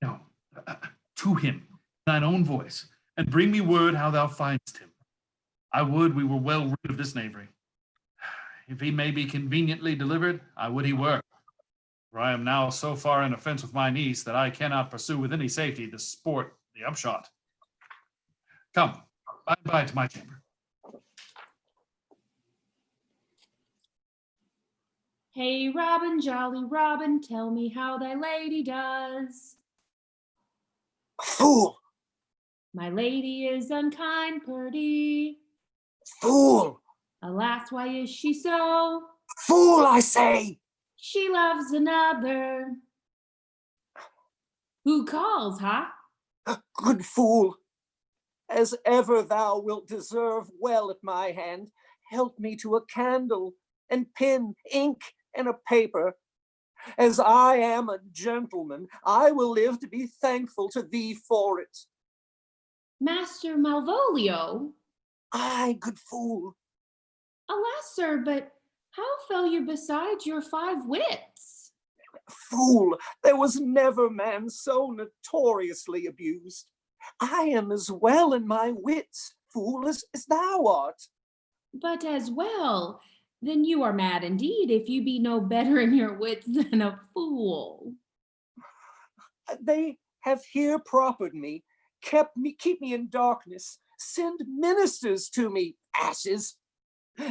No, to him, thine own voice, and bring me word how thou findest him. I would we were well rid of this knavery. If he may be conveniently delivered, I would he were. For I am now so far in offense with my niece that I cannot pursue with any safety the sport, the upshot. Come, bye to my chamber. Hey, Robin, jolly Robin, tell me how thy lady does. Fool! My lady is unkind, purdy. Fool! Alas, why is she so? Fool, I say! She loves another. Who calls, huh? Good fool! As ever thou wilt deserve well at my hand, help me to a candle, and pen, ink, and a paper. As I am a gentleman, I will live to be thankful to thee for it. Master Malvolio? Aye, good fool. Alas, sir, but how fell you beside your 5 wits? Fool, there was never man so notoriously abused. I am as well in my wits, fool, as thou art. But as well, then you are mad indeed, if you be no better in your wits than a fool. They have here propered me, keep me in darkness, send ministers to me, asses,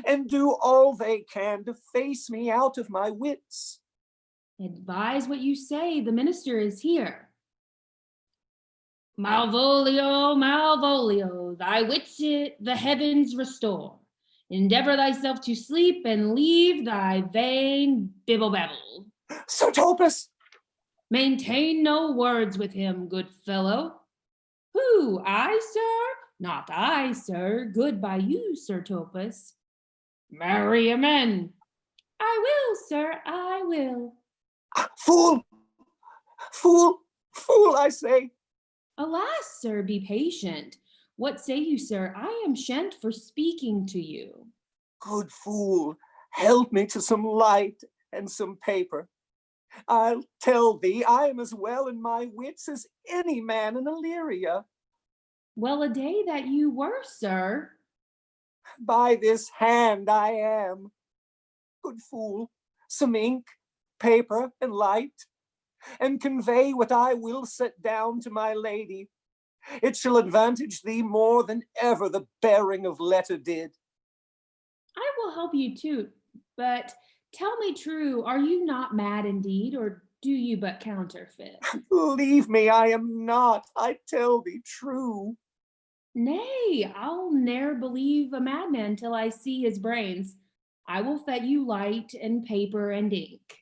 and do all they can to face me out of my wits. Advise what you say, the minister is here. Malvolio, Malvolio, thy wits the heavens restore. Endeavor thyself to sleep and leave thy vain bibble-babble. Sir Topus! Maintain no words with him, good fellow. Who, I, sir? Not I, sir. Good by you, Sir Topus. Marry amen. I will, sir, I will. Fool! Fool! Fool, I say! Alas, sir, be patient. What say you, sir? I am shent for speaking to you. Good fool, help me to some light and some paper. I'll tell thee, I am as well in my wits as any man in Illyria. Well a day that you were, sir. By this hand I am. Good fool, some ink, paper, and light, and convey what I will set down to my lady. It shall advantage thee more than ever the bearing of letter did. I will help you too, but tell me true, are you not mad indeed, or do you but counterfeit? Leave me, I am not, I tell thee true. Nay, I'll ne'er believe a madman till I see his brains. I will fet you light and paper and ink.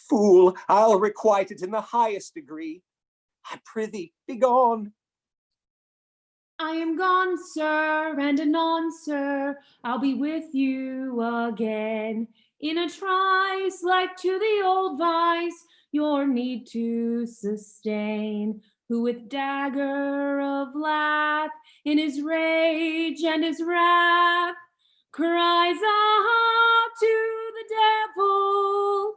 Fool, I'll requite it in the highest degree. I prithee, be gone. I am gone, sir, and anon, sir, I'll be with you again. In a trice, like to the old vice, your need to sustain. Who with dagger of lath, in his rage and his wrath, cries aha to the devil.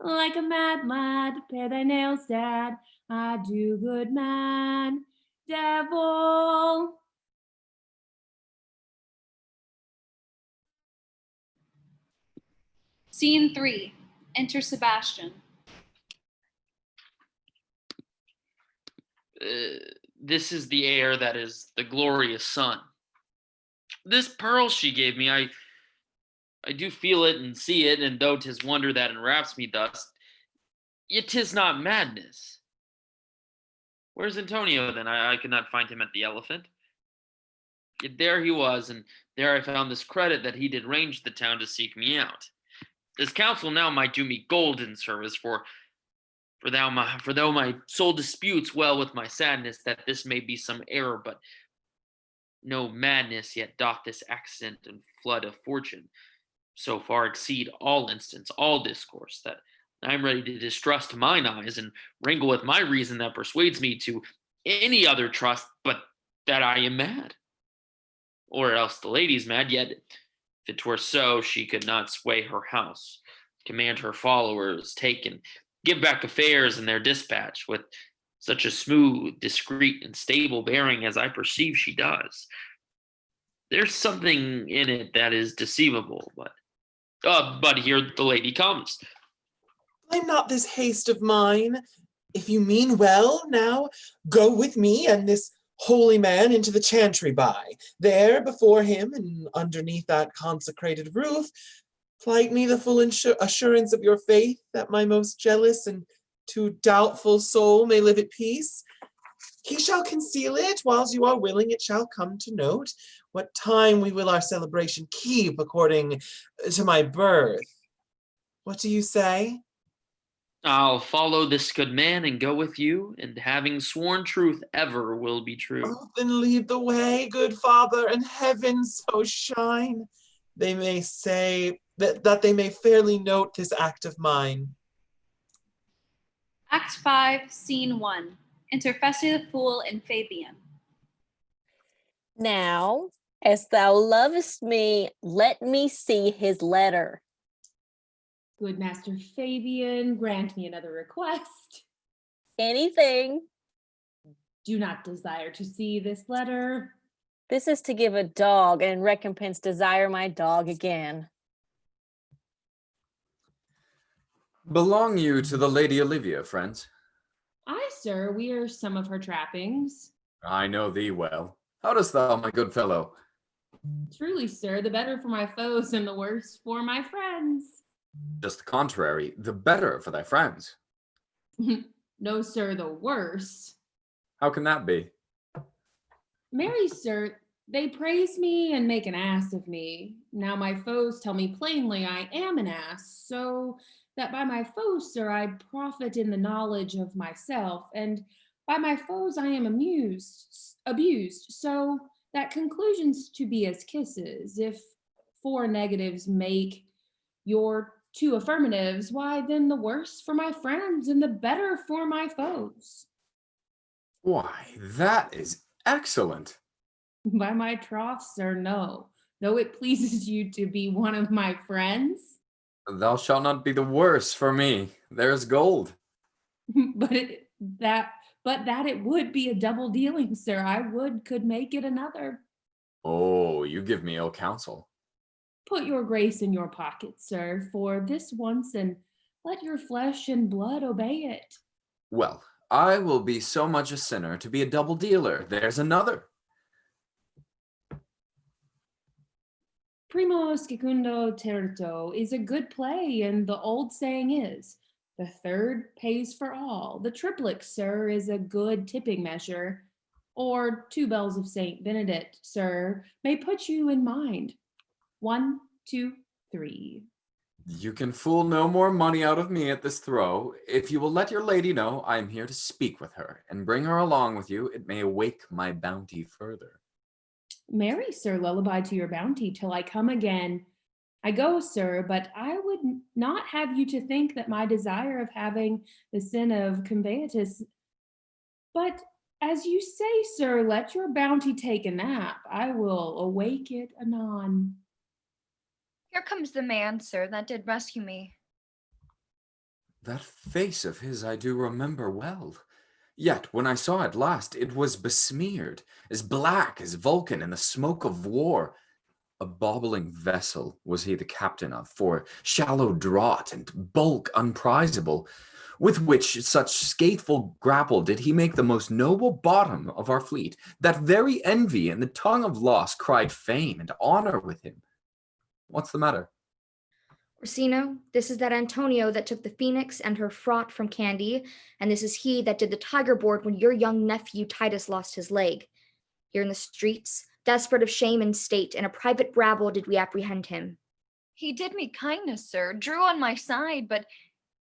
Like a mad lad, pare thy nails, dad, I do, good man, devil. Scene 3. Enter Sebastian. This is the air that is the glorious sun. This pearl she gave me, I do feel it and see it, and though 'tis wonder that enwraps me thus, yet 'tis not madness. Where's Antonio then? I could not find him at the Elephant. Yet there he was, and there I found this credit that he did range the town to seek me out. This counsel now might do me golden service, for though my soul disputes well with my sadness that this may be some error, but no madness, yet doth this accident and flood of fortune so far exceed all instance, all discourse, that I am ready to distrust mine eyes and wrangle with my reason that persuades me to any other trust but that I am mad. Or else the lady's mad, yet if it were so, she could not sway her house, command her followers, take and give back affairs in their dispatch with such a smooth, discreet, and stable bearing as I perceive she does. There's something in it that is deceivable, but here the lady comes. Blame not this haste of mine. If you mean well, now go with me and this holy man into the chantry by. There before him and underneath that consecrated roof, plight me the full assurance of your faith that my most jealous and too doubtful soul may live at peace. He shall conceal it, whiles you are willing it shall come to note what time we will our celebration keep according to my birth. What do you say? I'll follow this good man and go with you, and having sworn truth ever will be true. Oh, then lead the way, good father, and heaven so shine. They may say that they may fairly note this act of mine. Act 5, Scene 1. Enter Fessy the Fool and Fabian. Now, As thou lovest me, let me see his letter. Good Master Fabian, grant me another request. Anything. Do not desire to see this letter. This is to give a dog, and in recompense desire my dog again. Belong you to the Lady OLIVIA, friends? Aye, sir, we are some of her trappings. I know thee well. How dost thou, my good fellow? Truly, sir, the better for my foes and the worse for my friends. Just the contrary, the better for thy friends. No, sir, the worse. How can that be? Marry, sir, they praise me and make an ass of me. Now my foes tell me plainly I am an ass, so that by my foes, sir, I profit in the knowledge of myself, and by my foes I am abused, so that conclusions to be as kisses. If 4 negatives make your 2 affirmatives, why then the worse for my friends and the better for my foes. Why, that is excellent. By my troth, sir, no. Though it pleases you to be one of my friends. Thou shalt not be the worse for me. There's gold. but that it would be a double dealing, sir. I could make it another. Oh, you give me ill counsel. Put your grace in your pocket, sir, for this once, and let your flesh and blood obey it. Well, I will be so much a sinner to be a double dealer. There's another. Primo secundo terzo is a good play, and the old saying is, the third pays for all. The triplet, sir, is a good tipping measure, or 2 bells of Saint Benedict, sir, may put you in mind. 1, 2, 3. You can fool no more money out of me at this throw. If you will let your lady know I am here to speak with her, and bring her along with you, it may awake my bounty further. Marry, sir, lullaby to your bounty till I come again. I go, sir, but I would not have you to think that my desire of having the sin of conveyatus. But as you say, sir, let your bounty take a nap. I will awake it anon. Here comes the man, sir, that did rescue me. That face of his I do remember well. Yet when I saw it last, it was besmeared, as black as Vulcan in the smoke of war. A bobbling vessel was he the captain of, for shallow draught and bulk unprizable, with which such scatheful grapple did he make the most noble bottom of our fleet, that very envy and the tongue of loss cried fame and honor with him. What's the matter? Orsino, this is that Antonio that took the Phoenix and her fraught from Candy, and this is he that did the tiger board when your young nephew Titus lost his leg. Here in the streets, desperate of shame and state, in a private rabble did we apprehend him. He did me kindness, sir, drew on my side, but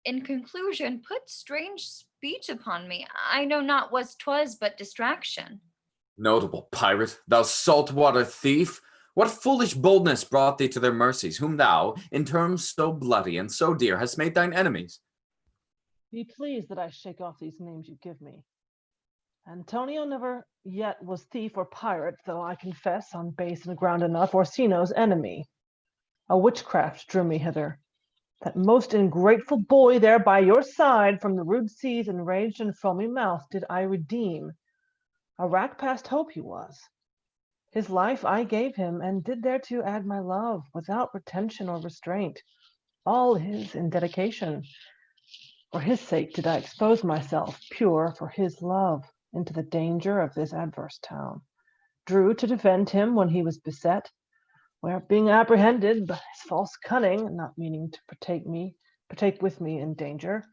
in conclusion put strange speech upon me. I know not what 'twas but distraction. Notable pirate, thou saltwater thief! What foolish boldness brought thee to their mercies, whom thou, in terms so bloody and so dear, hast made thine enemies? Be pleased that I shake off these names you give me. Antonio never yet was thief or pirate, though I confess, on base and ground enough, Orsino's enemy. A witchcraft drew me hither. That most ingrateful boy there by your side, from the rude seas enraged and foamy mouth, did I redeem. A rack past hope he was. His life I gave him, and did thereto add my love, without retention or restraint, all his in dedication. For his sake did I expose myself, pure for his love, into the danger of this adverse town. Drew to defend him when he was beset, where being apprehended by his false cunning, not meaning to partake with me in danger,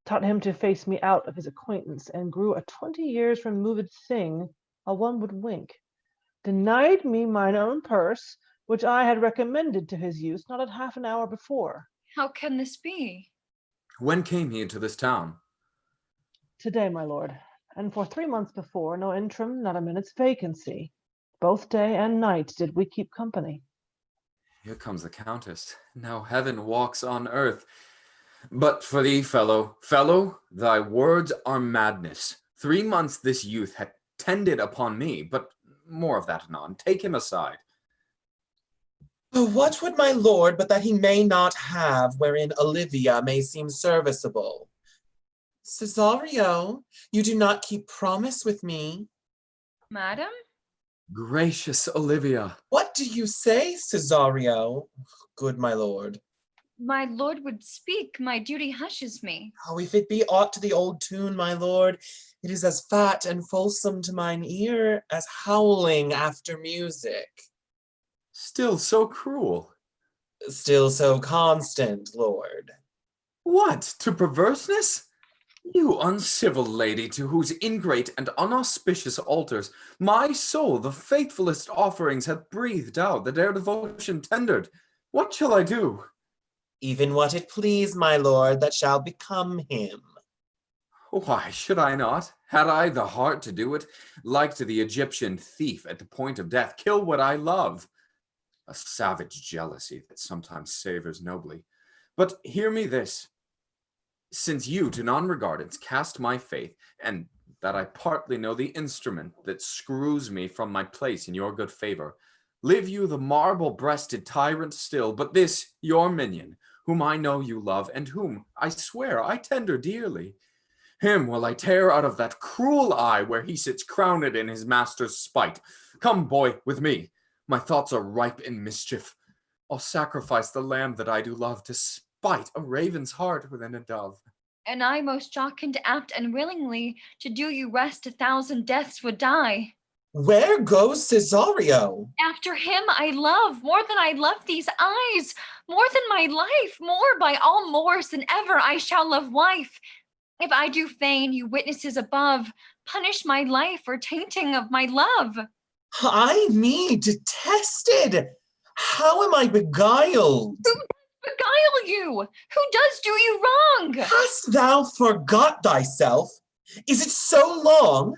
taught him to face me out of his acquaintance, and grew a 20 years removed thing, a one would wink. Denied me mine own purse, which I had recommended to his use not at half an hour before. How can this be? When came he into this town? Today, my lord, and for 3 months before, no interim, not a minute's vacancy. Both day and night did we keep company. Here comes the Countess. Now heaven walks on earth. But for thee, fellow, thy words are madness. 3 months this youth had tended upon me, but more of that anon. Take him aside. Oh, what would my lord but that he may not have wherein OLIVIA may seem serviceable? Cesario, you do not keep promise with me. Madam? Gracious OLIVIA. What do you say, Cesario? Good my lord. My lord would speak, my duty hushes me. Oh, if it be aught to the old tune, my lord, it is as fat and fulsome to mine ear as howling after music. Still so cruel. Still so constant, lord. What, to perverseness? You uncivil lady, to whose ingrate and unauspicious altars my soul the faithfulest offerings hath breathed out that ere devotion tendered. What shall I do? Even what it please, my lord, that shall become him. Why should I not? Had I the heart to do it, like to the Egyptian thief at the point of death, kill what I love. A savage jealousy that sometimes savors nobly. But hear me this. Since you to non-regardance cast my faith, and that I partly know the instrument that screws me from my place in your good favor, live you the marble-breasted tyrant still, but this your minion, whom I know you love, and whom, I swear, I tender dearly. Him will I tear out of that cruel eye where he sits crowned in his master's spite. Come, boy, with me. My thoughts are ripe in mischief. I'll sacrifice the lamb that I do love to spite a raven's heart within a dove. And I most jocund apt and willingly to do you rest 1,000 deaths would die. Where goes Cesario? After him I love, more than I love these eyes, more than my life, more by all mores than ever I shall love wife. If I do feign, you witnesses above, punish my life for tainting of my love. I me detested! How am I beguiled? Who does beguile you? Who does do you wrong? Hast thou forgot thyself? Is it so long?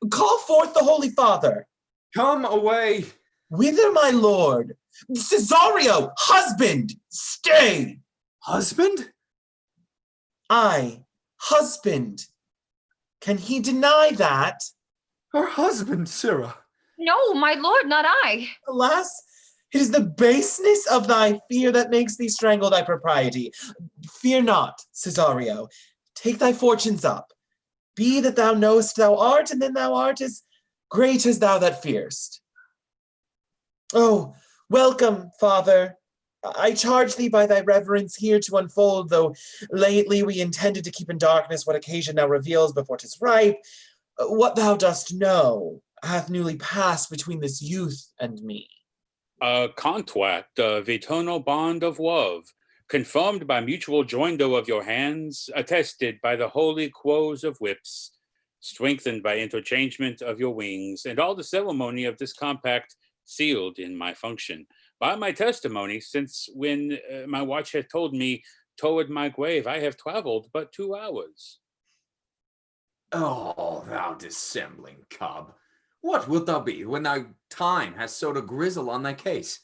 Call forth the Holy Father. Come away. Whither, my lord? Cesario, husband, stay. Husband? I, husband. Can he deny that? Her husband, Sirrah. No, my lord, not I. Alas, it is the baseness of thy fear that makes thee strangle thy propriety. Fear not, Cesario. Take thy fortunes up. Be that thou knowest thou art, and then thou art as great as thou that fearst. Oh, welcome, Father. I charge thee by thy reverence here to unfold, though lately we intended to keep in darkness what occasion now reveals before 'tis ripe. What thou dost know hath newly passed between this youth and me. A contract of eternal bond of love, confirmed by mutual joinder of your hands, attested by the holy quos of whips, strengthened by interchangement of your wings, and all the ceremony of this compact sealed in my function, by my testimony, since when my watch hath told me toward my grave I have traveled but 2 hours. Oh, thou dissembling cub, what wilt thou be when thy time has sowed a grizzle on thy case?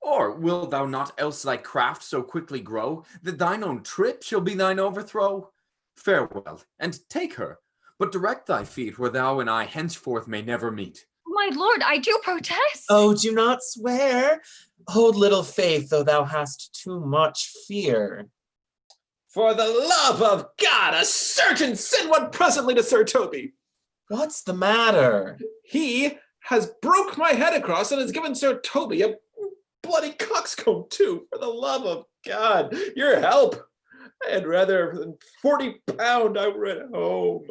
Or wilt thou not else thy craft so quickly grow, that thine own trip shall be thine overthrow? Farewell, and take her, but direct thy feet where thou and I henceforth may never meet. My lord, I do protest. Oh, do not swear. Hold little faith, though thou hast too much fear. For the love of God, a surgeon send one presently to Sir Toby. What's the matter? He has broke my head across and has given Sir Toby a bloody coxcomb too. For the love of God, your help. I had rather than 40 pound I were at home.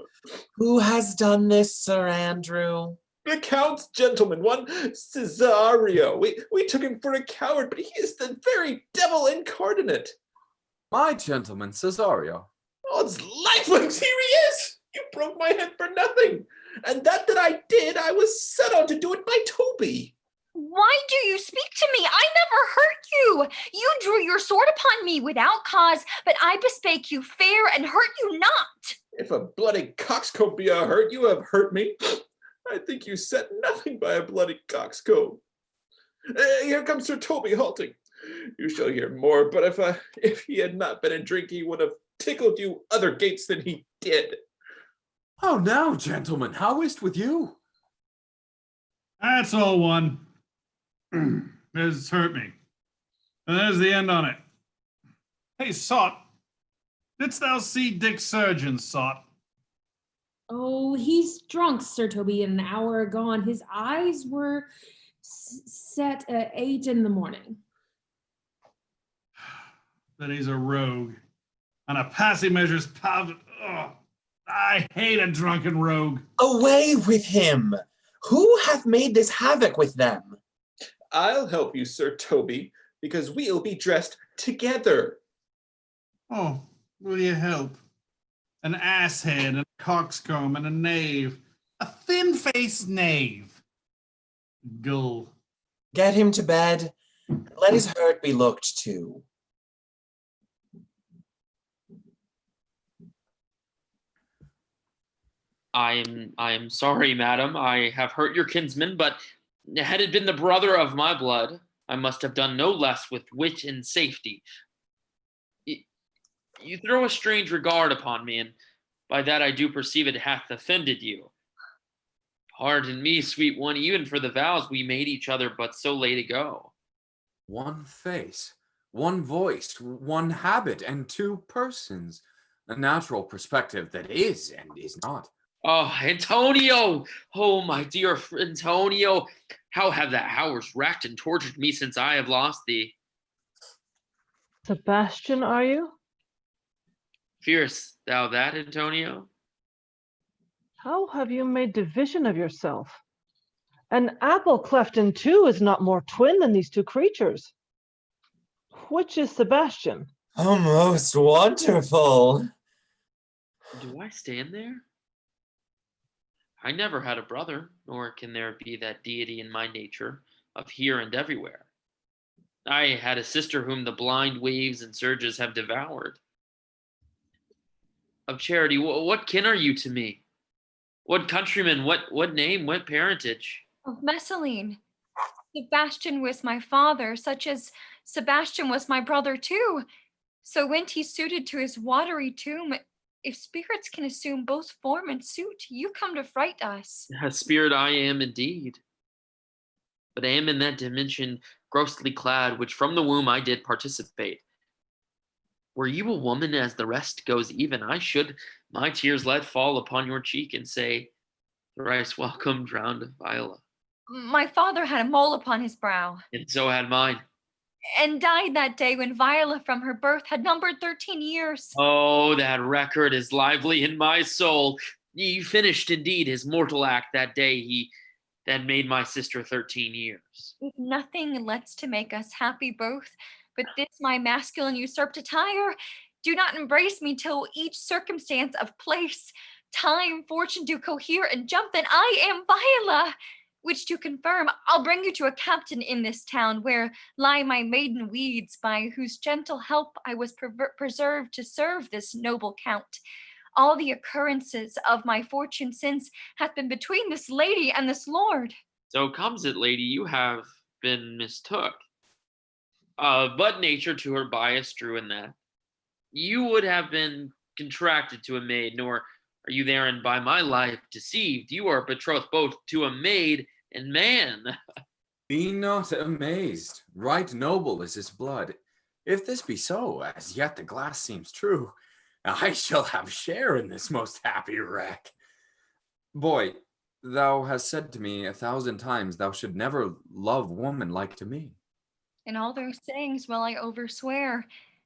Who has done this, Sir Andrew? The Count's gentleman, one Cesario. We took him for a coward, but he is the very devil incarnate. My gentleman, Cesario. Oh, it's lifelings, here he is! You broke my head for nothing. And that I did, I was set on to do it by Toby. Why do you speak to me? I never hurt you. You drew your sword upon me without cause, but I bespake you fair and hurt you not. If a bloody coxcomb be a hurt, you have hurt me. I think you set nothing by a bloody coxcomb. Here comes Sir Toby halting. You shall hear more, but if he had not been in drink, he would have tickled you other gates than he did. How now, gentlemen, how is't with you? That's all one. It's hurt me. And there's the end on it. Hey, Sot, didst thou see Dick Surgeon, Sot? Oh, he's drunk, Sir Toby, an hour gone. His eyes were set at 8 in the morning. Then he's a rogue. And a passy measures power. Oh, I hate a drunken rogue. Away with him! Who hath made this havoc with them? I'll help you, Sir Toby, because we'll be dressed together. Oh, will you help? An asshead, and a coxcomb, and a knave. A thin-faced knave. Gull. Get him to bed, and let his hurt be looked to. I am sorry, madam. I have hurt your kinsman, but had it been the brother of my blood, I must have done no less with wit and safety. You throw a strange regard upon me, and by that I do perceive it hath offended you. Pardon me, sweet one, even for the vows we made each other but so late ago. One face, one voice, one habit, and two persons. A natural perspective that is and is not. Oh, Antonio! Oh, my dear Antonio! How have the hours racked and tortured me since I have lost thee? Sebastian, are you? Fearest thou that, Antonio? How have you made division of yourself? An apple cleft in two is not more twin than these two creatures. Which is Sebastian? Oh, most wonderful! Do I stand there? I never had a brother, nor can there be that deity in my nature of here and everywhere. I had a sister whom the blind waves and surges have devoured. Of charity, what kin are you to me? What countryman, what name, what parentage? Of Messalene. Sebastian was my father, such as Sebastian was my brother too. So went he suited to his watery tomb. If spirits can assume both form and suit, you come to fright us. A spirit I am indeed. But I am in that dimension grossly clad, which from the womb I did participate. Were you a woman as the rest goes even, I should my tears let fall upon your cheek and say, thrice welcome, drowned Viola. My father had a mole upon his brow, And so had mine. and died that day when Viola from her birth had numbered 13 years. Oh, that record is lively in my soul. He finished indeed his mortal act that day he that made my sister 13 years. If nothing lets to make us happy both, but this my masculine usurped attire, do not embrace me till each circumstance of place, time, fortune do cohere and jump, then I am Viola. Which to confirm, I'll bring you to a captain in this town, where lie my maiden weeds, by whose gentle help I was preserved to serve this noble count. All the occurrences of my fortune since hath been between this lady and this lord. So comes it, lady, you have been mistook. But nature to her bias drew in that. You would have been contracted to a maid, nor are you therein by my life deceived. You are betrothed both to a maid and man. Be not amazed. Right noble is his blood. If this be so, as yet the glass seems true, I shall have share in this most happy wreck. Boy, thou hast said to me 1,000 times thou should never love woman like to me. In all those sayings will I overswear,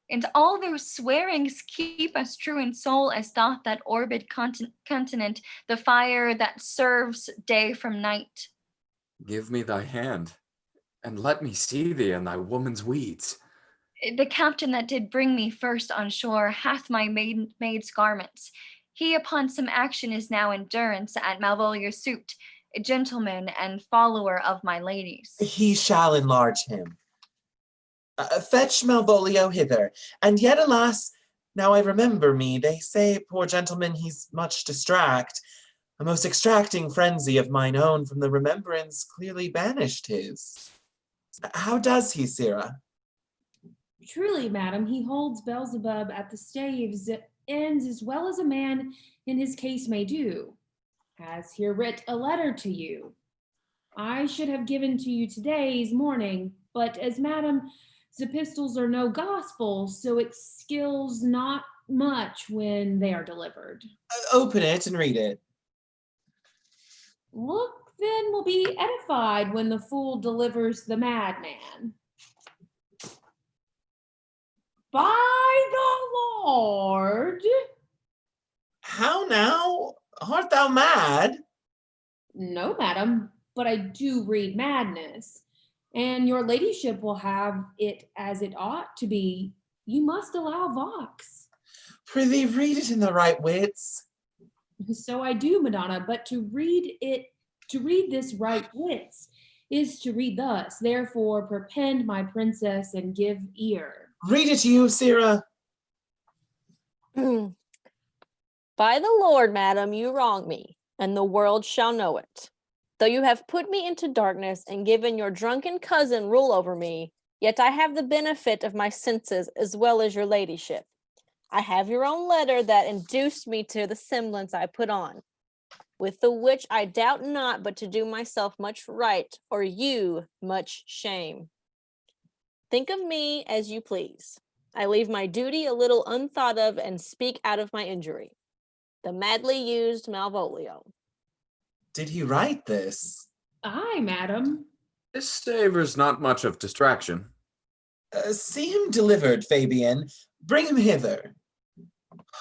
and all those swearings keep us true in soul, as doth that orbed continent, the fire that serves day from night. Give me thy hand, and let me see thee in thy woman's weeds. The captain that did bring me first on shore hath my maid's garments. He upon some action is now in durance at Malvolio's suit, a gentleman and follower of my lady's. He shall enlarge him. Fetch Malvolio hither, and yet alas, now I remember me, they say, poor gentleman, he's much distract. A most extracting frenzy of mine own from the remembrance clearly banished his. How does he, Sirrah? Truly, madam, he holds Beelzebub at the staves ends as well as a man in his case may do. Has here writ a letter to you. I should have given to you today's morning, but as madam, the epistles are no gospel, so it skills not much when they are delivered. Open it and read it. Look then will be edified when the fool delivers the madman. By the Lord. How now? Art thou mad? No, madam, but I do read madness, and your ladyship will have it as it ought to be. You must allow vox. Prithee, read it in the right wits. So I do, Madonna, but to read this right wits is to read thus. Therefore, perpend, my princess, and give ear. Read it you, Sirrah. By the Lord, madam, you wrong me, and the world shall know it. Though you have put me into darkness and given your drunken cousin rule over me, yet I have the benefit of my senses as well as your ladyship. I have your own letter that induced me to the semblance I put on, with the which I doubt not but to do myself much right, or you much shame. Think of me as you please. I leave my duty a little unthought of and speak out of my injury. The madly used Malvolio. Did he write this? Aye, madam. This savors not much of distraction. See him delivered, Fabian. Bring him hither.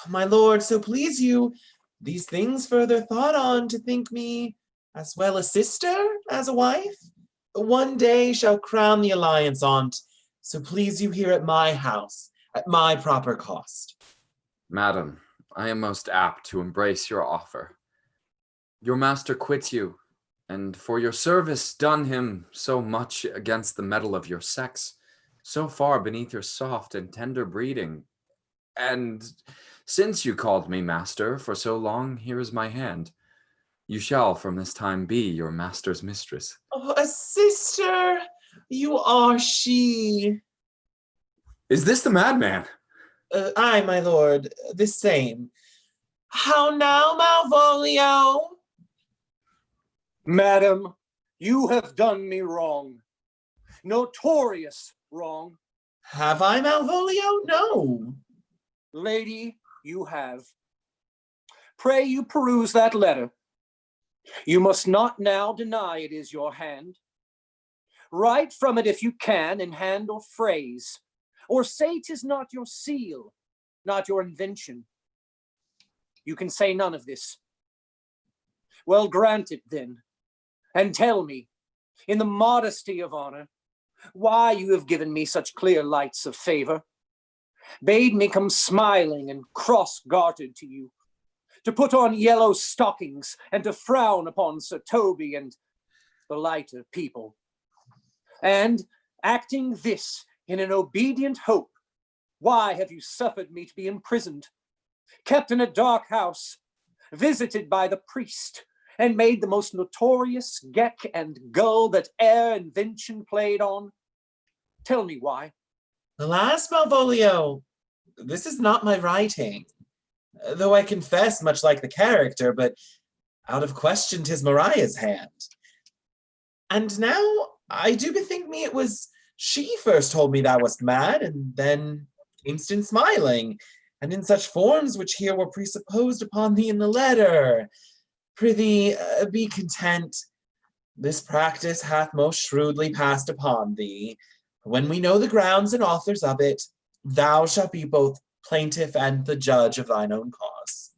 My lord, so please you, these things further thought on to think me as well a sister as a wife. One day shall crown the alliance on't, so please you here at my house, at my proper cost. Madam, I am most apt to embrace your offer. Your master quits you, and for your service done him so much against the metal of your sex, so far beneath your soft and tender breeding, and since you called me master for so long, here is my hand. You shall from this time be your master's mistress. Oh, a sister, you are she. Is this the madman? Aye, my lord, this same. How now, Malvolio? Madam, you have done me wrong. Notorious wrong. Have I, Malvolio? No. Lady, you have. Pray you peruse that letter. You must not now deny it is your hand. Write from it if you can in hand or phrase, or say 'tis not your seal, not your invention. You can say none of this. Well, grant it then, and tell me, in the modesty of honor, why you have given me such clear lights of favor, bade me come smiling and cross-gartered to you, to put on yellow stockings and to frown upon Sir Toby and the lighter people. And acting this in an obedient hope, why have you suffered me to be imprisoned, kept in a dark house, visited by the priest, and made the most notorious geck and gull that e'er invention played on? Tell me why. Alas, Malvolio, this is not my writing. Though I confess much like the character, but out of question 'tis Mariah's hand. And now I do bethink me it was she first told me thou wast mad, and then instant smiling, and in such forms which here were presupposed upon thee in the letter. Prithee, be content. This practice hath most shrewdly passed upon thee. When we know the grounds and authors of it, thou shalt be both plaintiff and the judge of thine own cause.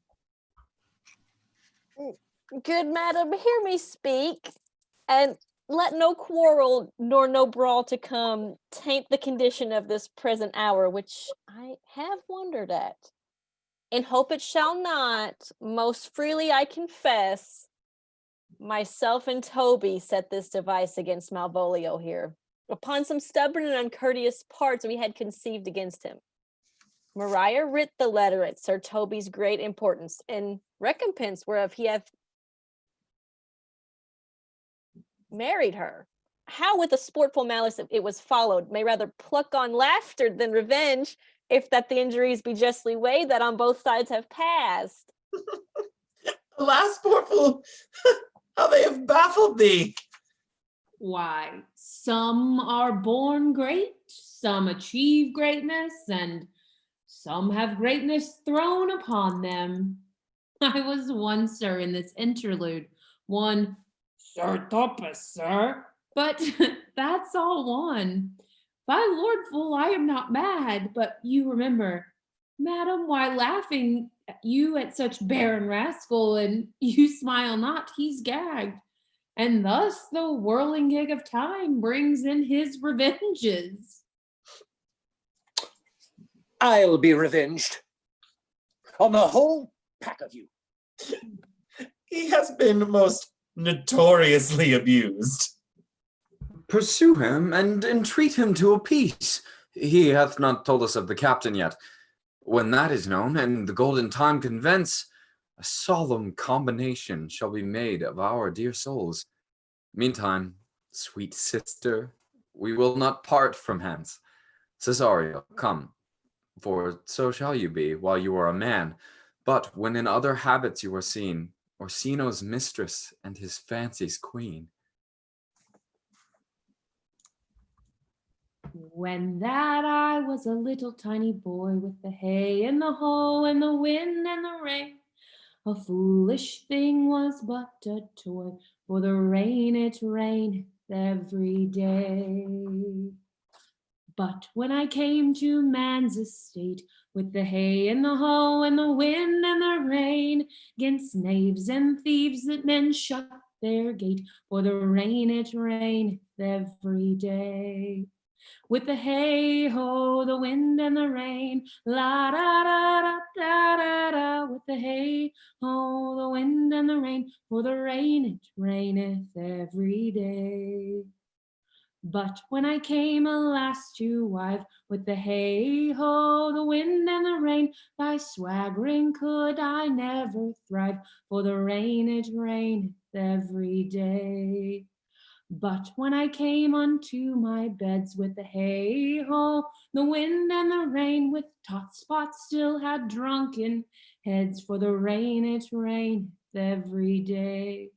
Good madam, hear me speak, and let no quarrel nor no brawl to come taint the condition of this present hour, which I have wondered at. In hope it shall not, most freely I confess, myself and Toby set this device against Malvolio here, upon some stubborn and uncourteous parts we had conceived against him. Mariah writ the letter at Sir Toby's great importance, in recompense whereof he hath married her. How with a sportful malice it was followed, may rather pluck on laughter than revenge, if that the injuries be justly weighed that on both sides have passed. Alas, sportful, how they have baffled thee. Why, some are born great, some achieve greatness, and some have greatness thrown upon them. I was one, sir, in this interlude. One, Sir Topus, sir. But that's all one. By Lord Fool, I am not mad, but you remember, madam, why laughing you at such barren rascal, and you smile not, he's gagged. And thus the whirling gig of time brings in his revenges. I'll be revenged on the whole pack of you. He has been most notoriously abused. Pursue him and entreat him to a peace. He hath not told us of the captain yet. When that is known, and the golden time convents, a solemn combination shall be made of our dear souls. Meantime, sweet sister, we will not part from hence. Cesario, come, for so shall you be while you are a man. But when in other habits you are seen, Orsino's mistress and his fancy's queen. When that I was a little tiny boy with the hay and the hoe and the wind and the rain, a foolish thing was but a toy, for the rain it raineth every day. But when I came to man's estate, with the hay and the hoe and the wind and the rain, 'gainst knaves and thieves that men shut their gate, for the rain it raineth every day. With the hay ho, the wind and the rain, la da da da da da da. With the hay ho, the wind and the rain, for the rain it raineth every day. But when I came, alas, to wive, with the hay ho, the wind and the rain, by swaggering could I never thrive, for the rain it raineth every day. But when I came unto my beds with the hay ho, the wind and the rain, with tot spots still had drunken heads, for the rain it raineth every day.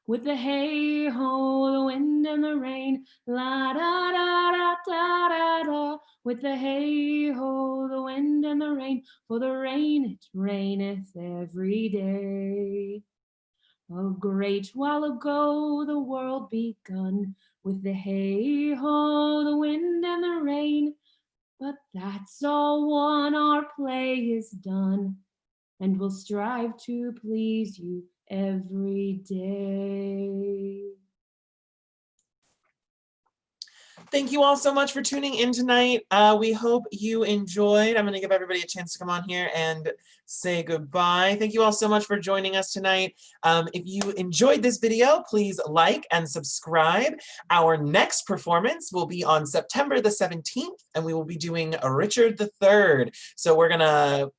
With the hay ho, the wind and the rain, la da da da da da da. With the hay ho, the wind and the rain, for the rain it raineth every day. A great while ago the world begun, with the hay ho, the wind and the rain. But that's all one, our play is done, and we'll strive to please you every day. Thank you all so much for tuning in tonight. We hope you enjoyed. I'm going to give everybody a chance to come on here and say goodbye. Thank you all so much for joining us tonight. If you enjoyed this video, please like and subscribe. Our next performance will be on September the 17th, and we will be doing Richard III. So we're going to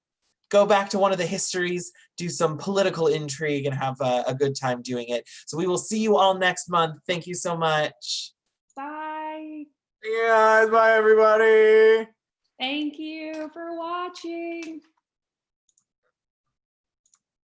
go back to one of the histories, do some political intrigue, and have a good time doing it. So we will see you all next month. Thank you so much. Bye. Yeah, bye everybody. Thank you for watching.